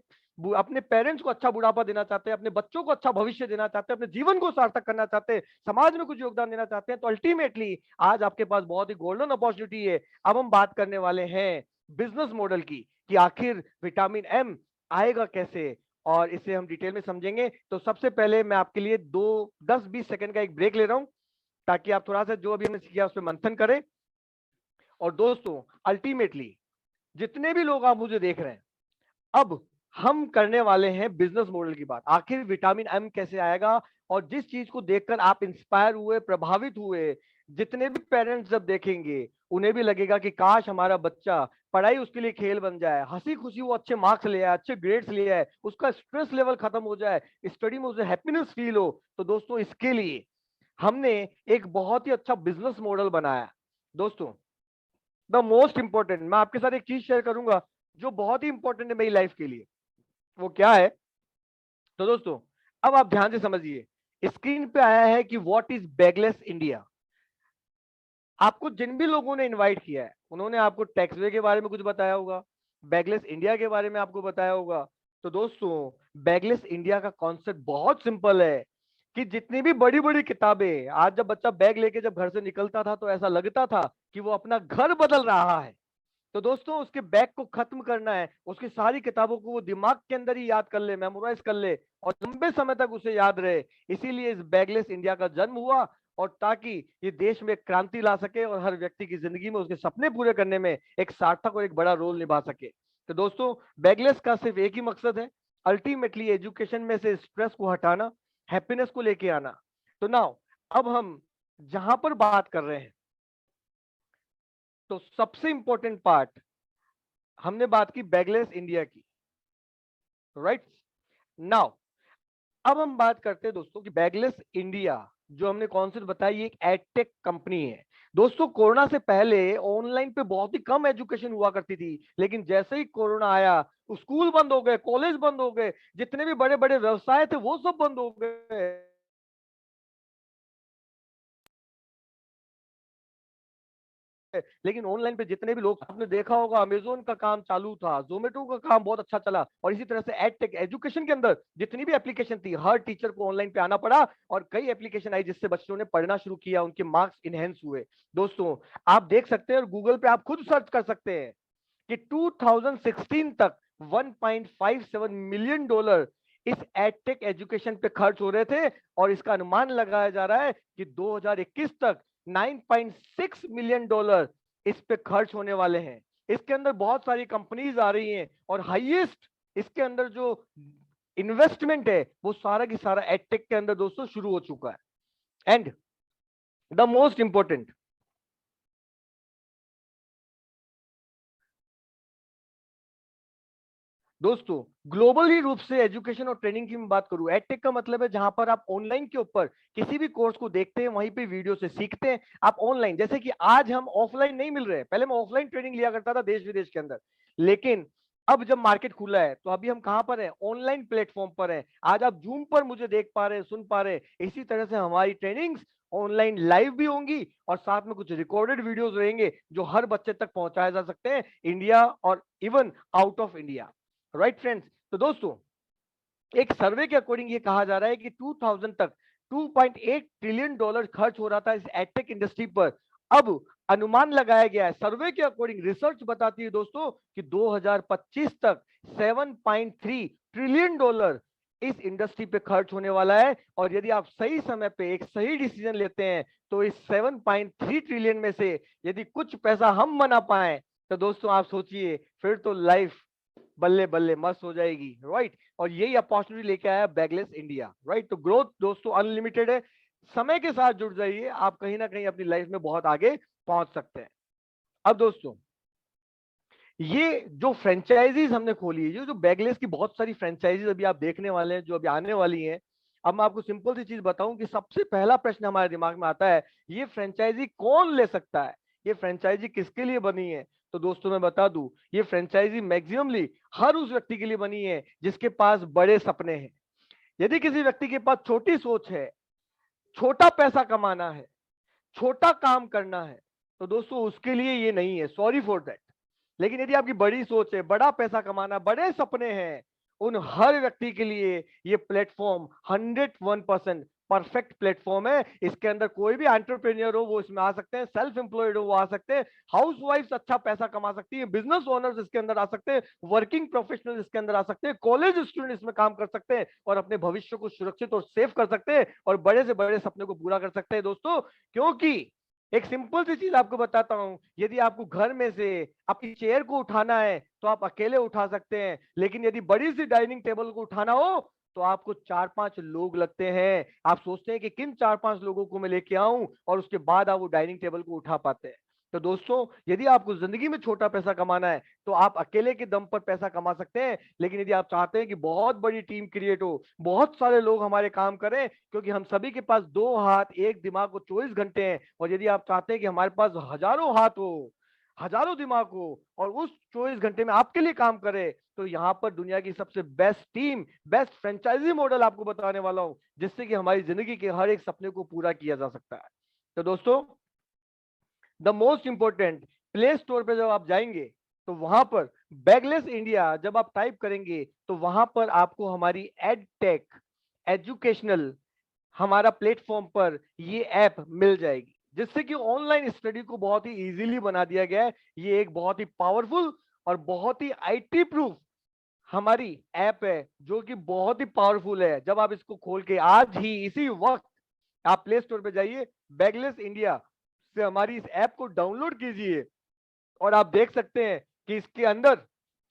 अपने पेरेंट्स को अच्छा बुढ़ापा देना चाहते हैं, अपने बच्चों को अच्छा भविष्य देना चाहते हैं, अपने जीवन को सार्थक करना चाहते हैं, समाज में कुछ योगदान देना चाहते हैं, तो अल्टीमेटली आज आपके पास बहुत ही गोल्डन अपॉर्चुनिटी है। अब हम बात करने वाले हैं बिजनेस मॉडल की, कि आखिर विटामिन एम आएगा कैसे, और इसे हम डिटेल में समझेंगे। तो सबसे पहले मैं आपके लिए 10-20 सेकंड का एक ब्रेक ले रहा हूं, ताकि आप थोड़ा सा जो अभी हमने सीखा उस पर मंथन करें। और दोस्तों, अल्टीमेटली जितने भी लोग आप मुझे देख रहे हैं, अब हम करने वाले हैं बिजनेस मॉडल की बात। आखिर विटामिन एम कैसे आएगा, और जिस चीज को देखकर आप इंस्पायर हुए, प्रभावित हुए, जितने भी पेरेंट्स जब देखेंगे उन्हें भी लगेगा कि काश हमारा बच्चा पढ़ाई उसके लिए खेल बन जाए, हंसी खुशी वो अच्छे मार्क्स ले आए, अच्छे ग्रेड्स ले आए, उसका स्ट्रेस लेवल खत्म हो जाए, स्टडी में उसे हैप्पीनेस फील हो। तो दोस्तों, इसके लिए हमने एक बहुत ही अच्छा बिजनेस मॉडल बनाया। दोस्तों, द मोस्ट इंपॉर्टेंट, मैं आपके साथ एक चीज शेयर करूंगा जो बहुत ही इंपॉर्टेंट है मेरी लाइफ के लिए। वो क्या है? तो दोस्तों, अब आप ध्यान से समझिए, स्क्रीन पे आया है कि व्हाट इज बैगलेस इंडिया। आपको जिन भी लोगों ने इनवाइट किया है, उन्होंने आपको टैक्सवे के बारे में कुछ बताया होगा, बैगलेस इंडिया के बारे में आपको बताया होगा। तो दोस्तों, बैगलेस इंडिया का कॉन्सेप्ट बहुत सिंपल है, कि जितनी भी बड़ी बड़ी किताबें, आज जब बच्चा बैग लेके जब घर से निकलता था तो ऐसा लगता था कि वो अपना घर बदल रहा है। तो दोस्तों, उसके बैग को खत्म करना है, उसकी सारी किताबों को वो दिमाग के अंदर ही याद कर ले, मेमोराइज कर ले, और लंबे समय तक उसे याद रहे। इसीलिए इस बैगलेस इंडिया का जन्म हुआ, और ताकि ये देश में क्रांति ला सके और हर व्यक्ति की जिंदगी में उसके सपने पूरे करने में एक सार्थक और एक बड़ा रोल निभा सके। तो दोस्तों, बैगलेस का सिर्फ एक ही मकसद है, अल्टीमेटली एजुकेशन में से स्ट्रेस को हटाना, हैप्पीनेस को लेके आना। तो नाउ, अब हम जहां पर बात कर रहे हैं, तो सबसे इंपॉर्टेंट पार्ट, हमने बात की बैगलेस इंडिया की, राइट। नाउ, अब हम बात करते हैं दोस्तों कि बैगलेस इंडिया जो हमने कॉन्सेप्ट बताया, ये एक एडटेक कंपनी है। दोस्तों, कोरोना से पहले ऑनलाइन पे बहुत ही कम एजुकेशन हुआ करती थी, लेकिन जैसे ही कोरोना आया, स्कूल बंद हो गए, कॉलेज बंद हो गए, जितने भी बड़े बड़े व्यवसाय थे वो सब बंद हो गए। लेकिन ऑनलाइन पे जितने भी लोग, आपने देखा होगा, अमेजोन का काम चालू था, जोमेटो का काम बहुत अच्छा चला, और इसी तरह से एडटेक एजुकेशन के अंदर जितनी भी एप्लीकेशन थी, हर टीचर को ऑनलाइन पे आना पड़ा, और कई एप्लीकेशन आई जिससे बच्चों ने पढ़ना शुरू किया, उनके मार्क्स इनहेंस हुए। दोस्तों, आप देख सकते हैं और गूगल पे आप खुद सर्च कर सकते हैं कि 2016 तक $1.57 मिलियन इस एडटेक एजुकेशन पे खर्च हो रहे थे, और इसका अनुमान लगाया जा रहा है कि 2021 तक $9.6 मिलियन इस पे खर्च होने वाले हैं। इसके अंदर बहुत सारी कंपनीज आ रही हैं, और हाईएस्ट इसके अंदर जो इन्वेस्टमेंट है वो सारा की सारा एडटेक के अंदर दोस्तों शुरू हो चुका है। एंड द मोस्ट इंपॉर्टेंट, दोस्तों, ग्लोबली रूप से एजुकेशन और ट्रेनिंग की मैं बात करूं, एडटेक का मतलब है जहां पर आप ऑनलाइन के ऊपर किसी भी कोर्स को देखते हैं, वहीं पे वीडियो से सीखते हैं। आप ऑनलाइन, जैसे कि आज हम ऑफलाइन नहीं मिल रहे हैं, पहले मैं ऑफलाइन ट्रेनिंग लिया करता था देश विदेश के अंदर, लेकिन अब जब मार्केट खुला है तो अभी हम कहां पर हैं? ऑनलाइन प्लेटफॉर्म पर हैं। आज आप जूम पर मुझे देख पा रहे हैं, सुन पा रहे हैं। इसी तरह से हमारी ट्रेनिंग्स ऑनलाइन लाइव भी होंगी, और साथ में कुछ रिकॉर्डेड वीडियोस रहेंगे जो हर बच्चे तक पहुंचाए जा सकते हैं, इंडिया और even out of India, right friends. तो दोस्तों, एक सर्वे के अकॉर्डिंग ये कहा जा रहा है कि 2000 तक $2.8 ट्रिलियन खर्च हो रहा था इस एडटेक इंडस्ट्री पर। अब अनुमान लगाया गया है, सर्वे के अकॉर्डिंग, रिसर्च बताती है दोस्तों कि 2025 तक $7.3 ट्रिलियन इस इंडस्ट्री पे खर्च होने वाला है। और यदि आप सही समय पे एक सही डिसीजन लेते हैं, तो इस 7.3 ट्रिलियन में से यदि कुछ पैसा हम बना पाए, तो दोस्तों आप सोचिए, फिर तो लाइफ बल्ले बल्ले मस्त हो जाएगी, राइट। और यही अपॉर्चुनिटी लेके आया बैगलेस इंडिया, राइट। तो ग्रोथ दोस्तों अनलिमिटेड है, समय के साथ जुड़ जाइए, आप कहीं ना कहीं अपनी लाइफ में बहुत आगे पहुंच सकते हैं। अब दोस्तों, ये जो फ्रेंचाइजीज हमने खोली है, जो बैगलेस की बहुत सारी फ्रेंचाइजीज अभी आप देखने वाले हैं, जो अभी आने वाली हैं। अब मैं आपको सिंपल सी चीज बताऊं कि सबसे पहला प्रश्न हमारे दिमाग में आता है, ये फ्रेंचाइजी कौन ले सकता है, ये फ्रेंचाइजी किसके लिए बनी है? तो दोस्तों मैं बता दूं, ये फ्रेंचाइजी मैक्सिममली हर उस व्यक्ति के लिए बनी है जिसके पास बड़े सपने हैं। यदि किसी व्यक्ति के पास छोटी सोच है, छोटा पैसा कमाना है, छोटा काम करना है, तो दोस्तों उसके लिए ये नहीं है, सॉरी फॉर दैट। लेकिन यदि आपकी बड़ी सोच है, बड़ा पैसा कमाना, बड़े सपने हैं, उन हर व्यक्ति के लिए ये प्लेटफॉर्म 101% परफेक्ट प्लेटफॉर्म है। इसके अंदर कोई भी एंटरप्रेन्योर हो वो इसमें आ सकते हैं, सेल्फ एम्प्लॉयड हो वो आ सकते हैं, हाउस वाइफ अच्छा पैसा कमा सकती है, बिजनेस ओनर्स इसके अंदर आ सकते हैं, वर्किंग प्रोफेशनल इसके अंदर आ सकते हैं, कॉलेज स्टूडेंट इसमें काम कर सकते हैं और अपने भविष्य को सुरक्षित और सेफ कर सकते हैं और बड़े से बड़े सपने को पूरा कर सकते हैं दोस्तों। क्योंकि एक सिंपल सी चीज आपको बताता हूं, यदि आपको घर में से अपनी चेयर को उठाना है तो आप अकेले उठा सकते हैं, लेकिन यदि बड़ी सी डाइनिंग टेबल को उठाना हो तो आपको 4-5 लोग लगते हैं। आप सोचते हैं कि किन 4-5 लोगों को मैं लेके आऊं और उसके बाद आप वो डाइनिंग टेबल को उठा पाते हैं। तो दोस्तों, यदि आपको जिंदगी में छोटा पैसा कमाना है तो आप अकेले के दम पर पैसा कमा सकते हैं, लेकिन यदि आप चाहते हैं कि बहुत बड़ी टीम क्रिएट हो, बहुत सारे लोग हमारे काम करें, क्योंकि हम सभी के पास 2 हाथ एक दिमाग को 24 घंटे हैं, और यदि आप चाहते हैं कि हमारे पास हजारों हाथ हो, हजारों दिमाग हो और उस 24 घंटे में आपके लिए काम करे, तो यहां पर दुनिया की सबसे best team, best franchise model आपको बताने वाला हूं, जिससे कि हमारी जिंदगी के हर एक सपने को पूरा किया जा सकता है। तो दोस्तों, the most important, play store पे जब आप जाएंगे तो वहां पर बैगलेस इंडिया जब आप टाइप करेंगे तो वहां पर आपको हमारी एड टेक एजुकेशनल हमारा प्लेटफॉर्म पर ये ऐप मिल जाएगी, जिससे कि ऑनलाइन स्टडी को बहुत ही इजीली बना दिया गया है। ये एक बहुत ही पावरफुल और बहुत ही आईटी प्रूफ हमारी ऐप है, जो कि बहुत ही पावरफुल है। जब आप इसको खोल के आज ही इसी वक्त आप प्ले स्टोर पे जाइए, बैगलेस इंडिया से हमारी इस ऐप को डाउनलोड कीजिए और आप देख सकते हैं कि इसके अंदर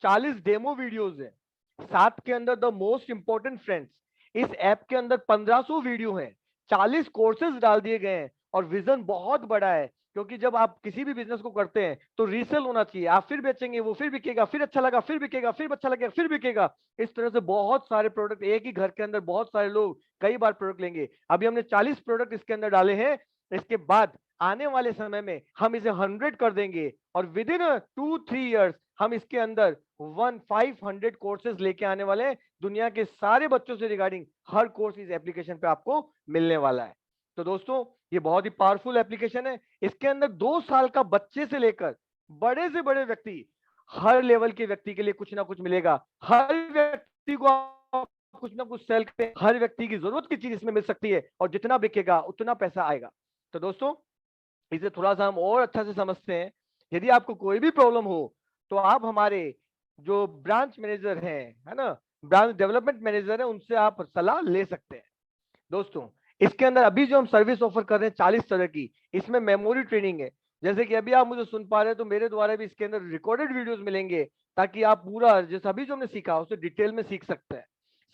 40 डेमो वीडियोस हैं। साथ के अंदर द मोस्ट इंपॉर्टेंट फ्रेंड्स, इस ऐप के अंदर 1500 वीडियो हैं, 40 कोर्सेज डाल दिए गए हैं और विजन बहुत बड़ा है। क्योंकि जब आप किसी भी बिजनेस को करते हैं तो रीसेल होना चाहिए, आप फिर बेचेंगे, वो फिर बिकेगा, फिर अच्छा लगा, फिर बिकेगा, फिर अच्छा लगेगा, फिर बिकेगा। इस तरह से बहुत सारे प्रोडक्ट, एक ही घर के अंदर बहुत सारे लोग कई बार प्रोडक्ट लेंगे। अभी हमने 40 प्रोडक्ट इसके अंदर डाले हैं, इसके बाद आने वाले समय में हम इसे 100 कर देंगे और विद इन 2-3 ईयर्स हम इसके अंदर 500 कोर्सेज लेके आने वाले हैं। दुनिया के सारे बच्चों से रिगार्डिंग हर कोर्स इस एप्लीकेशन पे आपको मिलने वाला है। तो दोस्तों, ये बहुत ही पावरफुल एप्लीकेशन है। इसके अंदर 2 साल का बच्चे से लेकर बड़े से बड़े व्यक्ति, हर लेवल के व्यक्ति के लिए कुछ ना कुछ मिलेगा। हर व्यक्ति को आप कुछ ना कुछ सेल करते हैं, हर व्यक्ति की जरूरत की चीज इसमें मिल सकती है और जितना बिकेगा उतना पैसा आएगा। तो दोस्तों, इसे थोड़ा सा हम और अच्छा से समझते हैं। यदि आपको कोई भी प्रॉब्लम हो तो आप हमारे जो ब्रांच मैनेजर हैं, है ना, ब्रांच डेवलपमेंट मैनेजर है, उनसे आप सलाह ले सकते हैं। दोस्तों, इसके अंदर अभी जो हम सर्विस ऑफर कर रहे हैं 40 तरह की, इसमें मेमोरी ट्रेनिंग है। जैसे कि अभी आप मुझे सुन पा रहे हैं तो मेरे द्वारा भी इसके अंदर रिकॉर्डेड वीडियोस मिलेंगे, ताकि आप पूरा जैसे अभी जो हमने सीखा उसे डिटेल में सीख सकते हैं।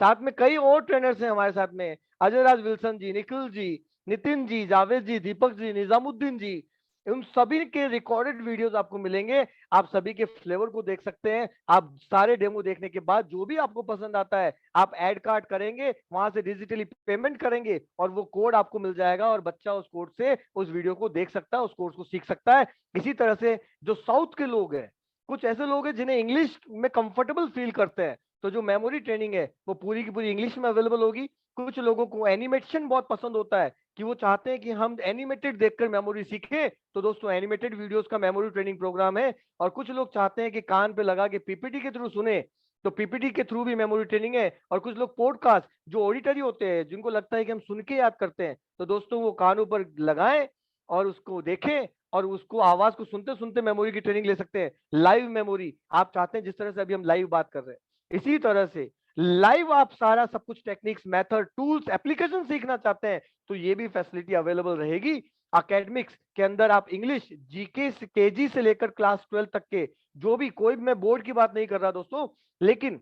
साथ में कई और ट्रेनर्स हैं हमारे साथ में, अजय राज विल्सन जी, निखिल जी, नितिन जी, जावेद जी, दीपक जी, निजामुद्दीन जी, उन सभी के रिकॉर्डेड वीडियोस आपको मिलेंगे। आप सभी के फ्लेवर को देख सकते हैं। आप सारे डेमो देखने के बाद जो भी आपको पसंद आता है आप ऐड कार्ड करेंगे, वहां से डिजिटली पेमेंट करेंगे और वो कोड आपको मिल जाएगा और बच्चा उस कोड से उस वीडियो को देख सकता है, उस कोर्स को सीख सकता है। इसी तरह से जो साउथ के लोग हैं, कुछ ऐसे लोग हैं जिन्हें इंग्लिश में कंफर्टेबल फील करते हैं, तो जो मेमोरी ट्रेनिंग है वो पूरी की पूरी इंग्लिश में अवेलेबल होगी। कुछ लोगों को एनिमेशन बहुत पसंद होता है कि वो चाहते हैं कि हम एनिमेटेड देखकर मेमोरी सीखें, तो दोस्तों एनिमेटेड वीडियोस का मेमोरी ट्रेनिंग प्रोग्राम है। और कुछ लोग चाहते हैं कि कान पे लगा के पीपीटी के थ्रू सुने, तो पीपीटी के थ्रू भी मेमोरी ट्रेनिंग है। और कुछ लोग पॉडकास्ट जो ऑडिटरी होते हैं, जिनको लगता है कि हम सुन के याद करते हैं, तो दोस्तों वो कानों पर लगाएं और उसको देखें और उसको आवाज को सुनते सुनते मेमोरी की ट्रेनिंग ले सकते हैं। लाइव मेमोरी आप चाहते हैं, जिस तरह से अभी हम लाइव बात कर रहे हैं, इसी तरह से लाइव आप सारा सब कुछ टेक्निक्स, मेथड, टूल्स, एप्लीकेशन सीखना चाहते हैं तो ये भी फैसिलिटी अवेलेबल रहेगी। एकेडमिक्स के अंदर आप इंग्लिश, जीके केजी से लेकर क्लास 12 तक के, जो भी, कोई भी, मैं बोर्ड की बात नहीं कर रहा दोस्तों, लेकिन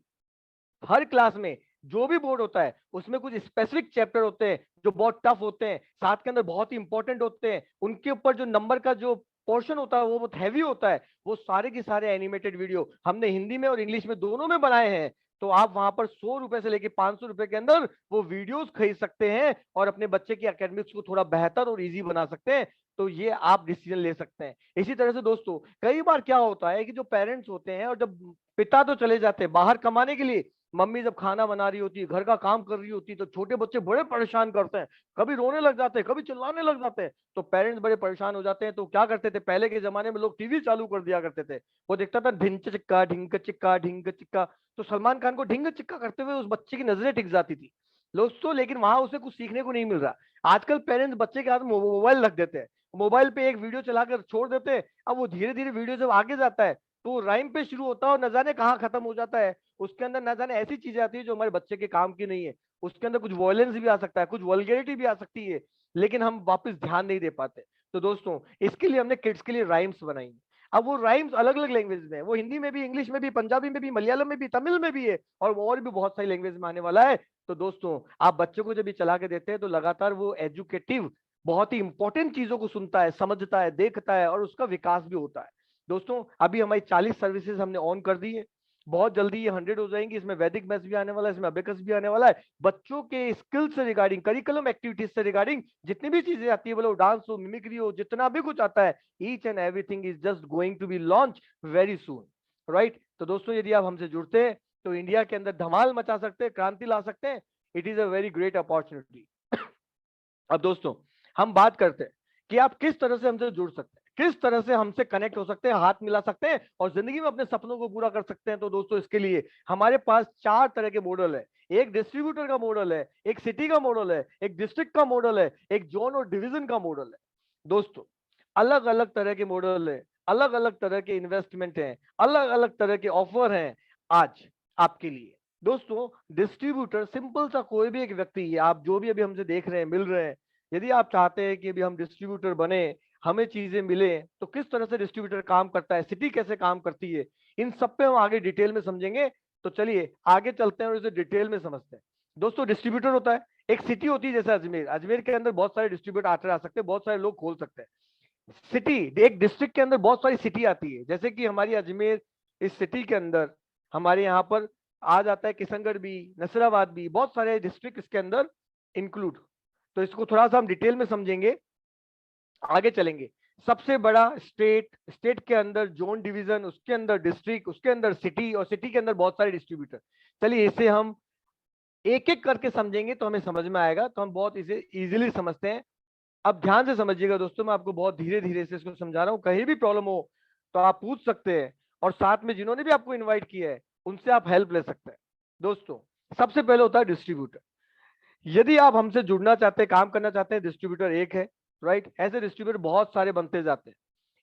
हर क्लास में जो भी बोर्ड होता है उसमें कुछ स्पेसिफिक चैप्टर होते हैं जो बहुत टफ होते हैं, साथ के अंदर बहुत ही इंपॉर्टेंट होते हैं, उनके ऊपर जो नंबर का जो पोर्शन होता है वो बहुत हैवी होता है, वो सारे के सारे एनिमेटेड वीडियो हमने हिंदी में और इंग्लिश में दोनों में बनाए हैं। तो आप वहां पर 100 रुपए से लेके 500 रुपए के अंदर वो वीडियोस खरीद सकते हैं और अपने बच्चे की एकेडमिक्स को थोड़ा बेहतर और इजी बना सकते हैं। तो ये आप डिसीजन ले सकते हैं। इसी तरह से दोस्तों कई बार क्या होता है कि जो पेरेंट्स होते हैं और जब पिता तो चले जाते हैं बाहर कमाने के लिए, मम्मी जब खाना बना रही होती है, घर का काम कर रही होती है, तो छोटे बच्चे बड़े परेशान करते हैं, कभी रोने लग जाते हैं, कभी चिल्लाने लग जाते हैं। तो पेरेंट्स बड़े परेशान हो जाते हैं। तो क्या करते थे, पहले के जमाने में लोग टीवी चालू कर दिया करते थे, वो देखता था ढिंग चिक्का ढिंग चिक्का ढिंग चिक्का, तो सलमान खान को ढिंग चिक्का करते हुए उस बच्चे की नजरें टिक जाती थी दोस्तों। लेकिन वहां उसे कुछ सीखने को नहीं मिल रहा। आजकल पेरेंट्स बच्चे के हाथ में मोबाइल रख देते हैं, मोबाइल पे एक वीडियो चलाकर छोड़ देते हैं। अब वो धीरे धीरे वीडियो जब आगे जाता है तो राइम पे शुरू होता है और न जाने कहाँ खत्म हो जाता है। उसके अंदर न जाने ऐसी चीजें आती है जो हमारे बच्चे के काम की नहीं है। उसके अंदर कुछ वॉयलेंस भी आ सकता है, कुछ वल्गैरिटी भी आ सकती है, लेकिन हम वापस ध्यान नहीं दे पाते। तो दोस्तों इसके लिए हमने किड्स के लिए राइम्स बनाई हैं। अब वो राइम्स अलग अलग लैंग्वेज में है, वो हिंदी में भी, इंग्लिश में भी, पंजाबी में भी, मलयालम में भी, तमिल में भी है, और भी बहुत सारी लैंग्वेज में आने वाला है। तो दोस्तों आप बच्चों को जब भी चला के देते हैं तो लगातार वो एजुकेटिव बहुत ही इंपॉर्टेंट चीजों को सुनता है, समझता है, देखता है और उसका विकास भी होता है। दोस्तों अभी हमारी 40 सर्विसेज हमने ऑन कर दी है, बहुत जल्दी ये 100 हो जाएंगी। इसमें वैदिक मैथ्स भी आने वाला है, इसमें अबेकस भी आने वाला है। बच्चों के स्किल से रिगार्डिंग, करिकुलम एक्टिविटीज से रिगार्डिंग जितनी भी चीजें आती है, बोलो डांस हो, मिमिक्री हो, जितना भी कुछ आता है, each and everything is just going to be launch very soon, right. तो दोस्तों यदि आप हमसे जुड़ते हैं तो इंडिया के अंदर धमाल मचा सकते हैं, क्रांति ला सकते हैं। It is a very great opportunity. अब दोस्तों हम बात करते हैं कि आप किस तरह से हमसे जुड़ सकते हैं, किस तरह से हमसे कनेक्ट हो सकते हैं, हाथ मिला सकते हैं और जिंदगी में अपने सपनों को पूरा कर सकते हैं। तो दोस्तों इसके लिए हमारे पास 4 तरह के मॉडल है। एक डिस्ट्रीब्यूटर का मॉडल है, एक सिटी का मॉडल है, एक डिस्ट्रिक्ट का मॉडल है, एक जोन और डिवीजन का मॉडल है। दोस्तों अलग अलग तरह के मॉडल है, अलग अलग तरह के इन्वेस्टमेंट हैं, अलग अलग तरह के ऑफर हैं आज आपके लिए। दोस्तों डिस्ट्रीब्यूटर सिंपल सा कोई भी एक व्यक्ति, आप जो भी अभी हमसे देख रहे हैं, मिल रहे हैं, यदि आप चाहते हैं कि अभी हम डिस्ट्रीब्यूटर बने, हमें चीजें मिले, तो किस तरह से डिस्ट्रीब्यूटर काम करता है, सिटी कैसे काम करती है, इन सब पे हम आगे डिटेल में समझेंगे। तो चलिए आगे चलते हैं और इसे डिटेल में समझते हैं। दोस्तों डिस्ट्रीब्यूटर होता है, एक सिटी होती है जैसे अजमेर, अजमेर के अंदर बहुत सारे डिस्ट्रीब्यूटर आते आ सकते हैं, बहुत सारे लोग खोल सकते हैं। सिटी, एक डिस्ट्रिक्ट के अंदर बहुत सारी सिटी आती है, जैसे कि हमारी अजमेर, इस सिटी के अंदर हमारे यहाँ पर आ जाता है किशनगढ़ भी, नसीराबाद भी, बहुत सारे डिस्ट्रिक्ट इसके अंदर इंक्लूड। तो इसको थोड़ा सा हम डिटेल में समझेंगे, आगे चलेंगे। सबसे बड़ा स्टेट, स्टेट के अंदर जोन डिवीजन, उसके अंदर डिस्ट्रिक्ट, उसके अंदर सिटी, और सिटी के अंदर बहुत सारे डिस्ट्रीब्यूटर। चलिए इसे हम एक एक करके समझेंगे तो हमें समझ में आएगा, तो हम बहुत इसे इजीली समझते हैं। अब ध्यान से समझिएगा दोस्तों, मैं आपको बहुत धीरे धीरे से इसको समझा रहा हूँ, कहीं भी प्रॉब्लम हो तो आप पूछ सकते हैं, और साथ में जिन्होंने भी आपको इनवाइट किया है उनसे आप हेल्प ले सकते हैं। दोस्तों सबसे पहले होता है डिस्ट्रीब्यूटर। यदि आप हमसे जुड़ना चाहते हैं, काम करना चाहते हैं, डिस्ट्रीब्यूटर एक है, राइट। ऐसे डिस्ट्रीब्यूटर बहुत सारे बनते जाते हैं।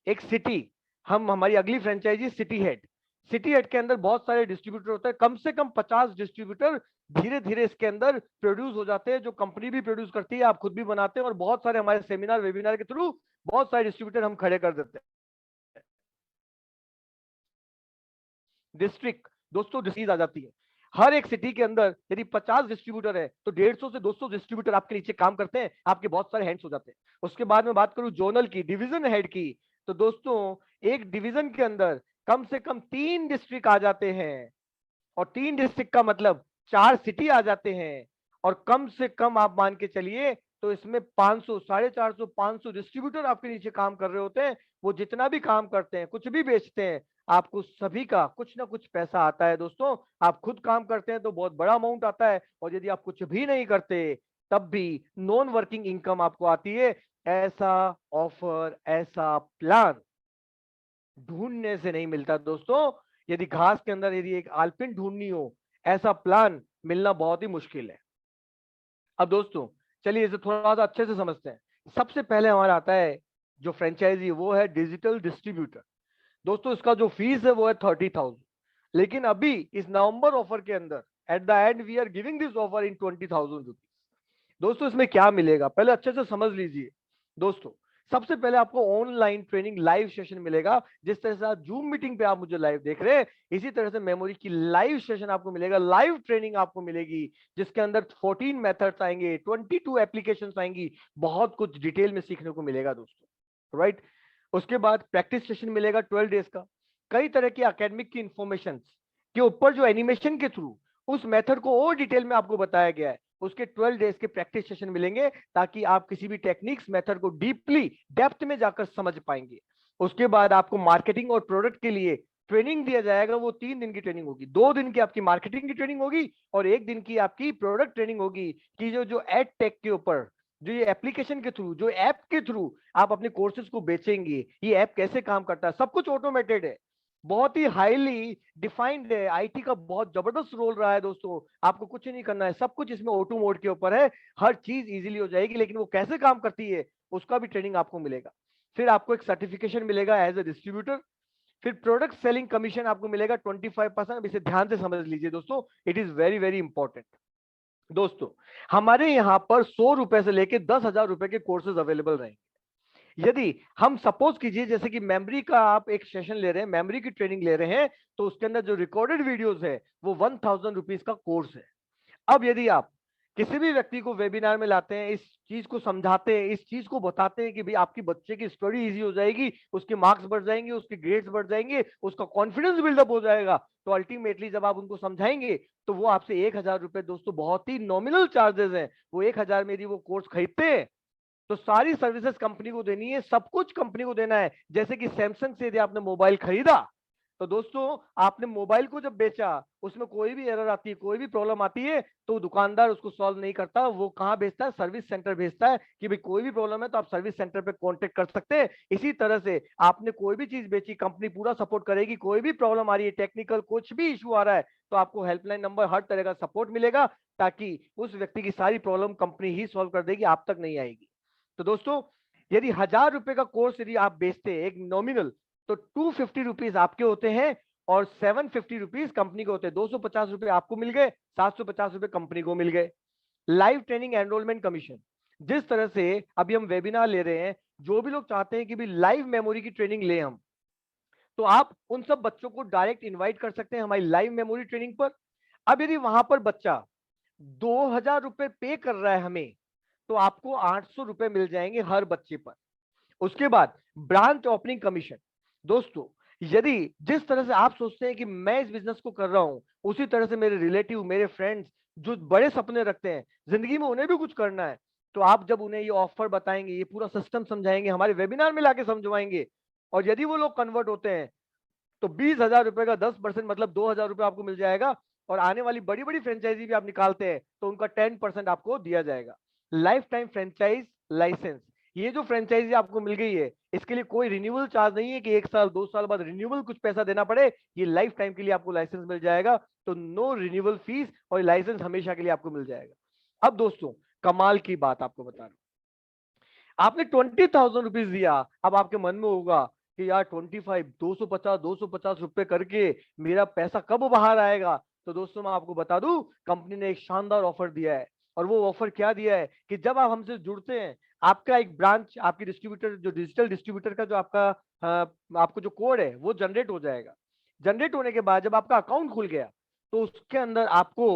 एक सिटी, हम हमारी अगली franchise city head, city head के अंदर बहुत सारे डिस्ट्रीब्यूटर होते हैं, कम से कम 50 डिस्ट्रीब्यूटर धीरे धीरे इसके अंदर प्रोड्यूस हो जाते हैं, जो कंपनी भी प्रोड्यूस करती है, आप खुद भी बनाते हैं, और बहुत सारे हमारे सेमिनार वेबिनार के थ्रू बहुत सारे डिस्ट्रीब्यूटर हम खड़े कर देते हैं। डिस्ट्रिक्ट, दोस्तों डिस्ट्रिक्ट आ जाती है। हर एक सिटी के अंदर यदि 50 डिस्ट्रीब्यूटर है तो 150 से 200 डिस्ट्रीब्यूटर आपके नीचे काम करते हैं, आपके बहुत सारे हैंड्स हो जाते हैं। उसके बाद में बात करूं जोनल की, डिवीजन हेड की, तो दोस्तों एक डिवीजन के अंदर कम से कम 3 डिस्ट्रिक्ट आ जाते हैं, और 3 डिस्ट्रिक्ट का मतलब 4 सिटी आ जाते हैं, और कम से कम आप मान के चलिए तो इसमें 500, 450, 500 डिस्ट्रीब्यूटर आपके नीचे काम कर रहे होते हैं। वो जितना भी काम करते हैं, कुछ भी बेचते हैं, आपको सभी का कुछ ना कुछ पैसा आता है। दोस्तों आप खुद काम करते हैं तो बहुत बड़ा अमाउंट आता है, और यदि आप कुछ भी नहीं करते तब भी नॉन वर्किंग इनकम आपको आती है। ऐसा ऑफर, ऐसा प्लान ढूंढने से नहीं मिलता दोस्तों। यदि घास के अंदर यदि एक आलपिन ढूंढनी हो, ऐसा प्लान मिलना बहुत ही मुश्किल है। अब दोस्तों चलिए इसे थोड़ा सा अच्छे से समझते हैं। सबसे पहले हमारा आता है जो फ्रेंचाइजी, वो है डिजिटल डिस्ट्रीब्यूटर। दोस्तों इसका जो फीस है वो है 30,000, लेकिन अभी इस नवंबर ऑफर के अंदर at the end we are giving this offer in 20,000 rupees. दोस्तों इसमें क्या मिलेगा पहले अच्छे से समझ लीजिए। दोस्तों सबसे पहले आपको ऑनलाइन ट्रेनिंग लाइव सेशन मिलेगा। जिस तरह से आप जूम मीटिंग पे आप मुझे लाइव देख रहे हैं, इसी तरह से मेमोरी की लाइव सेशन आपको मिलेगा, लाइव ट्रेनिंग आपको मिलेगी, जिसके अंदर 14 मेथड्स आएंगे, 22 एप्लीकेशंस आएंगी, बहुत कुछ डिटेल में सीखने को मिलेगा दोस्तों, राइट। उसके बाद प्रैक्टिस सेशन मिलेगा 12 डेज का, कई तरह की एकेडमिक की इंफॉर्मेशन के ऊपर जो एनिमेशन के थ्रू उस मेथड को और डिटेल में आपको बताया गया है, उसके 12 डेज के प्रैक्टिस सेशन मिलेंगे, ताकि आप किसी भी टेक्निक्स मेथड को डीपली डेप्थ में जाकर समझ पाएंगे। उसके बाद आपको मार्केटिंग और प्रोडक्ट के लिए ट्रेनिंग दिया जाएगा, वो 3 दिन की ट्रेनिंग होगी। 2 दिन की आपकी मार्केटिंग की ट्रेनिंग होगी और 1 दिन की आपकी प्रोडक्ट ट्रेनिंग होगी, कि जो एड टेक के ऊपर, जो ये एप्लीकेशन के थ्रू, जो ऐप के थ्रू आप अपने कोर्सेज को बेचेंगे, ये ऐप कैसे काम करता है, सब कुछ ऑटोमेटेड है, बहुत ही हाईली डिफाइंड है। आईटी का बहुत जबरदस्त रोल रहा है दोस्तों, आपको कुछ नहीं करना है, सब कुछ इसमें ऑटो मोड के ऊपर है, हर चीज इजीली हो जाएगी, लेकिन वो कैसे काम करती है उसका भी ट्रेनिंग आपको मिलेगा। फिर आपको एक सर्टिफिकेशन मिलेगा एज ए डिस्ट्रीब्यूटर। फिर प्रोडक्ट सेलिंग कमीशन आपको मिलेगा 25%। अब इसे ध्यान से समझ लीजिए दोस्तों, it is very very important. दोस्तों, हमारे यहाँ पर 100 रुपए से लेके 10,000 रुपए के कोर्सेज अवेलेबल रहेंगे। यदि हम सपोज कीजिए जैसे कि मेमोरी का आप एक सेशन ले रहे हैं, मेमोरी की ट्रेनिंग ले रहे हैं, तो उसके अंदर जो रिकॉर्डेड वीडियोस है वो 1000 रुपीज का कोर्स है। अब यदि आप किसी भी व्यक्ति को वेबिनार में लाते हैं, इस चीज को समझाते हैं, इस चीज को बताते हैं कि भाई आपकी बच्चे की स्टडी इजी हो जाएगी, उसके मार्क्स बढ़ जाएंगे, उसके ग्रेड्स बढ़ जाएंगे, उसका कॉन्फिडेंस बिल्डअप हो जाएगा, तो अल्टीमेटली जब आप उनको समझाएंगे तो वो आपसे 1000 रुपए, दोस्तों बहुत ही नॉमिनल चार्जेस हैं, वो 1000 में यदि वो कोर्स खरीदते हैं तो सारी सर्विसेज कंपनी को देनी है, सब कुछ कंपनी को देना है। जैसे कि सैमसंग से यदि आपने मोबाइल खरीदा, तो दोस्तों आपने मोबाइल को जब बेचा, उसमें कोई भी एरर आती है, कोई भी प्रॉब्लम आती है, तो दुकानदार उसको सॉल्व नहीं करता, वो कहां भेजता है, सर्विस सेंटर भेजता है, कि भाई कोई भी प्रॉब्लम है तो आप सर्विस सेंटर पे कांटेक्ट कर सकते हैं। इसी तरह से आपने कोई भी चीज बेची, कंपनी पूरा सपोर्ट करेगी, कोई भी प्रॉब्लम आ रही है, टेक्निकल कुछ भी इशू आ रहा है, तो आपको हेल्पलाइन नंबर, हर तरह का सपोर्ट मिलेगा, ताकि उस व्यक्ति की सारी प्रॉब्लम कंपनी ही सॉल्व कर देगी, आप तक नहीं आएगी। तो दोस्तों, यदि 1000 रुपए का कोर्स यदि आप बेचते हैं एक नॉमिनल, तो 250 रुपीज आपके होते हैं और 750 रुपीज कंपनी के होते हैं। 250 रुपए आपको मिल गए, 750 रुपए कंपनी को मिल गए। लाइव ट्रेनिंग एनरोलमेंट कमीशन, जिस तरह से अभी हम वेबिनार ले रहे हैं, जो भी लोग चाहते हैं कि भी लाइव मेमोरी की ट्रेनिंग ले हम, तो आप उन सब बच्चों को डायरेक्ट इनवाइट कर सकते हैं हमारी लाइव मेमोरी ट्रेनिंग पर। अब यदि वहां पर बच्चा 2000 रुपए पे कर रहा है हमें, तो आपको 800 रुपए मिल जाएंगे हर बच्चे पर। उसके बाद ब्रांच ओपनिंग कमीशन, दोस्तों यदि जिस तरह से आप सोचते हैं कि मैं इस बिजनेस को कर रहा हूं, उसी तरह से मेरे रिलेटिव, मेरे फ्रेंड्स जो बड़े सपने रखते हैं जिंदगी में, उन्हें भी कुछ करना है, तो आप जब उन्हें ये ऑफर बताएंगे, ये पूरा सिस्टम समझाएंगे, हमारे वेबिनार में लाके समझवाएंगे, और यदि वो लोग कन्वर्ट होते हैं, तो 20,000 रुपए का 10% मतलब 2,000 रुपए आपको मिल जाएगा, और आने वाली बड़ी बड़ी फ्रेंचाइजी भी आप निकालते हैं तो उनका 10% आपको दिया जाएगा। लाइफ टाइम फ्रेंचाइज लाइसेंस, ये जो फ्रेंचाइजी आपको मिल गई है, इसके लिए कोई रिन्यूअल चार्ज नहीं है कि 1 साल 2 साल बाद रिन्यूअल कुछ पैसा देना पड़े, ये लाइफ टाइम के लिए आपको लाइसेंस मिल जाएगा, तो नो रिन्यूअल फीस, और लाइसेंस हमेशा के लिए आपको मिल जाएगा। अब दोस्तों, कमाल की बात आपको बता रहा हूं, आपने 20,000 रुपीज दिया, अब आपके मन में होगा कि यार 25, 250 रुपए करके मेरा पैसा कब बाहर आएगा। तो दोस्तों मैं आपको बता दूं, कंपनी ने एक शानदार ऑफर दिया है, और वो ऑफर क्या दिया है कि जब आप हमसे जुड़ते हैं, आपका एक ब्रांच, आपकी डिस्ट्रीब्यूटर, जो डिजिटल डिस्ट्रीब्यूटर का जो आपका आपको जो कोड है वो जनरेट हो जाएगा। जनरेट होने के बाद जब आपका अकाउंट खुल गया, तो उसके अंदर आपको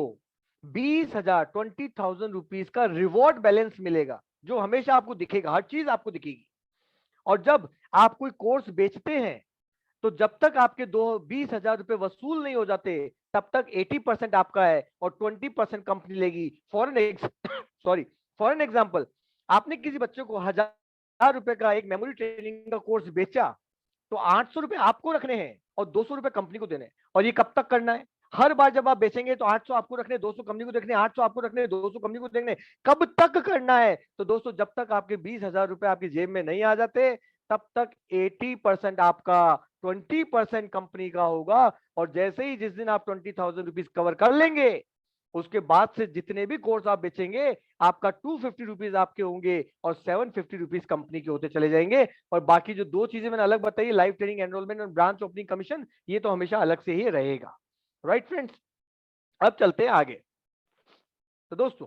20,000, 20,000 रुपीज का रिवॉर्ड बैलेंस मिलेगा, जो हमेशा आपको दिखेगा, हर चीज आपको दिखेगी। और जब आप कोई कोर्स बेचते हैं, तो जब तक आपके 20,000 रुपए वसूल नहीं हो जाते, तब तक 80% आपका है और 20% कंपनी लेगी। सॉरी फॉर एन एग्जाम्पल, आपने किसी बच्चे को 1000 रुपए का एक मेमोरी ट्रेनिंग का कोर्स बेचा, तो 800 रुपए आपको रखने हैं और 200 रुपए कंपनी को देने हैं। और ये कब तक करना है? हर बार जब आप बेचेंगे तो 800 आपको रखने, 200 कंपनी को देखने, 800 आपको रखने, 200 कंपनी को देखने। कब तक करना है? तो दोस्तों, जब तक आपके 20,000 रुपए आपकी जेब में नहीं आ जाते, तब तक 80% आपका, 20% कंपनी का होगा। और जैसे ही जिस दिन आप 20,000 रुपीज कवर कर लेंगे, उसके बाद से जितने भी कोर्स आप बेचेंगे, आपका 250 रुपीज आपके होंगे और 750 रुपीज कंपनी के होते चले जाएंगे। और बाकी जो 2 चीजें मैंने अलग बताई, लाइव ट्रेनिंग एनरोलमेंट और ब्रांच ओपनिंग कमीशन, ये तो हमेशा अलग से ही रहेगा। राइट फ्रेंड्स, अब चलते हैं आगे। तो दोस्तों,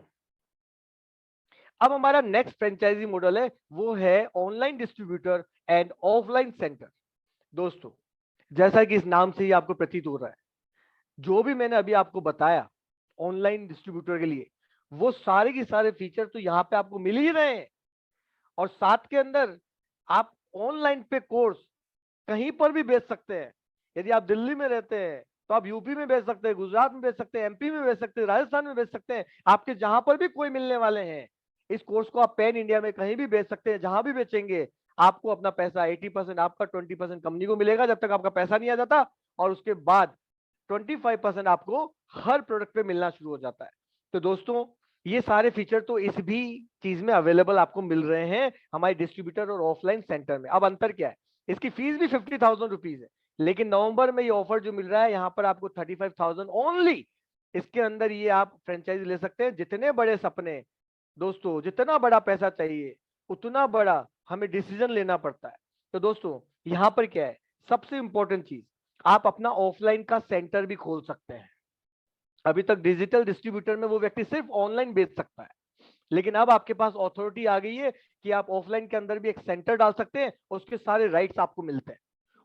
अब हमारा नेक्स्ट फ्रेंचाइजी मॉडल है, वो है online distributor and offline centre. दोस्तों, जैसा कि इस नाम से ही आपको प्रतीत हो रहा है, जो भी मैंने अभी आपको बताया ऑनलाइन डिस्ट्रीब्यूटर के लिए, वो सारे के सारे फीचर तो यहाँ पे आपको मिल ही रहे हैं। और साथ के अंदर आप ऑनलाइन पे कोर्स कहीं पर भी बेच सकते हैं। यदि आप दिल्ली में रहते हैं तो आप यूपी में बेच सकते हैं, गुजरात में बेच सकते हैं, एमपी में बेच सकते हैं, राजस्थान में बेच सकते हैं, आपके जहां पर भी कोई मिलने वाले हैं। इस कोर्स को आप पैन इंडिया में कहीं भी बेच सकते हैं। जहां भी बेचेंगे आपको अपना पैसा 80% आपका, 20% कंपनी को मिलेगा जब तक आपका पैसा नहीं आ जाता, और उसके बाद 25% आपको हर प्रोडक्ट पे मिलना शुरू हो जाता है। तो दोस्तों, ये सारे फीचर तो इस भी चीज में अवेलेबल आपको मिल रहे हैं हमारे डिस्ट्रीब्यूटर और ऑफलाइन सेंटर में। अब अंतर क्या है, इसकी फीस भी 50,000 रुपीज है, लेकिन नवंबर में ये ऑफर जो मिल रहा है यहाँ पर आपको 35,000 ओनली। इसके अंदर ये आप फ्रेंचाइज ले सकते हैं। जितने बड़े सपने दोस्तों, जितना बड़ा पैसा चाहिए उतना बड़ा हमें डिसीजन लेना पड़ता है। तो दोस्तों, यहाँ पर क्या है, सबसे इंपॉर्टेंट चीज, आप अपना ऑफलाइन का सेंटर भी खोल सकते हैं। अभी तक डिजिटल डिस्ट्रीब्यूटर में वो व्यक्ति सिर्फ ऑनलाइन बेच सकता है, लेकिन अब आपके पास अथॉरिटी आ गई है कि आप ऑफलाइन के अंदर भी एक सेंटर डाल सकते हैं, उसके सारे राइट्स आपको मिलते हैं।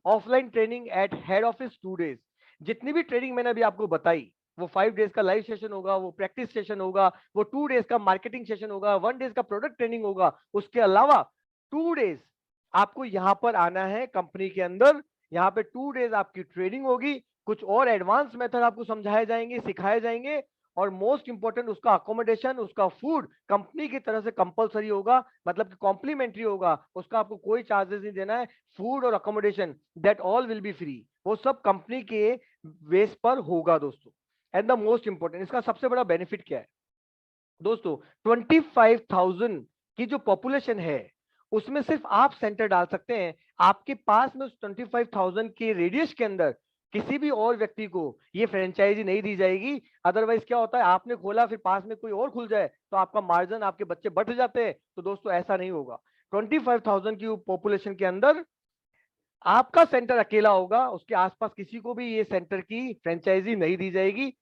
Offline training at head office 2 days, जितनी भी ट्रेनिंग मैंने अभी आपको बताई, वो 5 डेज का लाइव सेशन होगा, वो प्रैक्टिस सेशन होगा, वो 2 डेज का मार्केटिंग सेशन होगा, 1 डेज का प्रोडक्ट ट्रेनिंग होगा। उसके अलावा 2 डेज आपको यहाँ पर आना है कंपनी के अंदर। यहाँ पे 2 डेज आपकी ट्रेनिंग होगी, कुछ और एडवांस मेथड आपको समझाए जाएंगे, सिखाए जाएंगे, और मोस्ट इंपॉर्टेंट उसका अकोमोडेशन, उसका फूड कंपनी की तरफ से कंपलसरी होगा, मतलब कि कॉम्प्लीमेंट्री होगा, उसका आपको कोई चार्जेस नहीं देना है। फूड और accommodation that all will be free, वो सब कंपनी के बेस पर होगा दोस्तों। एंड द मोस्ट इंपॉर्टेंट, इसका सबसे बड़ा बेनिफिट क्या है दोस्तों, 25,000 की जो पॉपुलेशन है उसमें सिर्फ आप सेंटर डाल सकते हैं। आपके पास में उस 25,000 के रेडियस के अंदर किसी भी और व्यक्ति को ये फ्रेंचाइजी नहीं दी जाएगी। अदरवाइज क्या होता है, आपने खोला फिर पास में कोई और खुल जाए तो आपका मार्जिन, आपके बच्चे बढ़ जाते हैं। तो दोस्तों, ऐसा नहीं होगा। 25,000 की पॉपुलेशन के अंदर आपका सेंटर अकेला होगा, उसके आसपास किसी को भी ये सेंटर की फ्रेंचाइजी नहीं दी जाएगी।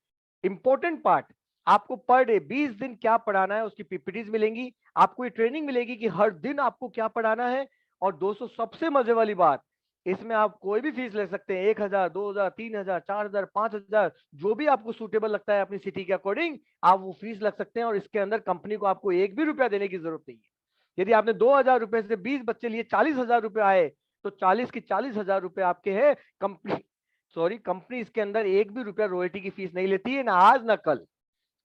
इंपॉर्टेंट पार्ट, आपको पर डे 20 दिन क्या पढ़ाना है उसकी पीपीटीज मिलेंगी, आपको ये ट्रेनिंग मिलेगी कि हर दिन आपको क्या पढ़ाना है। और दोस्तों, सबसे मजे वाली बात, इसमें आप कोई भी फीस ले सकते हैं, 1,000, 2,000, 3,000, 4,000, 5,000, जो भी आपको सूटेबल लगता है अपनी सिटी के अकॉर्डिंग आप वो फीस लग सकते हैं। और इसके अंदर कंपनी को आपको एक भी रुपया देने की जरूरत नहीं है। यदि आपने 2,000 रुपए से 20 बच्चे लिए, 40,000 रुपए आए, तो 40 की 40,000 रुपए आपके हैं। कंपनी कंपनी इसके अंदर एक भी रुपया रॉयल्टी की फीस नहीं लेती है, ना आज ना कल।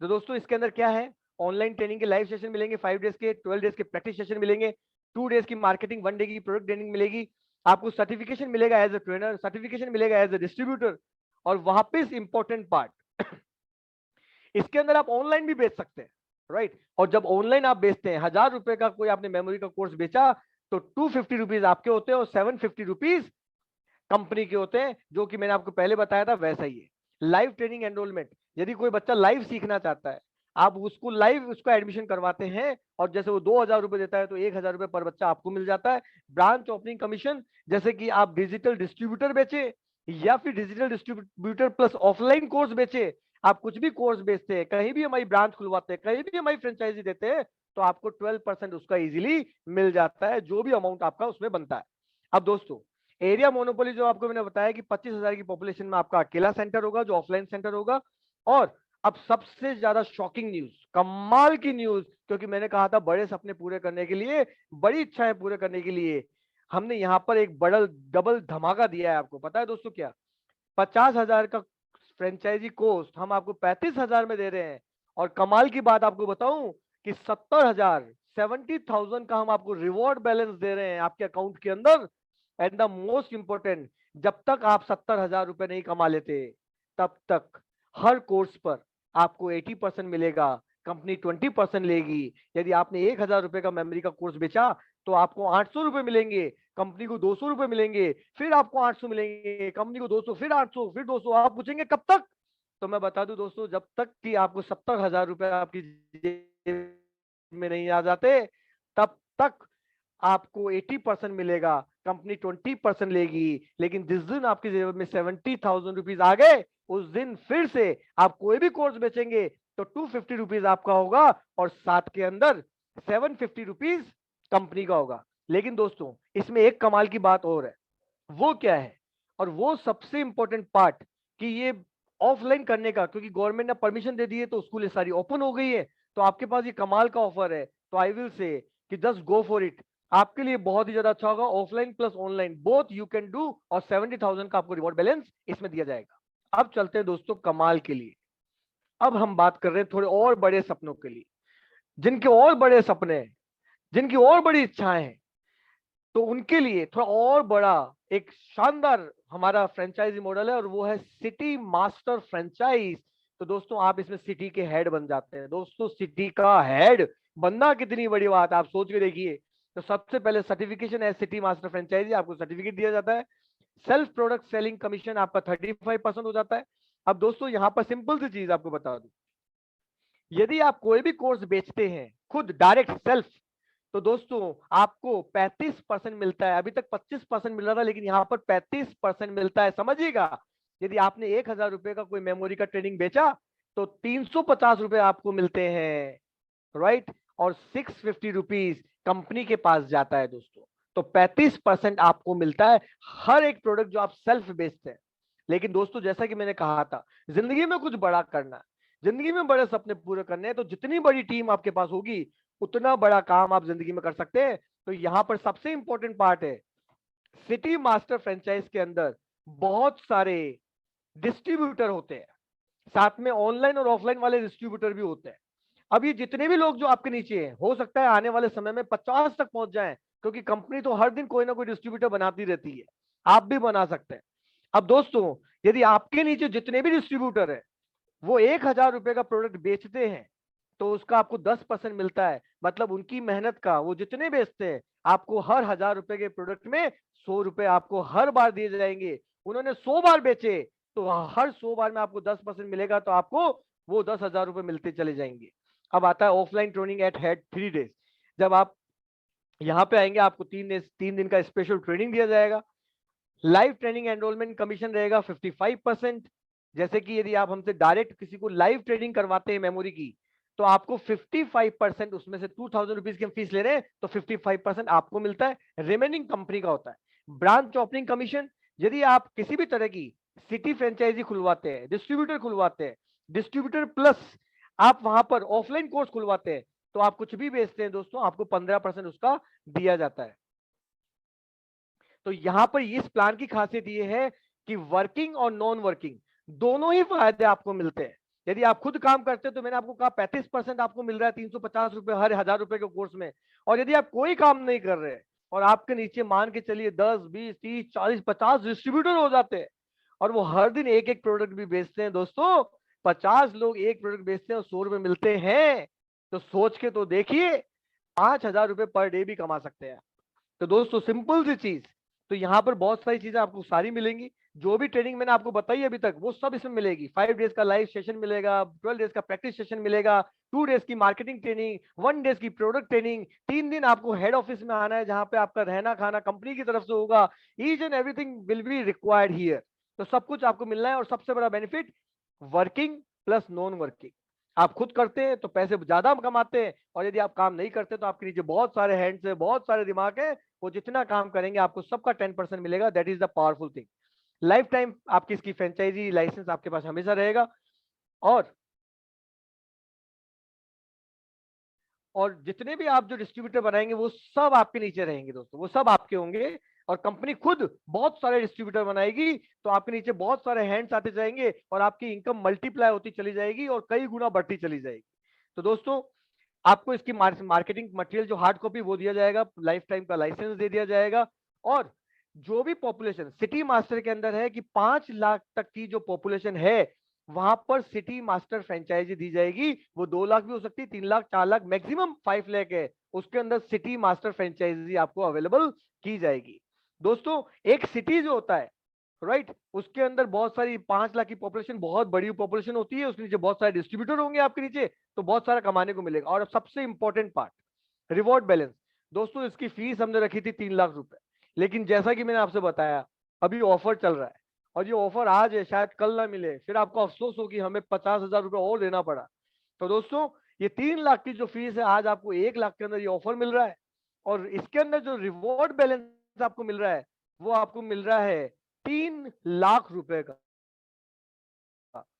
तो दोस्तों, इसके अंदर क्या है, ऑनलाइन ट्रेनिंग के लाइव सेशन मिलेंगे, 5 डेज के, 12 डेज के प्रैक्टिस सेशन मिलेंगे, 2 डेज की मार्केटिंग, 1 डे की प्रोडक्ट ट्रेनिंग मिलेगी, आपको सर्टिफिकेशन मिलेगा एज ए ट्रेनर, सर्टिफिकेशन मिलेगा एज ए डिस्ट्रीब्यूटर। और वापस इंपॉर्टेंट पार्ट, इसके अंदर आप ऑनलाइन भी बेच सकते हैं, राइट। और जब ऑनलाइन आप बेचते हैं, 1,000 रुपए का कोई आपने मेमोरी का कोर्स बेचा, तो 250 रुपीज आपके होते हैं और 750 रुपीज कंपनी के होते हैं, जो कि मैंने आपको पहले बताया था वैसा ही है। लाइव ट्रेनिंग एनरोलमेंट, यदि कोई बच्चा लाइव सीखना चाहता है, आप उसको लाइव उसका एडमिशन करवाते हैं, और जैसे वो 2,000 रुपए देता है तो 1,000 रुपए पर बच्चा आपको मिल जाता है। ब्रांच ओपनिंग कमीशन, जैसे कि आप डिजिटल डिस्ट्रीब्यूटर बेचे या फिर digital distributor plus offline course बेचे, आप कुछ भी कोर्स बेचते हैं, कहीं भी हमारी ब्रांच खुलवाते हैं, कहीं भी हमारी फ्रेंचाइजी देते हैं, तो आपको 12% उसका इजीली मिल जाता है, जो भी अमाउंट आपका उसमें बनता है। अब दोस्तों, एरिया मोनोपोली जो आपको मैंने बताया कि 25,000 की पॉपुलेशन में आपका अकेला सेंटर होगा जो ऑफलाइन सेंटर होगा। और अब सबसे ज्यादा शॉकिंग न्यूज, कमाल की न्यूज, क्योंकि मैंने कहा था बड़े सपने पूरे करने के लिए, बड़ी इच्छाएं पूरे करने के लिए हमने यहाँ पर एक बड़ा डबल धमाका दिया है। आपको पता है दोस्तों क्या, 50,000 का फ्रेंचाइजी कोस्ट हम आपको 35,000 में दे रहे हैं। और कमाल की बात आपको बताऊं कि 70,000 का हम आपको रिवॉर्ड बैलेंस दे रहे हैं आपके अकाउंट के अंदर। एंड द मोस्ट इंपोर्टेंट, जब तक आप 70,000 रुपए नहीं कमा लेते, तब तक हर कोर्स पर आपको 80% मिलेगा, कंपनी 20% लेगी। यदि आपने 1,000 रुपए का मेमोरी का कोर्स बेचा, तो आपको 800 रुपए मिलेंगे, कंपनी को 200 रुपए मिलेंगे, फिर आपको 800 मिलेंगे, कंपनी को 200, फिर 800, फिर 200। आप पूछेंगे कब तक, तो मैं बता दूं दोस्तों, जब तक कि आपको 70,000 रुपए आपकी जेब में नहीं आ जाते, तब तक आपको 80% मिलेगा, कंपनी 20% लेगी। लेकिन जिस दिन आपकी जेब में 70,000 रुपीज आ गए, उस दिन फिर से आप कोई भी कोर्स बेचेंगे तो 250 रुपीज आपका होगा, और साथ के अंदर ₹750 कंपनी का होगा। लेकिन दोस्तों इसमें एक कमाल की बात और है, वो क्या है, और वो सबसे इंपॉर्टेंट पार्ट, कि ये ऑफलाइन करने का, क्योंकि गवर्नमेंट ने परमिशन दे दी है तो स्कूल सारी ओपन हो गई है, तो आपके पास ये कमाल का ऑफर है। तो आई विल से कि जस्ट गो फॉर इट। आपके लिए बहुत ही ज्यादा अच्छा होगा, offline plus online both you can do, और 70,000 का आपको रिवॉर्ड बैलेंस इसमें दिया जाएगा। अब चलते हैं दोस्तों कमाल के लिए। अब हम बात कर रहे हैं थोड़े और बड़े सपनों के लिए, जिनके और बड़े सपने हैं, जिनकी और बड़ी इच्छाएं हैं, तो उनके लिए थोड़ा और बड़ा एक शानदार हमारा फ्रेंचाइजी मॉडल है, और वो है सिटी मास्टर फ्रेंचाइज। तो दोस्तों आप इसमें सिटी के हेड बन जाते हैं। दोस्तों सिटी का हेड बनना कितनी बड़ी बात है, आप सोच के देखिए। तो सबसे पहले सर्टिफिकेशन है सिटी मास्टर फ्रेंचाइजी, आपको सर्टिफिकेट दिया जाता है। सेल्फ प्रोडक्ट सेलिंग कमीशन आपका 35% हो जाता है। अब दोस्तों यहां पर सिंपल सी चीज आपको बता दूं, यदि आप कोई भी कोर्स बेचते हैं खुद डायरेक्ट सेल्फ, तो दोस्तों आपको 35% मिलता है। अभी तक 25% मिल रहा था, लेकिन यहां पर 35% मिलता है, समझिएगा। यदि आपने 1,000 रुपए का कोई मेमोरी का ट्रेनिंग बेचा, तो 350 रुपए आपको मिलते हैं, राइट। और 650 रुपीज कंपनी के पास जाता है दोस्तों। तो 35% आपको मिलता है हर एक प्रोडक्ट जो आप सेल्फ बेचते हैं। लेकिन दोस्तों जैसा कि मैंने कहा था, जिंदगी में कुछ बड़ा करना है, जिंदगी में बड़े सपने पूरे करने हैं, तो जितनी बड़ी टीम आपके पास होगी उतना बड़ा काम आप जिंदगी में कर सकते हैं। तो यहां पर सबसे इंपॉर्टेंट पार्ट है, सिटी मास्टर फ्रेंचाइज के अंदर बहुत सारे डिस्ट्रीब्यूटर होते हैं, साथ में ऑनलाइन और ऑफलाइन वाले डिस्ट्रीब्यूटर भी होते हैं। अब ये जितने भी लोग जो आपके नीचे हैं, हो सकता है आने वाले समय में 50 तक पहुंच जाएं, क्योंकि कंपनी तो हर दिन कोई ना कोई डिस्ट्रीब्यूटर बनाती रहती है, आप भी बना सकते हैं। अब दोस्तों यदि आपके नीचे जितने भी डिस्ट्रीब्यूटर है वो 1,000 रुपए का प्रोडक्ट बेचते हैं, तो उसका आपको 10% मिलता है। मतलब उनकी मेहनत का वो जितने बेचते हैं, आपको हर 1,000 रुपए के प्रोडक्ट में 100 रुपए आपको हर बार दिए जाएंगे। उन्होंने 100 बार बेचे, तो हर 100 बार में आपको 10% मिलेगा, तो आपको वो 10,000 रुपए मिलते चले जाएंगे। अब आता है offline training at head 3 days. जब आप यहाँ पे आएंगे, आपको 3 दिन का स्पेशल ट्रेनिंग दिया जाएगा। लाइव ट्रेनिंग एनरोलमेंट कमीशन रहेगा 55%। जैसे कि यदि आप हमसे डायरेक्ट किसी को लाइव ट्रेनिंग करवाते हैं मेमोरी की, तो आपको 55%, उसमें से 2,000 रुपीज की हम फीस ले रहे हैं, तो 55% आपको मिलता है, रिमेनिंग कंपनी का होता है। ब्रांच ओपनिंग कमीशन, यदि आप किसी भी तरह की सिटी फ्रेंचाइजी खुलवाते हैं, डिस्ट्रीब्यूटर खुलवाते हैं, डिस्ट्रीब्यूटर प्लस आप वहां पर ऑफलाइन कोर्स खुलवाते हैं, तो आप कुछ भी बेचते हैं दोस्तों, आपको 15% उसका दिया जाता है। तो यहां पर इस प्लान की खासियत यह है कि वर्किंग और नॉन वर्किंग दोनों ही फायदे आपको मिलते हैं। यदि आप खुद काम करते हैं तो मैंने आपको कहा 35% आपको मिल रहा है 350 रुपए हर 1,000 रुपए के कोर्स में। और यदि आप कोई काम नहीं कर रहे और आपके नीचे मान के चलिए 10, 20, 30, 40, 50 डिस्ट्रीब्यूटर हो जाते हैं, और वो हर दिन एक एक प्रोडक्ट भी बेचते हैं दोस्तों, 50 लोग एक प्रोडक्ट बेचते हैं और 100 रुपए मिलते हैं, तो सोच के तो देखिए 5,000 रुपए पर डे भी कमा सकते हैं। तो दोस्तों सिंपल सी चीज, तो यहाँ पर बहुत सारी चीजें आपको सारी मिलेंगी। जो भी ट्रेनिंग मैंने आपको बताई अभी तक, वो सब इसमें मिलेगी। 5 डेज का लाइव सेशन मिलेगा, 12 डेज का प्रैक्टिस सेशन मिलेगा, 2 डेज की मार्केटिंग ट्रेनिंग, 1 डेज की प्रोडक्ट ट्रेनिंग, 3 दिन आपको हेड ऑफिस में आना है, जहां पे आपका रहना खाना कंपनी की तरफ से होगा। Each and everything will be required here. तो सब कुछ आपको मिलना है, और सबसे बड़ा benefit, working plus non working. आप खुद करते हैं तो पैसे ज्यादा कमाते हैं, और यदि आप काम नहीं करते तो आपके नीचे बहुत सारे हैंड्स है, बहुत सारे दिमाग है, वो जितना काम करेंगे आपको सबका 10% मिलेगा। That is the powerful thing. Life time आपकी इसकी फ्रेंचाइजी लाइसेंस आपके पास हमेशा रहेगा। और और जितने भी आप जो डिस्ट्रीब्यूटर बनाएंगे वो सब आपके नीचे रहेंगे दोस्तों, वो सब आपके होंगे। और कंपनी खुद बहुत सारे डिस्ट्रीब्यूटर बनाएगी, तो आपके नीचे बहुत सारे हैंड्स आते जाएंगे, और आपकी इनकम मल्टीप्लाई होती चली जाएगी और कई गुना बढ़ती चली जाएगी। तो दोस्तों आपको इसकी मार्केटिंग मटेरियल जो हार्ड कॉपी वो दिया जाएगा, लाइफ टाइम का लाइसेंस दे दिया जाएगा। और जो भी पॉपुलेशन सिटी मास्टर के अंदर है, कि 5 लाख तक की जो पॉपुलेशन है, वहां पर सिटी मास्टर फ्रेंचाइजी दी जाएगी। वो 2 लाख भी हो सकती है, 3 लाख, 4 लाख, मैक्सिमम 5 लाख है, उसके अंदर सिटी मास्टर फ्रेंचाइजी आपको अवेलेबल की जाएगी। दोस्तों एक सिटी जो होता है, राइट, उसके अंदर बहुत सारी 5 लाख की पॉपुलेशन, बहुत बड़ी पॉपुलेशन होती है, उसके नीचे बहुत सारे डिस्ट्रीब्यूटर होंगे आपके नीचे, तो बहुत सारा कमाने को मिलेगा। और अब सबसे इंपॉर्टेंट पार्ट, रिवॉर्ड बैलेंस। दोस्तों इसकी फीस हमने रखी थी 3 लाख रुपए, लेकिन जैसा कि मैंने आपसे बताया, अभी ऑफर चल रहा है, और ये ऑफर आज है, शायद कल ना मिले, फिर आपको अफसोस हो कि हमें 50,000 रुपए और देना पड़ा। तो दोस्तों ये 3 लाख की जो फीस है आज आपको 1 लाख के अंदर ये ऑफर मिल रहा है, और इसके अंदर जो रिवॉर्ड बैलेंस आपको मिल रहा है वो आपको मिल रहा है 3 लाख रुपए का।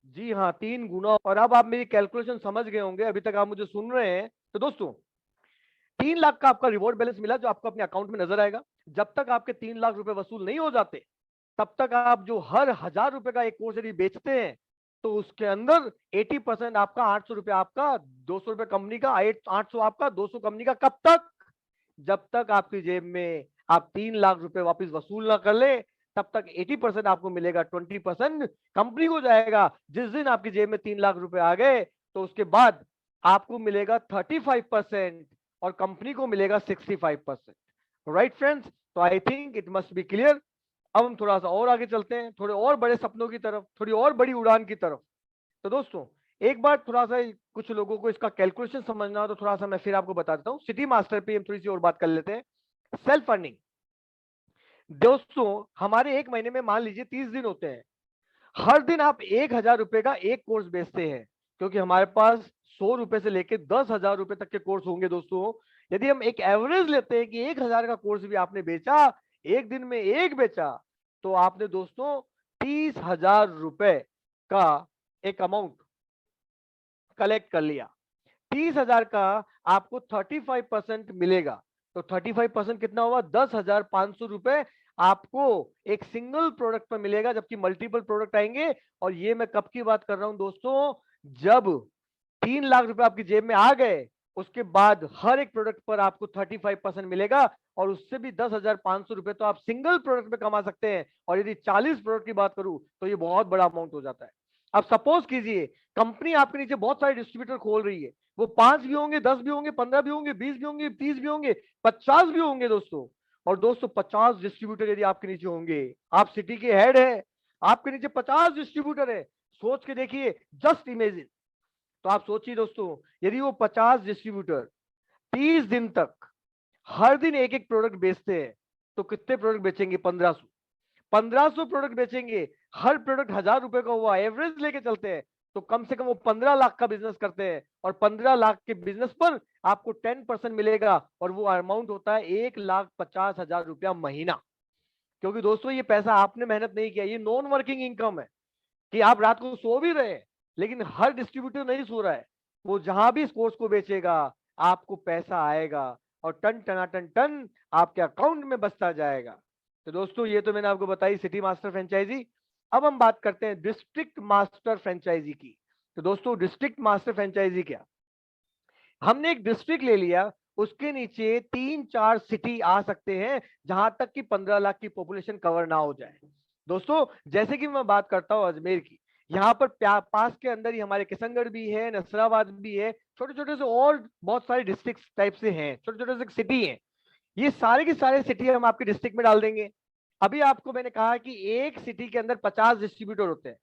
जी हाँ, 3 गुना। और अब आप मेरी कैलकुलेशन समझ गए होंगे, अभी तक आप मुझे सुन रहे हैं। तो दोस्तों 3 लाख का आपका रिवॉर्ड बैलेंस मिला जो आपको अपने अकाउंट में नजर आएगा। जब तक आपके 3 लाख रुपए वसूल नहीं हो जाते तब तक आप जो हर 1,000 रुपए का एक कोर्स यदि बेचते हैं तो उसके अंदर 80% आपका, 800 रुपए आपका, 200 रुपए कंपनी का, 800 आपका, 200 कंपनी का। कब तक? जब तक आपकी जेब में आप 3 लाख रुपए वापस वसूल ना कर ले तब तक 80% आपको मिलेगा, 20% कंपनी को जाएगा। जिस दिन आपकी जेब में 3 लाख रुपए आ गए तो उसके बाद आपको मिलेगा 35% और कंपनी को मिलेगा 65%। राइट फ्रेंड्स, तो I think it must be clear. अब हम थोड़ा सा और आगे चलते हैं, थोड़े और बड़े सपनों की तरफ, थोड़ी और बड़ी उड़ान की तरफ। तो दोस्तों एक बार थोड़ा सा कुछ लोगों को इसका कैलकुलेशन समझना हो तो थोड़ा सा मैं फिर आपको बता देता हूँ। सिटी मास्टर पे हम थोड़ी सी और बात कर लेते हैं। सेल्फ अर्निंग दोस्तों, हमारे एक महीने में मान लीजिए 30 दिन होते हैं। हर दिन आप 1,000 रुपए का एक कोर्स बेचते हैं, क्योंकि हमारे पास 100 रुपए से लेकर 10,000 रुपए तक के कोर्स होंगे। दोस्तों यदि हम एक एवरेज लेते हैं कि 1,000 का कोर्स भी आपने बेचा, एक दिन में एक बेचा, तो आपने दोस्तों 30,000 रुपए का एक अमाउंट कलेक्ट कर लिया। 30,000 का आपको 35% मिलेगा, तो 35% कितना हुआ? 10,500 रुपए आपको एक सिंगल प्रोडक्ट पर मिलेगा, जबकि मल्टीपल प्रोडक्ट आएंगे। और ये मैं कब की बात कर रहा हूं दोस्तों? जब 3 लाख रुपए आपकी जेब में आ गए उसके बाद हर एक प्रोडक्ट पर आपको 35% मिलेगा, और उससे भी 10,500 रुपए तो आप सिंगल प्रोडक्ट पे कमा सकते हैं। और यदि 40 प्रोडक्ट की बात करूं तो ये बहुत बड़ा अमाउंट हो जाता है। अब सपोज कीजिए कंपनी आपके नीचे बहुत सारे डिस्ट्रीब्यूटर खोल रही है, वो 5 भी होंगे, 10 भी होंगे, 15 भी होंगे, 20 भी होंगे, 30 भी होंगे, 50 भी होंगे दोस्तों। और दोस्तों 50 डिस्ट्रीब्यूटर यदि आपके नीचे होंगे, आप सिटी के हेड है, आपके नीचे 50 डिस्ट्रीब्यूटर है, सोच के देखिए, जस्ट इमेजिन। तो आप सोचिए दोस्तों, यदि वो 50 डिस्ट्रीब्यूटर 30 दिन तक हर दिन एक एक प्रोडक्ट बेचते हैं तो कितने प्रोडक्ट बेचेंगे? 1500। 1500 प्रोडक्ट बेचेंगे, हर प्रोडक्ट 1,000 रुपए का हुआ, एवरेज लेके चलते हैं तो कम से कम वो 15 लाख का बिजनेस करते हैं। और 15 लाख के बिजनेस पर आपको 10% मिलेगा, और वो अमाउंट होता है 1,50,000 रुपया महीना। क्योंकि दोस्तों ये पैसा आपने मेहनत नहीं किया, ये नॉन वर्किंग इनकम है कि आप रात को सो भी रहे हैं, लेकिन हर डिस्ट्रीब्यूटर नहीं सो रहा है। वो जहां भी इस कोर्स को बेचेगा आपको पैसा आएगा, और टन टनाटन टन आपके अकाउंट में बचता जाएगा। तो दोस्तों ये तो मैंने आपको बताई सिटी मास्टर फ्रेंचाइजी। अब हम बात करते हैं डिस्ट्रिक्ट मास्टर फ्रेंचाइजी की। तो दोस्तों डिस्ट्रिक्ट मास्टर फ्रेंचाइजी क्या? हमने एक डिस्ट्रिक्ट ले लिया, उसके नीचे 3-4 सिटी आ सकते हैं जहां तक कि 15 लाख की पॉपुलेशन कवर ना हो जाए। दोस्तों जैसे कि मैं बात करता हूं अजमेर की, यहाँ पर पास के अंदर ही हमारे किशनगढ़ भी है, नसराबाद भी है, छोटे छोटे से और बहुत सारे डिस्ट्रिक्ट टाइप से हैं, छोटे छोटे से सिटी हैं। ये सारे के सारे सिटी हम आपके डिस्ट्रिक्ट में डाल देंगे। अभी आपको मैंने कहा कि एक सिटी के अंदर 50 डिस्ट्रीब्यूटर होते हैं,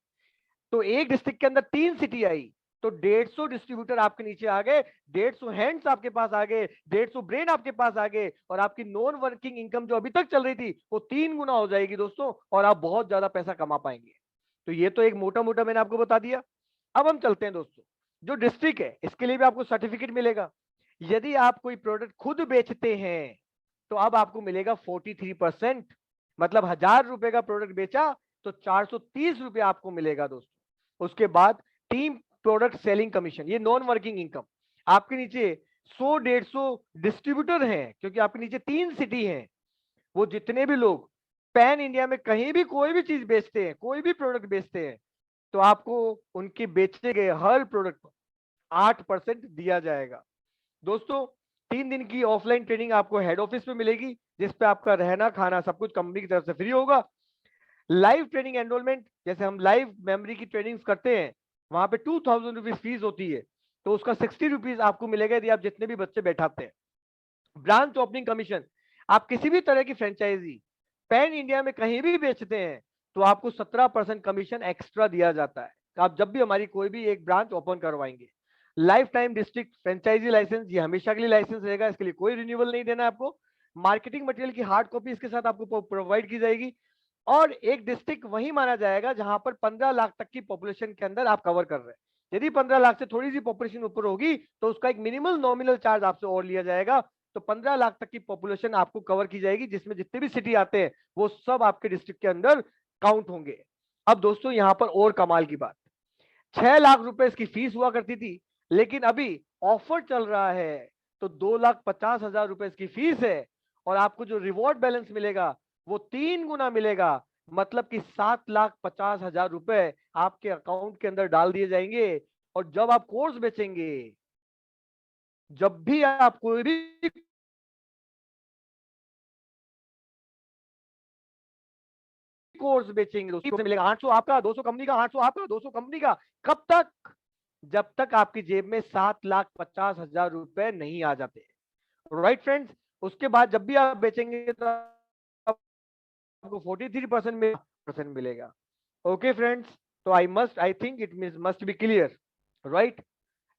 तो एक डिस्ट्रिक्ट के अंदर 3 सिटी आई तो 150 डिस्ट्रीब्यूटर आपके नीचे आ गए, 150 हैंड्स आपके पास आ गए, 150 ब्रेन आपके पास आ गए, और आपकी नॉन वर्किंग इनकम जो अभी तक चल रही थी वो 3 गुना हो जाएगी दोस्तों, और आप बहुत ज्यादा पैसा कमा पाएंगे। तो ये तो एक मोटा मोटा मैंने आपको बता दिया। अब हम चलते हैं दोस्तों, जो डिस्ट्रिक्ट है इसके लिए भी आपको सर्टिफिकेट मिलेगा। यदि आप कोई प्रोडक्ट खुद बेचते हैं तो अब आपको मिलेगा 43%, मतलब 1,000 रुपए का प्रोडक्ट बेचा तो 430 रुपए आपको मिलेगा दोस्तों। उसके बाद टीम प्रोडक्ट सेलिंग कमीशन, ये नॉन वर्किंग इनकम। आपके नीचे 100-150 डिस्ट्रीब्यूटर हैं, क्योंकि आपके नीचे 3 सिटी हैं। वो जितने भी लोग पैन इंडिया में कहीं भी कोई भी चीज बेचते हैं, कोई भी प्रोडक्ट बेचते हैं, तो आपको उनके बेचे गए हर प्रोडक्ट पर 8% दिया जाएगा दोस्तों। 3 दिन की ऑफलाइन ट्रेनिंग आपको हेड ऑफिस में मिलेगी, जिसपे आपका रहना खाना सब कुछ कंपनी की तरफ से फ्री होगा। लाइव ट्रेनिंग एनरोलमेंट, जैसे हम लाइव मेमोरी की ट्रेनिंग करते हैं, वहां पे 2,000 रुपीज फीस होती है, तो उसका 60 रुपीज आपको मिलेगा यदि आप जितने भी बच्चे बैठाते हैं। ब्रांच ओपनिंग कमीशन, आप किसी भी तरह की फ्रेंचाइजी पैन इंडिया में कहीं भी बेचते हैं तो आपको 17% कमीशन एक्स्ट्रा दिया जाता है, आप जब भी हमारी कोई भी एक ब्रांच ओपन करवाएंगे। Life time district franchise licence, ये हमेशा के लिए लाइसेंस रहेगा, इसके लिए कोई रिन्यूअल नहीं देना है आपको। मार्केटिंग मटेरियल की हार्ड कॉपी इसके साथ आपको प्रोवाइड की जाएगी। और एक डिस्ट्रिक्ट वही माना जाएगा जहां पर 15 लाख तक की पॉपुलेशन के अंदर आप कवर कर रहे हैं। यदि 15 लाख से थोड़ी सी पॉपुलेशन ऊपर होगी तो उसका एक मिनिमल नॉमिनल चार्ज आपसे और लिया जाएगा। तो 15 लाख तक की पॉपुलेशन आपको कवर की जाएगी, जिसमें जितने भी सिटी आते हैं वो सब आपके डिस्ट्रिक्ट के अंदर काउंट होंगे। अब दोस्तों यहां पर और कमाल की बात, 6 लाख रुपए इसकी फीस हुआ करती थी, लेकिन अभी ऑफर चल रहा है तो 2,50,000 रुपए इसकी फीस है, और आपको जो रिवॉर्ड बैलेंस मिलेगा वो 3 गुना मिलेगा। मतलब कि 7,50,000 रुपए आपके अकाउंट के अंदर डाल दिए जाएंगे। और जब आप कोर्स बेचेंगे, जब भी आप कोई भी कोर्स बेचेंगे दोस्तों, मिलेगा 800 आपका, 200 कंपनी का, 800 आपका, 200 कंपनी का। कब तक? जब तक आपकी जेब में 7,50,000 रुपए नहीं आ जाते। राइट फ्रेंड्स, उसके बाद जब भी आप बेचेंगे तो आपको 43% मिलेगा। ओके फ्रेंड्स, तो I think it must be clear. Right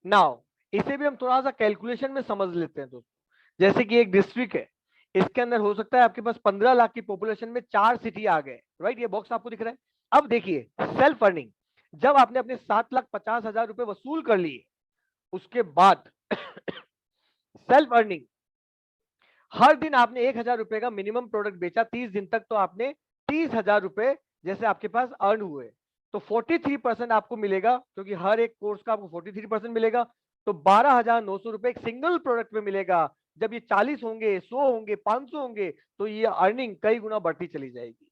now, इसे भी हम थोड़ा सा कैलकुलेशन में समझ लेते हैं दोस्तों। जैसे कि एक डिस्ट्रिक्ट है, इसके अंदर हो सकता है आपके पास 15 लाख की पॉपुलेशन में 4 सिटी आ गए। राइट, ये बॉक्स आपको दिख रहा है। अब देखिए, सेल्फ अर्निंग, जब आपने अपने 7,50,000 रुपए वसूल कर लिए, उसके बाद सेल्फ अर्निंग, हर दिन आपने 1,000 रुपए का मिनिमम प्रोडक्ट बेचा 30 दिन तक, तो आपने 30,000 रुपए जैसे आपके पास अर्न हुए। तो 43% आपको मिलेगा, क्योंकि हर एक कोर्स का आपको 43% मिलेगा। तो 12,900 रुपए एक सिंगल प्रोडक्ट में मिलेगा। जब ये 40 होंगे, 100 होंगे, 500 होंगे, तो ये अर्निंग कई गुना बढ़ती चली जाएगी।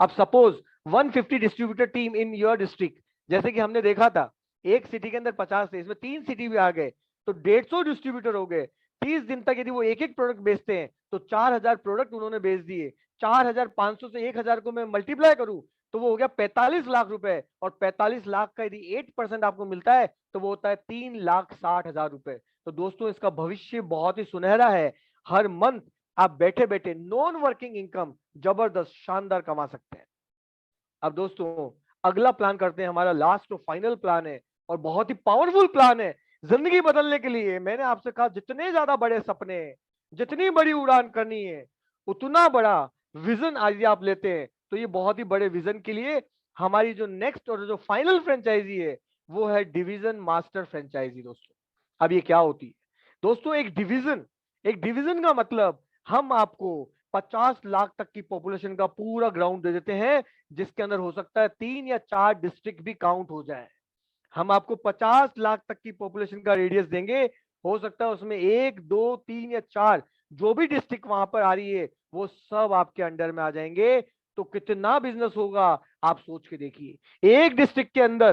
अब suppose 150 distributor team in your district, जैसे कि हमने देखा था एक सिटी के अंदर 50 थे, इसमें 3 सिटी भी आ गए, तो 150 डिस्ट्रीब्यूटर हो गए। 30 दिन तक यदि वो एक एक प्रोडक्ट बेचते हैं तो 4,000 प्रोडक्ट उन्होंने बेच दिए। 4,500 से 1,000 को मैं मल्टीप्लाई करूं तो वो हो गया 45 लाख रुपए, और 45 लाख का यदि 8% आपको मिलता है तो वो होता है 3,60,000 रुपए। तो दोस्तों इसका भविष्य बहुत ही सुनहरा है। हर मंथ आप बैठे बैठे नॉन वर्किंग इनकम जबरदस्त शानदार कमा सकते हैं। अब दोस्तों अगला प्लान करते हैं, हमारा लास्ट और फाइनल प्लान है, और बहुत ही पावरफुल प्लान है जिंदगी बदलने के लिए। मैंने आपसे कहा जितने ज्यादा बड़े सपने, जितनी बड़ी उड़ान करनी है, उतना बड़ा विजन आज आप लेते हैं, तो ये बहुत ही बड़े विजन के लिए हमारी जो नेक्स्ट और जो फाइनल फ्रेंचाइजी है वो है डिवीजन मास्टर फ्रेंचाइजी। दोस्तों अब ये क्या होती है? दोस्तों एक डिवीजन का मतलब, हम आपको 50 लाख तक की पॉपुलेशन का पूरा ग्राउंड दे देते हैं, जिसके अंदर हो सकता है 3 या 4 डिस्ट्रिक्ट भी काउंट हो जाए। हम आपको 50 लाख तक की पॉपुलेशन का रेडियस देंगे, हो सकता है उसमें 1, 2, 3 या 4 जो भी डिस्ट्रिक्ट वहां पर आ रही है वो सब आपके अंडर में आ जाएंगे। तो कितना बिजनेस होगा आप सोच के देखिए। एक डिस्ट्रिक्ट के अंदर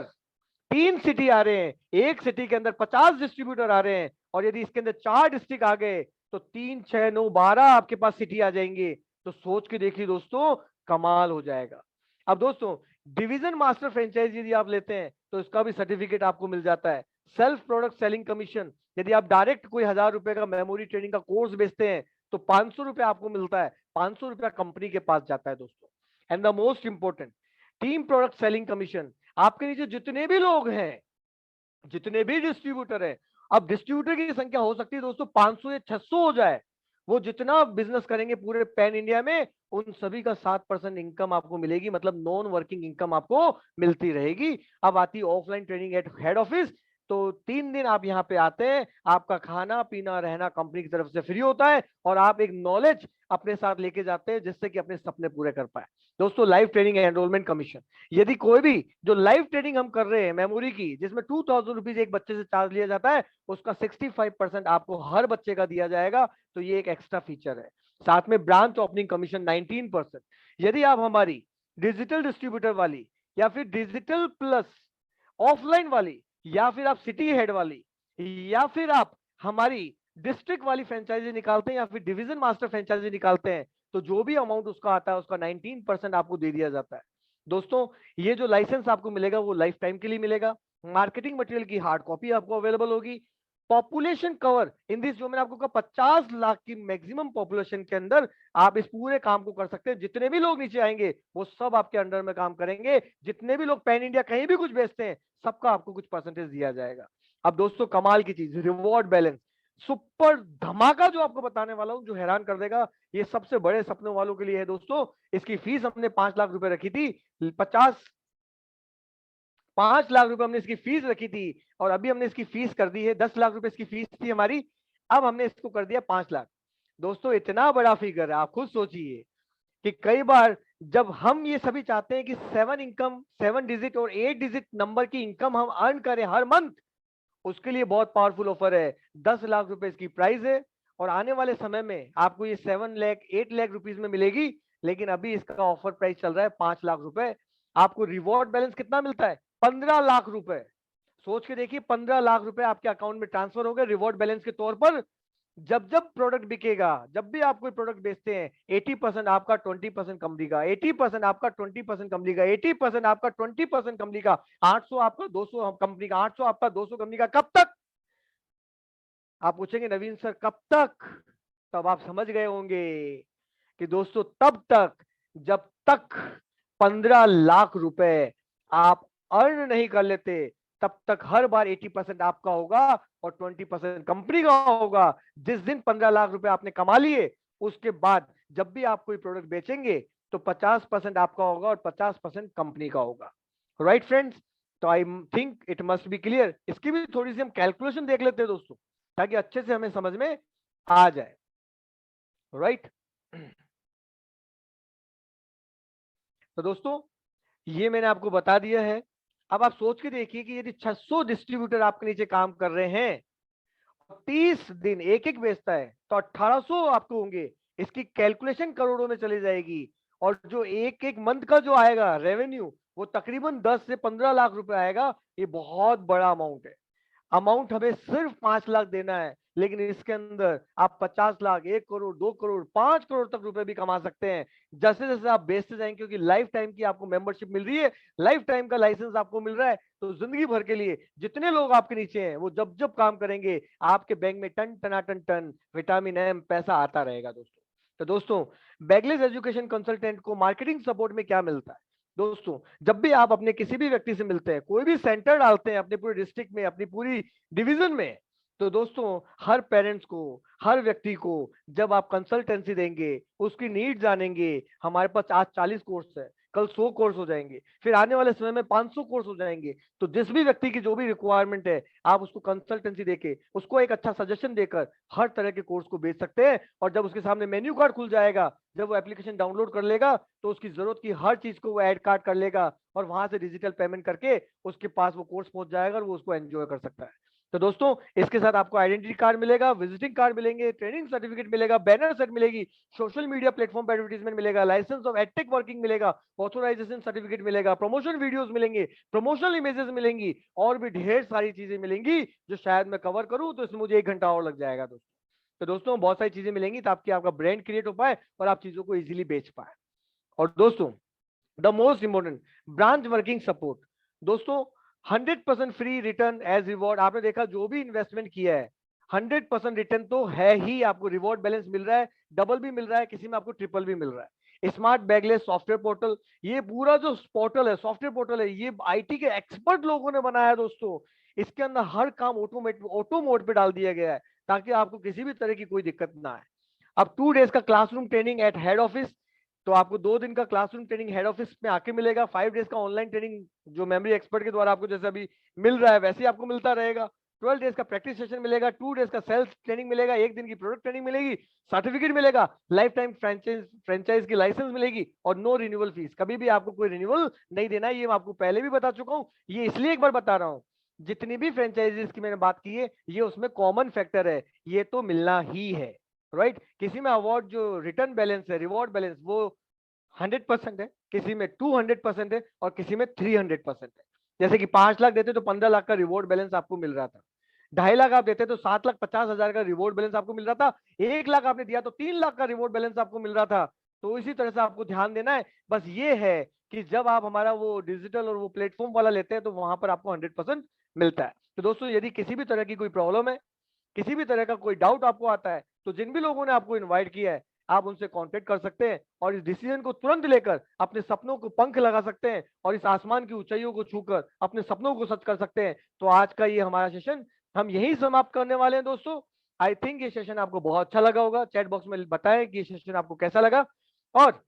3 सिटी आ रहे हैं, एक सिटी के अंदर 50 डिस्ट्रीब्यूटर आ रहे हैं, और यदि इसके अंदर 4 डिस्ट्रिक्ट आ गए तो 3, 6, 9, 12 आपके पास सिटी आ जाएंगे। तो सोच के देखिए दोस्तों, कमाल हो जाएगा। अब दोस्तों डिवीजन मास्टर फ्रेंचाइज यदि आप लेते हैं तो इसका भी सर्टिफिकेट आपको मिल जाता है। सेल्फ प्रोडक्ट सेलिंग कमीशन, यदि आप डायरेक्ट कोई 1,000 रुपए का मेमोरी ट्रेनिंग का कोर्स बेचते हैं तो 500 रुपए आपको मिलता है, 500 रुपया कंपनी के पास जाता है दोस्तों। And the most important, team product selling commission, आपके नीचे जितने भी लोग हैं, जितने भी डिस्ट्रीब्यूटर है, अब डिस्ट्रीब्यूटर की संख्या हो सकती है दोस्तों 500 या 600 हो जाए, वो जितना बिजनेस करेंगे पूरे पैन इंडिया में, उन सभी का 7% इनकम आपको मिलेगी, मतलब नॉन वर्किंग इनकम आपको मिलती रहेगी। अब आती है offline training at head office. तो 3 दिन आप यहाँ पे आते हैं, आपका खाना पीना रहना कंपनी की तरफ से फ्री होता है, और आप एक नॉलेज अपने साथ लेके जाते हैं जिससे कि अपने सपने पूरे कर पाए। दोस्तों लाइव ट्रेनिंग एनरोलमेंट कमीशन, यदि कोई भी जो लाइव ट्रेनिंग हम कर रहे हैं मेमोरी की, जिसमें 2,000 रुपीज एक बच्चे से चार्ज लिया जाता है, उसका 65% आपको हर बच्चे का दिया जाएगा। तो ये एक एक्स्ट्रा फीचर है। साथ में ब्रांच ओपनिंग कमीशन 19%। यदि आप हमारी डिजिटल डिस्ट्रीब्यूटर वाली, या फिर डिजिटल प्लस ऑफलाइन वाली, या फिर आप सिटी हेड वाली, या फिर आप हमारी डिस्ट्रिक्ट वाली फ्रेंचाइजी निकालते हैं, या फिर डिवीजन मास्टर फ्रेंचाइजी निकालते हैं, तो जो भी अमाउंट उसका आता है उसका 19% आपको दे दिया जाता है। दोस्तों ये जो लाइसेंस आपको मिलेगा वो लाइफ टाइम के लिए मिलेगा। मार्केटिंग मटेरियल की हार्ड कॉपी आपको अवेलेबल होगी। पॉपुलेशन कवर इन दिस, जो मैंने आपको कहा 50 लाख की मैक्सिमम पॉपुलेशन के अंदर आप इस पूरे काम को कर सकते हैं। जितने भी लोग नीचे आएंगे वो सब आपके अंडर में काम करेंगे। जितने भी लोग पैन इंडिया कहीं भी कुछ बेचते हैं, सबका आपको कुछ परसेंटेज दिया जाएगा। अब दोस्तों कमाल की चीज, रिवॉर्ड बैलेंस, सुपर धमाका जो आपको बताने वाला हूं, जो हैरान कर देगा। ये सबसे बड़े सपनों वालों के लिए है दोस्तों। इसकी फीस हमने 5 लाख रुपए रखी थी। 50 5 लाख रुपए हमने इसकी फीस रखी थी और अभी हमने इसकी फीस कर दी है, 10 लाख रुपए इसकी फीस थी हमारी, अब हमने इसको कर दिया 5 लाख। दोस्तों इतना बड़ा फिगर है, आप खुद सोचिए कि कई बार जब हम ये सभी चाहते हैं कि 7 डिजिट और 8 डिजिट नंबर की इनकम हम अर्न करें हर मंथ, उसके लिए बहुत पावरफुल ऑफर है। 10 लाख रुपए इसकी प्राइस है और आने वाले समय में आपको ये 7 लाख 8 लाख रुपीज में मिलेगी, लेकिन अभी इसका ऑफर प्राइस चल रहा है 5 लाख रुपए। आपको रिवॉर्ड बैलेंस कितना मिलता है? 15 लाख रुपए। सोच के देखिए, 15 लाख रुपए आपके अकाउंट में ट्रांसफर हो गए रिवॉर्ड बैलेंस के तौर पर। जब जब प्रोडक्ट बिकेगा, जब भी आप कोई प्रोडक्ट बेचते हैं, 80% आपका 20% कंपनी का, 80% आपका 20% कंपनी का, 80% आपका 20% कंपनी का, 800 आपका 200 कंपनी का, 800 आपका 200 कंपनी का। कब तक? आप पूछेंगे नवीन सर कब तक? तब आप समझ गए होंगे कि दोस्तों तब तक जब तक 15 लाख रुपए आप अर्न नहीं कर लेते, तब तक हर बार 80% आपका होगा और 20% कंपनी का होगा। जिस दिन 15 लाख रुपए आपने कमा लिए, उसके बाद जब भी आप कोई प्रोडक्ट बेचेंगे तो 50% आपका होगा और 50% कंपनी का होगा। Right friends? तो I think it must be clear. इसकी भी थोड़ी सी हम कैलकुलेशन देख लेते हैं दोस्तों, ताकि अच्छे से हमें समझ में आ जाए। राइट? तो दोस्तों ये मैंने आपको बता दिया है। अब आप सोच के देखिए कि यदि 600 डिस्ट्रीब्यूटर आपके नीचे काम कर रहे हैं, 30 दिन एक एक बेचता है, तो 1800 आपको होंगे। इसकी कैलकुलेशन करोड़ों में चली जाएगी और जो एक एक मंथ का जो आएगा रेवेन्यू, वो तकरीबन 10 से 15 लाख रुपए आएगा। ये बहुत बड़ा अमाउंट है। अमाउंट हमें सिर्फ 5 लाख देना है, लेकिन इसके अंदर आप 50 लाख, 1 करोड़, 2 करोड़, 5 करोड़ तक रुपए भी कमा सकते हैं, जैसे जैसे आप बेचते जाएंगे। क्योंकि लाइफ टाइम की आपको मेंबरशिप मिल रही है, लाइफ टाइम का लाइसेंस आपको मिल रहा है, तो जिंदगी भर के लिए जितने लोग आपके नीचे हैं, वो जब जब काम करेंगे, आपके बैंक में टन टनाटन टन विटामिन एम पैसा आता रहेगा दोस्तों। तो दोस्तों, बैगलेस एजुकेशन कंसल्टेंट को मार्केटिंग सपोर्ट में क्या मिलता है? दोस्तों, जब भी आप अपने किसी भी व्यक्ति से मिलते हैं, कोई भी सेंटर डालते हैं अपने पूरे डिस्ट्रिक्ट में, अपनी पूरी डिवीजन में, तो दोस्तों हर पेरेंट्स को, हर व्यक्ति को जब आप कंसल्टेंसी देंगे, उसकी नीड जानेंगे। हमारे पास आज 40 कोर्स है, कल 100 कोर्स हो जाएंगे, फिर आने वाले समय में 500 कोर्स हो जाएंगे। तो जिस भी व्यक्ति की जो भी रिक्वायरमेंट है, आप उसको कंसल्टेंसी देके, उसको एक अच्छा सजेशन देकर हर तरह के कोर्स को बेच सकते हैं। और जब उसके सामने मेन्यू कार्ड खुल जाएगा, जब वो एप्लीकेशन डाउनलोड कर लेगा, तो उसकी जरूरत की हर चीज को वो ऐड कार्ड कर लेगा और वहां से डिजिटल पेमेंट करके उसके पास वो कोर्स पहुंच जाएगा और वो उसको एंजॉय कर सकता है। तो दोस्तों, इसके साथ आपको आइडेंटिटी कार्ड मिलेगा, विजिटिंग कार्ड मिलेंगे, ट्रेनिंग सर्टिफिकेट मिलेगा, बैनर सेट मिलेगी, सोशल मीडिया प्लेटफॉर्म पर एडवर्टाइजमेंट मिलेगा, लाइसेंस ऑफ एडटेक वर्किंग मिलेगा, ऑथोराइजेशन सर्टिफिकेट मिलेगा, प्रमोशन वीडियोस मिलेंगे, प्रमोशनल इमेजेस मिलेंगी, और भी ढेर सारी चीजें मिलेंगी जो शायद मैं कवर करूं तो इसमें मुझे 1 घंटा और लग जाएगा दोस्तों। तो दोस्तों बहुत सारी चीजें मिलेंगी ताकि आपका ब्रांड क्रिएट हो पाए और आप चीजों को इजीली बेच पाए। और दोस्तों, the most important, branch working support. दोस्तों 100% फ्री रिटर्न एज रिवॉर्ड। आपने देखा जो भी इन्वेस्टमेंट किया है, 100% रिटर्न तो है ही। आपको रिवॉर्ड बैलेंस मिल रहा है, डबल भी मिल रहा है, किसी में आपको ट्रिपल भी मिल रहा है। स्मार्ट बैगलेस सॉफ्टवेयर पोर्टल, ये पूरा जो पोर्टल है, सॉफ्टवेयर पोर्टल है, ये आईटी के एक्सपर्ट लोगों ने बनाया है दोस्तों। इसके अंदर हर काम ऑटो मोड पे डाल दिया गया है, ताकि आपको किसी भी तरह की कोई दिक्कत ना आए। अब 2 डेज का classroom training at head office, तो आपको 2 दिन का क्लासरूम ट्रेनिंग हेड ऑफिस में आके मिलेगा। 5 डेज का ऑनलाइन ट्रेनिंग जो मेमोरी एक्सपर्ट के द्वारा आपको जैसे अभी मिल रहा है, वैसे ही आपको मिलता रहेगा। 12 डेज का प्रैक्टिस सेशन मिलेगा, 2 डेज का सेल्फ ट्रेनिंग मिलेगा, 1 दिन की प्रोडक्ट ट्रेनिंग मिलेगी, सर्टिफिकेट मिलेगा, लाइफ टाइम फ्रेंचाइज की लाइसेंस मिलेगी, और नो रिन्यूअल फीस। कभी भी आपको कोई रिन्यूअल नहीं देना है, ये मैं आपको पहले भी बता चुका हूं, ये इसलिए एक बार बता रहा हूं, जितनी भी फ्रेंचाइजीज की मैंने बात की है, ये उसमें कॉमन फैक्टर है, ये तो मिलना ही है। राइट? किसी में अवार्ड जो रिटर्न बैलेंस है, रिवॉर्ड बैलेंस, वो 100% है, किसी में 200% है, और किसी में 300% है। जैसे कि 5 लाख देते तो 15 लाख का रिवॉर्ड बैलेंस आपको मिल रहा था, 2.5 लाख आप देते तो 7,50,000 का रिवॉर्ड बैलेंस आपको मिल रहा था, 1 लाख आपने दिया तो 3 लाख का रिवॉर्ड बैलेंस आपको मिल रहा था। तो इसी तरह से आपको ध्यान देना है। बस ये है कि जब आप हमारा वो डिजिटल और वो प्लेटफॉर्म वाला लेते हैं, तो वहां पर आपको 100% मिलता है। तो दोस्तों, यदि किसी भी तरह की कोई प्रॉब्लम है, किसी भी तरह का कोई डाउट आपको आता है, तो जिन भी लोगों ने आपको इनवाइट किया है, आप उनसे कांटेक्ट कर सकते हैं और इस डिसीजन को तुरंत लेकर अपने सपनों को पंख लगा सकते हैं और इस आसमान की ऊंचाइयों को छूकर अपने सपनों को सच कर सकते हैं। तो आज का ये हमारा सेशन हम यही समाप्त करने वाले हैं दोस्तों। आई थिंक ये सेशन आपको बहुत अच्छा लगा होगा। चैट बॉक्स में बताएं कि ये सेशन आपको कैसा लगा, और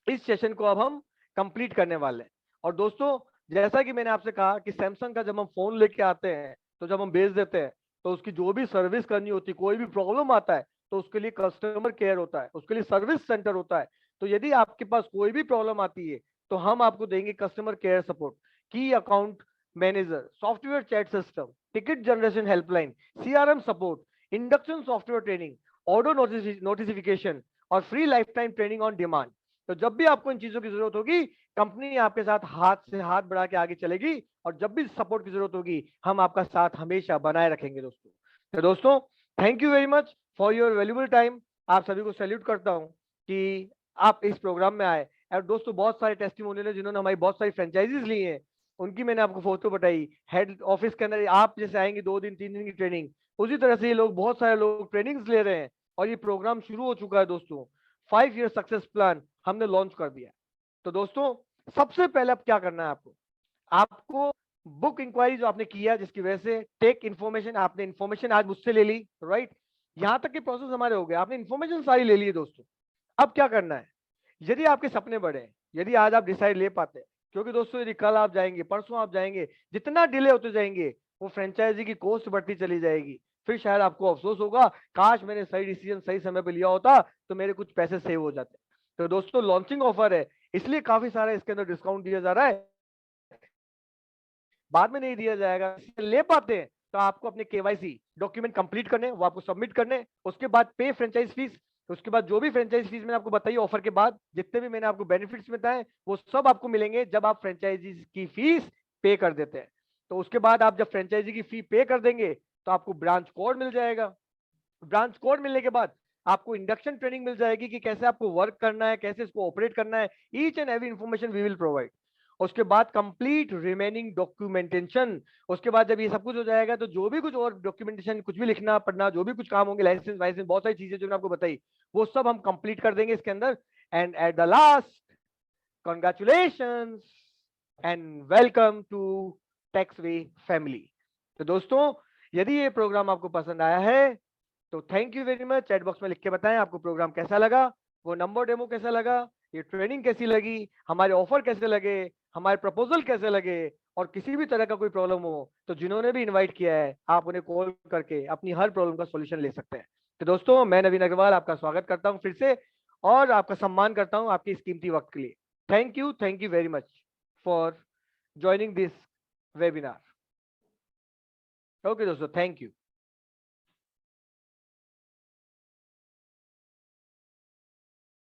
इस सेशन को अब हम कंप्लीट करने वाले हैं। और दोस्तों, जैसा कि मैंने आपसे कहा कि सैमसंग का जब हम फोन लेके आते हैं, तो जब हम बेच देते हैं, तो उसकी जो भी सर्विस करनी होती है, कोई भी प्रॉब्लम आता है, तो उसके लिए कस्टमर केयर होता है, उसके लिए सर्विस सेंटर होता है। तो यदि आपके पास कोई भी प्रॉब्लम आती है, तो हम आपको देंगे customer care support, key account manager, software chat system, ticket generation helpline, CRM support, induction software training, order notification और free lifetime training on demand. तो जब भी आपको इन चीजों की जरूरत होगी, कंपनी आपके साथ हाथ से हाथ बढ़ा के आगे चलेगी, और जब भी सपोर्ट की जरूरत होगी, हम आपका साथ हमेशा बनाए रखेंगे दोस्तों। तो दोस्तों, thank you very much for your valuable time. आप सभी को सैल्यूट करता हूं कि आप इस प्रोग्राम में आए। और दोस्तों, बहुत सारे टेस्टिमोनियल है जिन्होंने हमारी बहुत सारी फ्रेंचाइजीज ली हैं, उनकी मैंने आपको फोटो बताई। हेड ऑफिस के अंदर आप जैसे आएंगे 2 दिन 3 दिन की ट्रेनिंग, उसी तरह से ये लोग, बहुत सारे लोग ट्रेनिंग्स ले रहे हैं, और ये प्रोग्राम शुरू हो चुका है दोस्तों। 5 ईयर सक्सेस प्लान हमने लॉन्च कर दिया। तो दोस्तों, सबसे पहले अब क्या करना है आपको, आपको बुक इंक्वायरी जो आपने किया, जिसकी वजह से टेक इन्फॉर्मेशन, आपने इन्फॉर्मेशन आज मुझसे ले ली, राइट। यहां तक के प्रोसेस हमारे हो गए, आपने इन्फॉर्मेशन सारी ले ली है दोस्तों। अब क्या करना है, यदि आपके सपने बड़े हैं, यदि आज आप डिसाइड ले पाते हैं, क्योंकि दोस्तों यदि कल आप जाएंगे, परसों आप जाएंगे, जितना डिले होते जाएंगे, वो फ्रेंचाइजी की कॉस्ट बढ़ती चली जाएगी। फिर शायद आपको अफसोस होगा, काश मैंने सही डिसीजन सही समय पे लिया होता, तो मेरे कुछ पैसे सेव हो जाते। तो दोस्तों, लॉन्चिंग ऑफर है, इसलिए काफी सारा इसके अंदर डिस्काउंट दिया जा रहा है, बाद में नहीं दिया जाएगा। ले पाते हैं तो आपको अपने केवाईसी डॉक्यूमेंट कंप्लीट करने, वो आपको सबमिट करने, उसके बाद पे फ्रेंचाइज फीस, उसके बाद जो भी फ्रेंचाइज फीस मैंने आपको बताई ऑफर के बाद, जितने भी मैंने आपको बेनिफिट्स बताए, वो सब आपको मिलेंगे जब आप फ्रेंचाइजी की फीस पे कर देते हैं। तो उसके बाद आप जब फ्रेंचाइजी की फी पे कर देंगे, तो आपको ब्रांच कोड मिल जाएगा। ब्रांच कोड मिलने के बाद आपको इंडक्शन ट्रेनिंग मिल जाएगी कि कैसे आपको वर्क करना है, कैसे इसको ऑपरेट करना है। Each and every information we will provide. उसके बाद कंप्लीट रिमेनिंग डॉक्यूमेंटेशन। उसके बाद जब ये सब कुछ हो जाएगा, तो जो भी कुछ और डॉक्यूमेंटेशन, कुछ भी लिखना पढ़ना, जो भी कुछ काम होंगे, लाइसेंस वाइसेंस, बहुत सारी चीजें जो मैंने आपको बताई, वो सब हम कंप्लीट कर देंगे इसके अंदर। And at the last, congratulations and welcome to Taxway family. तो दोस्तों, यदि ये प्रोग्राम आपको पसंद आया है, तो thank you very much. Chat box में लिख के बताएं आपको प्रोग्राम कैसा लगा, वो नंबर डेमो कैसा लगा, ये ट्रेनिंग कैसी लगी, हमारे ऑफर कैसे लगे, हमारे प्रपोजल कैसे लगे। और किसी भी तरह का कोई प्रॉब्लम हो, तो जिन्होंने भी इनवाइट किया है, आप उन्हें कॉल करके अपनी हर प्रॉब्लम का सॉल्यूशन ले सकते हैं। तो दोस्तों, मैं नवीन अग्रवाल आपका स्वागत करता हूं फिर से, और आपका सम्मान करता हूं आपके इस कीमती वक्त के लिए। Thank you very much for joining this webinar. Okay दोस्तों, थैंक यू।